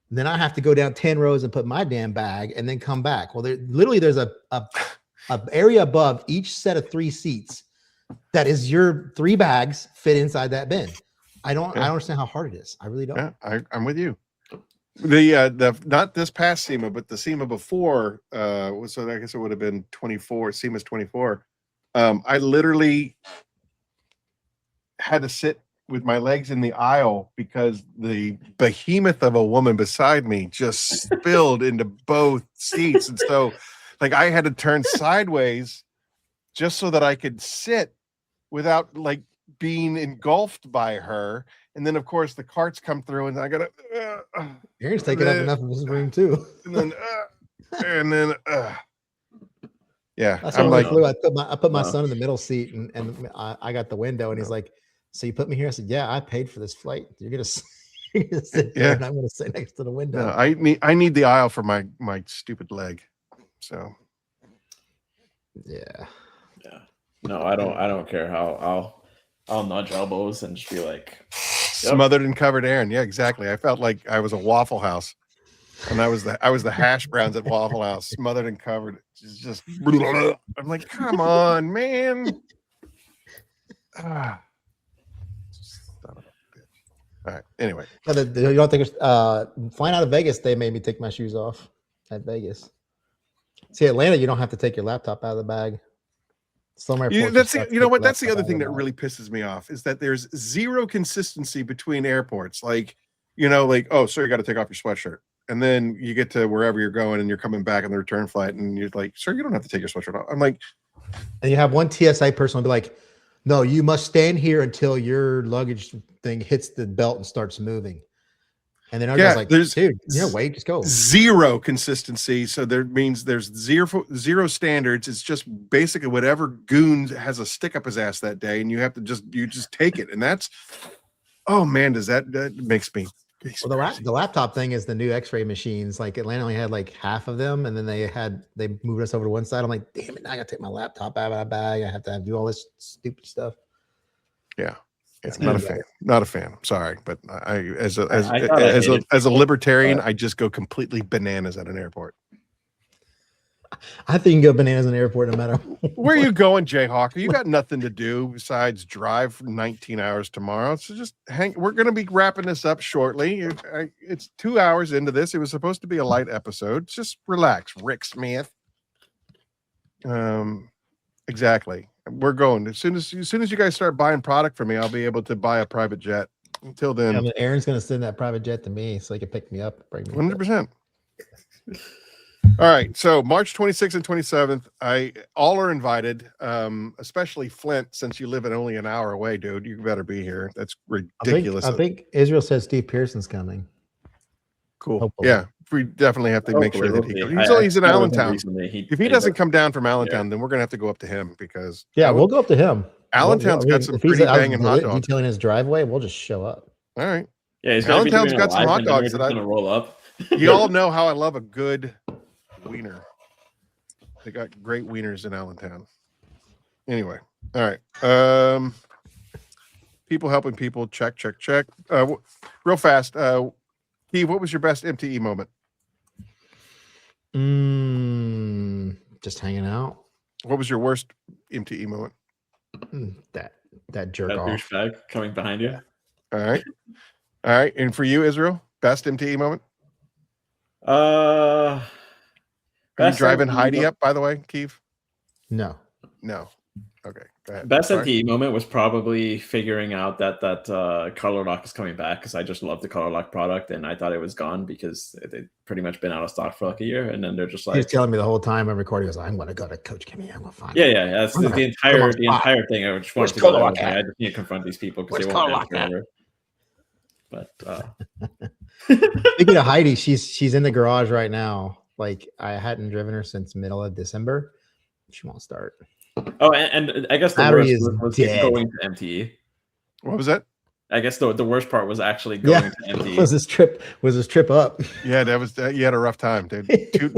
Then I have to go down 10 rows and put my damn bag and then come back. Well, there's a area above each set of 3 seats that is your 3 bags fit inside that bin. I don't understand how hard it is. I really don't. Yeah, I'm with you. The not this past SEMA, but the SEMA before, so I guess it would have been 24. SEMA's 24. I literally had to sit with my legs in the aisle because the behemoth of a woman beside me just spilled into both seats. And so like I had to turn sideways just so that I could sit without like being engulfed by her. And then of course the carts come through and I gotta Aaron's taking up enough of his room too. And then yeah. That's I'm like I put my son in the middle seat and I got the window and he's like, so you put me here? I said, yeah, I paid for this flight. You're gonna sit there and I'm gonna sit next to the window. No, I need the aisle for my stupid leg. So yeah. No, I don't care how I'll nudge elbows and just be like smothered and covered Aaron. Yeah, exactly. I felt like I was a Waffle House. And I was the hash browns at Waffle House, smothered and covered. Just I'm like, come on, man. All right. Anyway, you don't think flying out of Vegas? They made me take my shoes off at Vegas. See, Atlanta, you don't have to take your laptop out of the bag. Some airports. That's the other thing that really pisses me off is that there's zero consistency between airports. Like, oh, sir, you got to take off your sweatshirt, and then you get to wherever you're going, and you're coming back on the return flight, and you're like, sir, you don't have to take your sweatshirt off. I'm like, and you have one TSA person be like, no, you must stand here until your luggage thing hits the belt and starts moving. And then I was like, dude, wait, just go. Zero consistency. So there means there's zero standards. It's just basically whatever goon has a stick up his ass that day, and you have to just take it. And that's, oh man, that makes me. Well, the laptop thing is the new X-ray machines. Like Atlanta only had like half of them, and then they moved us over to one side. I'm like, damn it, now I gotta take my laptop out of my bag. I have to do all this stupid stuff. Yeah, not a fan. I'm sorry, but I as a libertarian, I just go completely bananas at an airport. I think you can go bananas in an airport no matter where are you going, Jayhawk. You got nothing to do besides drive for 19 hours tomorrow. So just we're going to be wrapping this up shortly. It's 2 hours into this. It was supposed to be a light episode. Just relax, Rick Smith. Exactly. We're going as soon as you guys start buying product for me, I'll be able to buy a private jet. Until then, Aaron's going to send that private jet to me so he can pick me up. 100%. All right, so March 26th and 27th, all are invited, especially Flint, since you live only an hour away, dude. You better be here. That's ridiculous. I think Israel says Steve Pearson's coming. Cool. Hopefully. Yeah, we definitely have to make sure Hopefully, that we'll he see. comes. He's in I met with him Allentown. recently. If he doesn't come down from Allentown, then we're gonna have to go up to him because Yeah, we'll go up to him. Allentown's got some if he's pretty out banging hot dogs. detailing his driveway, we'll just show up. All right. Yeah, he's gonna be Allentown's doing got some live, hot and then we're dogs just that gonna roll up. You all know how I love a good wiener. They got great wieners in Allentown. Anyway, all right. People helping people. Check. Real fast. Keav, what was your best MTE moment? Just hanging out. What was your worst MTE moment? That jerk That off. douchebag coming behind you. All right. And for you, Israel, best MTE moment? Are you driving Heidi up, by the way, Keav? No. Okay, go ahead. Best MTE moment was probably figuring out that color lock is coming back, because I just love the color lock product, and I thought it was gone because they'd pretty much been out of stock for like a year, and then they're just like, he was telling me the whole time I'm recording, he was like, I'm going to go to Coach Kimmy. I'm going to find yeah, that's the entire thing. I just wanted to go there. I just need to confront these people because they won't answer. But speaking of Heidi, she's in the garage right now. Like, I hadn't driven her since middle of December. She won't start. Oh, and I guess the Battery worst was going to MTE. What was that? I guess the worst part was actually going to MTE. Was this trip up? Yeah, that was you had a rough time, dude.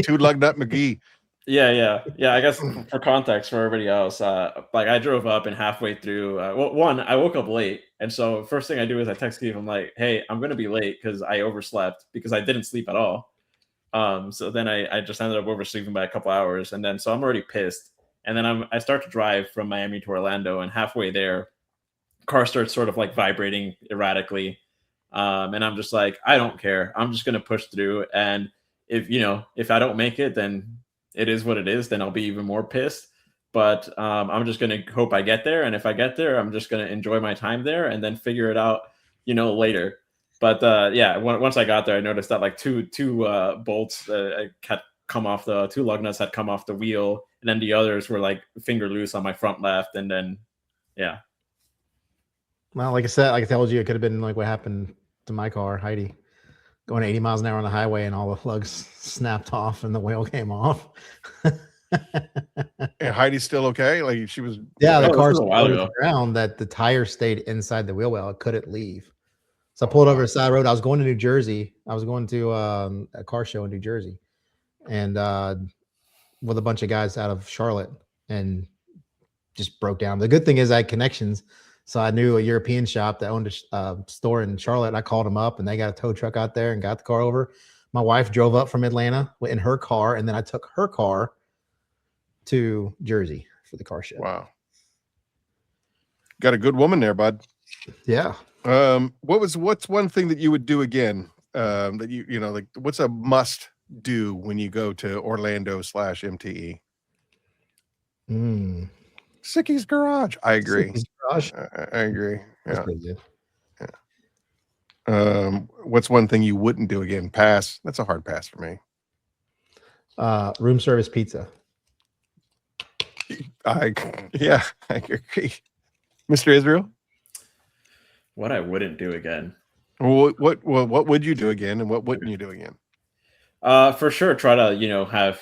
two lug nut McGee. Yeah. I guess for context for everybody else, like I drove up and halfway through, one, I woke up late, and so first thing I do is I text Keav. I'm like, hey, I'm gonna be late because I overslept because I didn't sleep at all. So then I just ended up oversleeping by a couple hours, and then so I'm already pissed. And then I start to drive from Miami to Orlando, and halfway there, car starts sort of like vibrating erratically. And I'm just like, I don't care. I'm just going to push through. And if I don't make it, then it is what it is. Then I'll be even more pissed. But I'm just going to hope I get there. And if I get there, I'm just going to enjoy my time there and then figure it out, later. But once I got there, I noticed that like two bolts had come off two lug nuts had come off the wheel, and then the others were like finger loose on my front left, and then Well, like I said, like I told you, it could have been like what happened to my car, Heidi, going 80 miles an hour on the highway, and all the lugs snapped off and the wheel came off. And Heidi's still okay? Like she was. Yeah, the car was a while ago. the ground that the tire stayed inside the wheel well. It couldn't leave. So I pulled over the side road. I was going to New Jersey. I was going to a car show in New Jersey, and with a bunch of guys out of Charlotte, and just broke down. The good thing is I had connections. So I knew a European shop that owned a store in Charlotte. I called them up, and they got a tow truck out there and got the car over. My wife drove up from Atlanta in her car, and then I took her car to Jersey for the car show. Wow. Got a good woman there, bud. Yeah. What's one thing that you would do again? That like what's a must do when you go to Orlando/MTE? Sicky's Garage. I agree. Sicky's Garage. I agree. That's Yeah. pretty good. What's one thing you wouldn't do again? Pass. That's a hard pass for me. Room service pizza. I agree. Mr. Israel? What I wouldn't do again. What would you do again, and what wouldn't you do again? For sure, try to have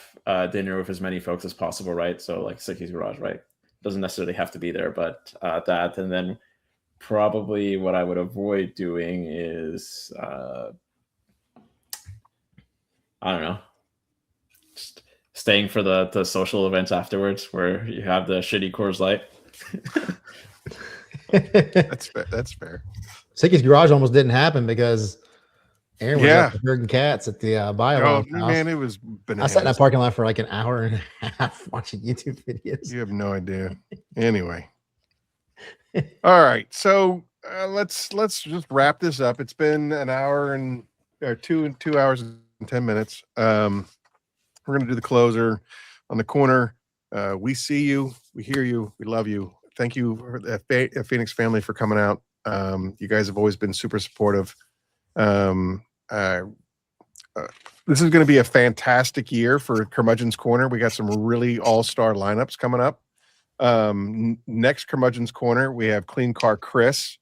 dinner with as many folks as possible, right? So like Sicky's Garage, right? Doesn't necessarily have to be there, but that. And then probably what I would avoid doing is I don't know, just staying for the social events afterwards where you have the shitty Coors Light. That's fair. That's fair. Sicky's Garage almost didn't happen because Aaron was Yeah. up herding cats at the bio. Man, it was bananas. I sat in that parking lot for like an hour and a half watching YouTube videos. You have no idea. Anyway. All right. So let's just wrap this up. It's been an hour and 2 hours and 10 minutes. We're gonna do the closer on the corner. We see you, we hear you, we love you. Thank you for the Phoenix family for coming out. You guys have always been super supportive. This is going to be a fantastic year for Curmudgeon's Corner. We got some really all-star lineups coming up. Next Curmudgeon's Corner, we have Clean Car Chris.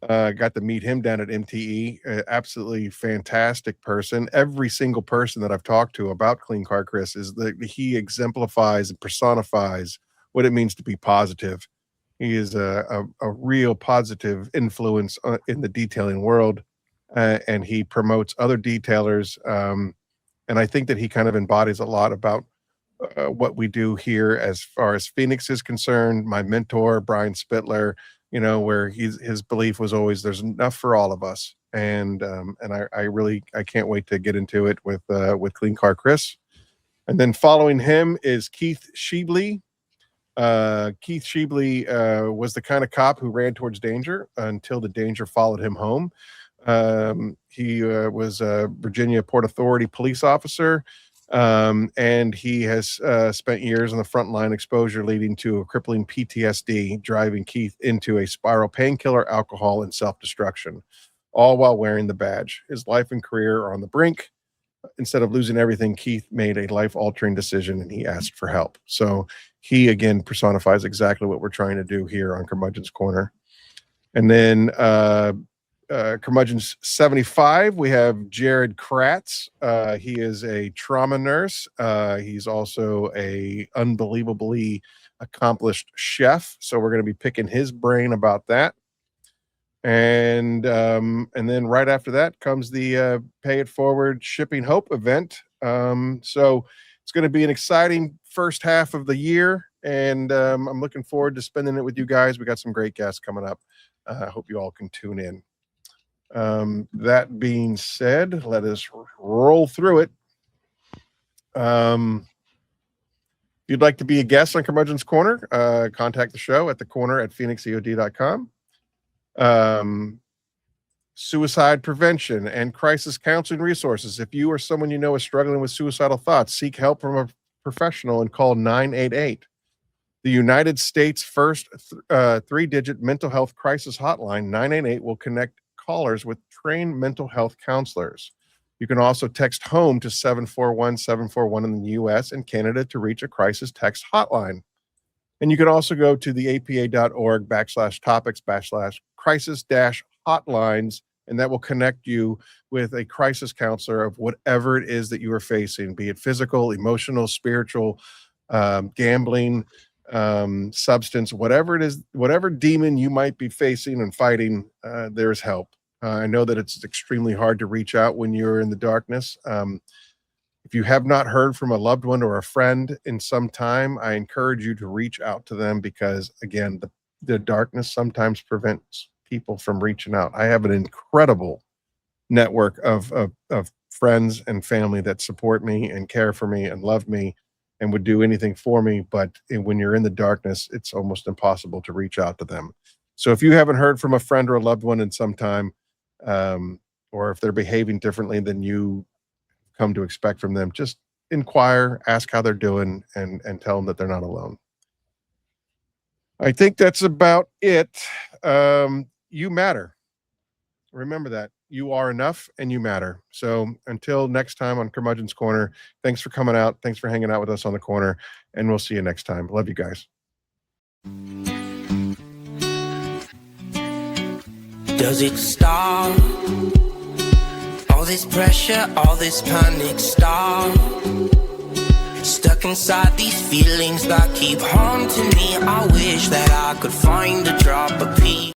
Got to meet him down at MTE. Absolutely fantastic person. Every single person that I've talked to about Clean Car Chris is that he exemplifies and personifies what it means to be positive. He is a real positive influence in the detailing world, and he promotes other detailers. And I think that he kind of embodies a lot about what we do here as far as Phoenix is concerned. My mentor, Brian Spittler, where his belief was always there's enough for all of us. And I can't wait to get into it with Clean Car Chris. And then following him is Keith Sheebley. Keith Sheebley was the kind of cop who ran towards danger until the danger followed him home. He was a Virginia Port Authority police officer. And he has spent years on the front line exposure leading to a crippling PTSD, driving Keith into a spiral painkiller, alcohol, and self-destruction, all while wearing the badge. His life and career are on the brink. Instead of losing everything, Keith made a life-altering decision, and he asked for help. So he, again, personifies exactly what we're trying to do here on Curmudgeon's Corner. And then Curmudgeon's 75, we have Jared Kratz. He is a trauma nurse. He's also a unbelievably accomplished chef. So we're going to be picking his brain about that. And then right after that comes the Pay It Forward Shipping Hope event. So it's going to be an exciting first half of the year, and I'm looking forward to spending it with you guys. We got some great guests coming up. I hope you all can tune in. That being said, let us roll through it. If you'd like to be a guest on Curmudgeon's Corner, contact the show at thecorner@phoenixeod.com. Suicide prevention and crisis counseling resources. If you or someone you know is struggling with suicidal thoughts, seek help from a professional and call 988. The United States' first three-digit mental health crisis hotline, 988, will connect callers with trained mental health counselors. You can also text HOME to 741-741 in the U.S. and Canada to reach a crisis text hotline. And you can also go to the apa.org/topics/crisis-hotlines, and that will connect you with a crisis counselor of whatever it is that you are facing, be it physical, emotional, spiritual, gambling, substance, whatever it is, whatever demon you might be facing and fighting, there's help. I know that it's extremely hard to reach out when you're in the darkness. If you have not heard from a loved one or a friend in some time, I encourage you to reach out to them because, again, the darkness sometimes prevents people from reaching out. I have an incredible network of friends and family that support me and care for me and love me and would do anything for me. But when you're in the darkness, it's almost impossible to reach out to them. So if you haven't heard from a friend or a loved one in some time, or if they're behaving differently than you come to expect from them, just inquire, ask how they're doing, and tell them that they're not alone. I think that's about it. You matter. Remember that. You are enough and you matter. So until next time on Curmudgeon's Corner, thanks for coming out. Thanks for hanging out with us on the corner, and we'll see you next time. Love you guys. Does it stop? All this pressure, all this panic, stop. Stuck inside these feelings that keep haunting me. I wish that I could find a drop of peace.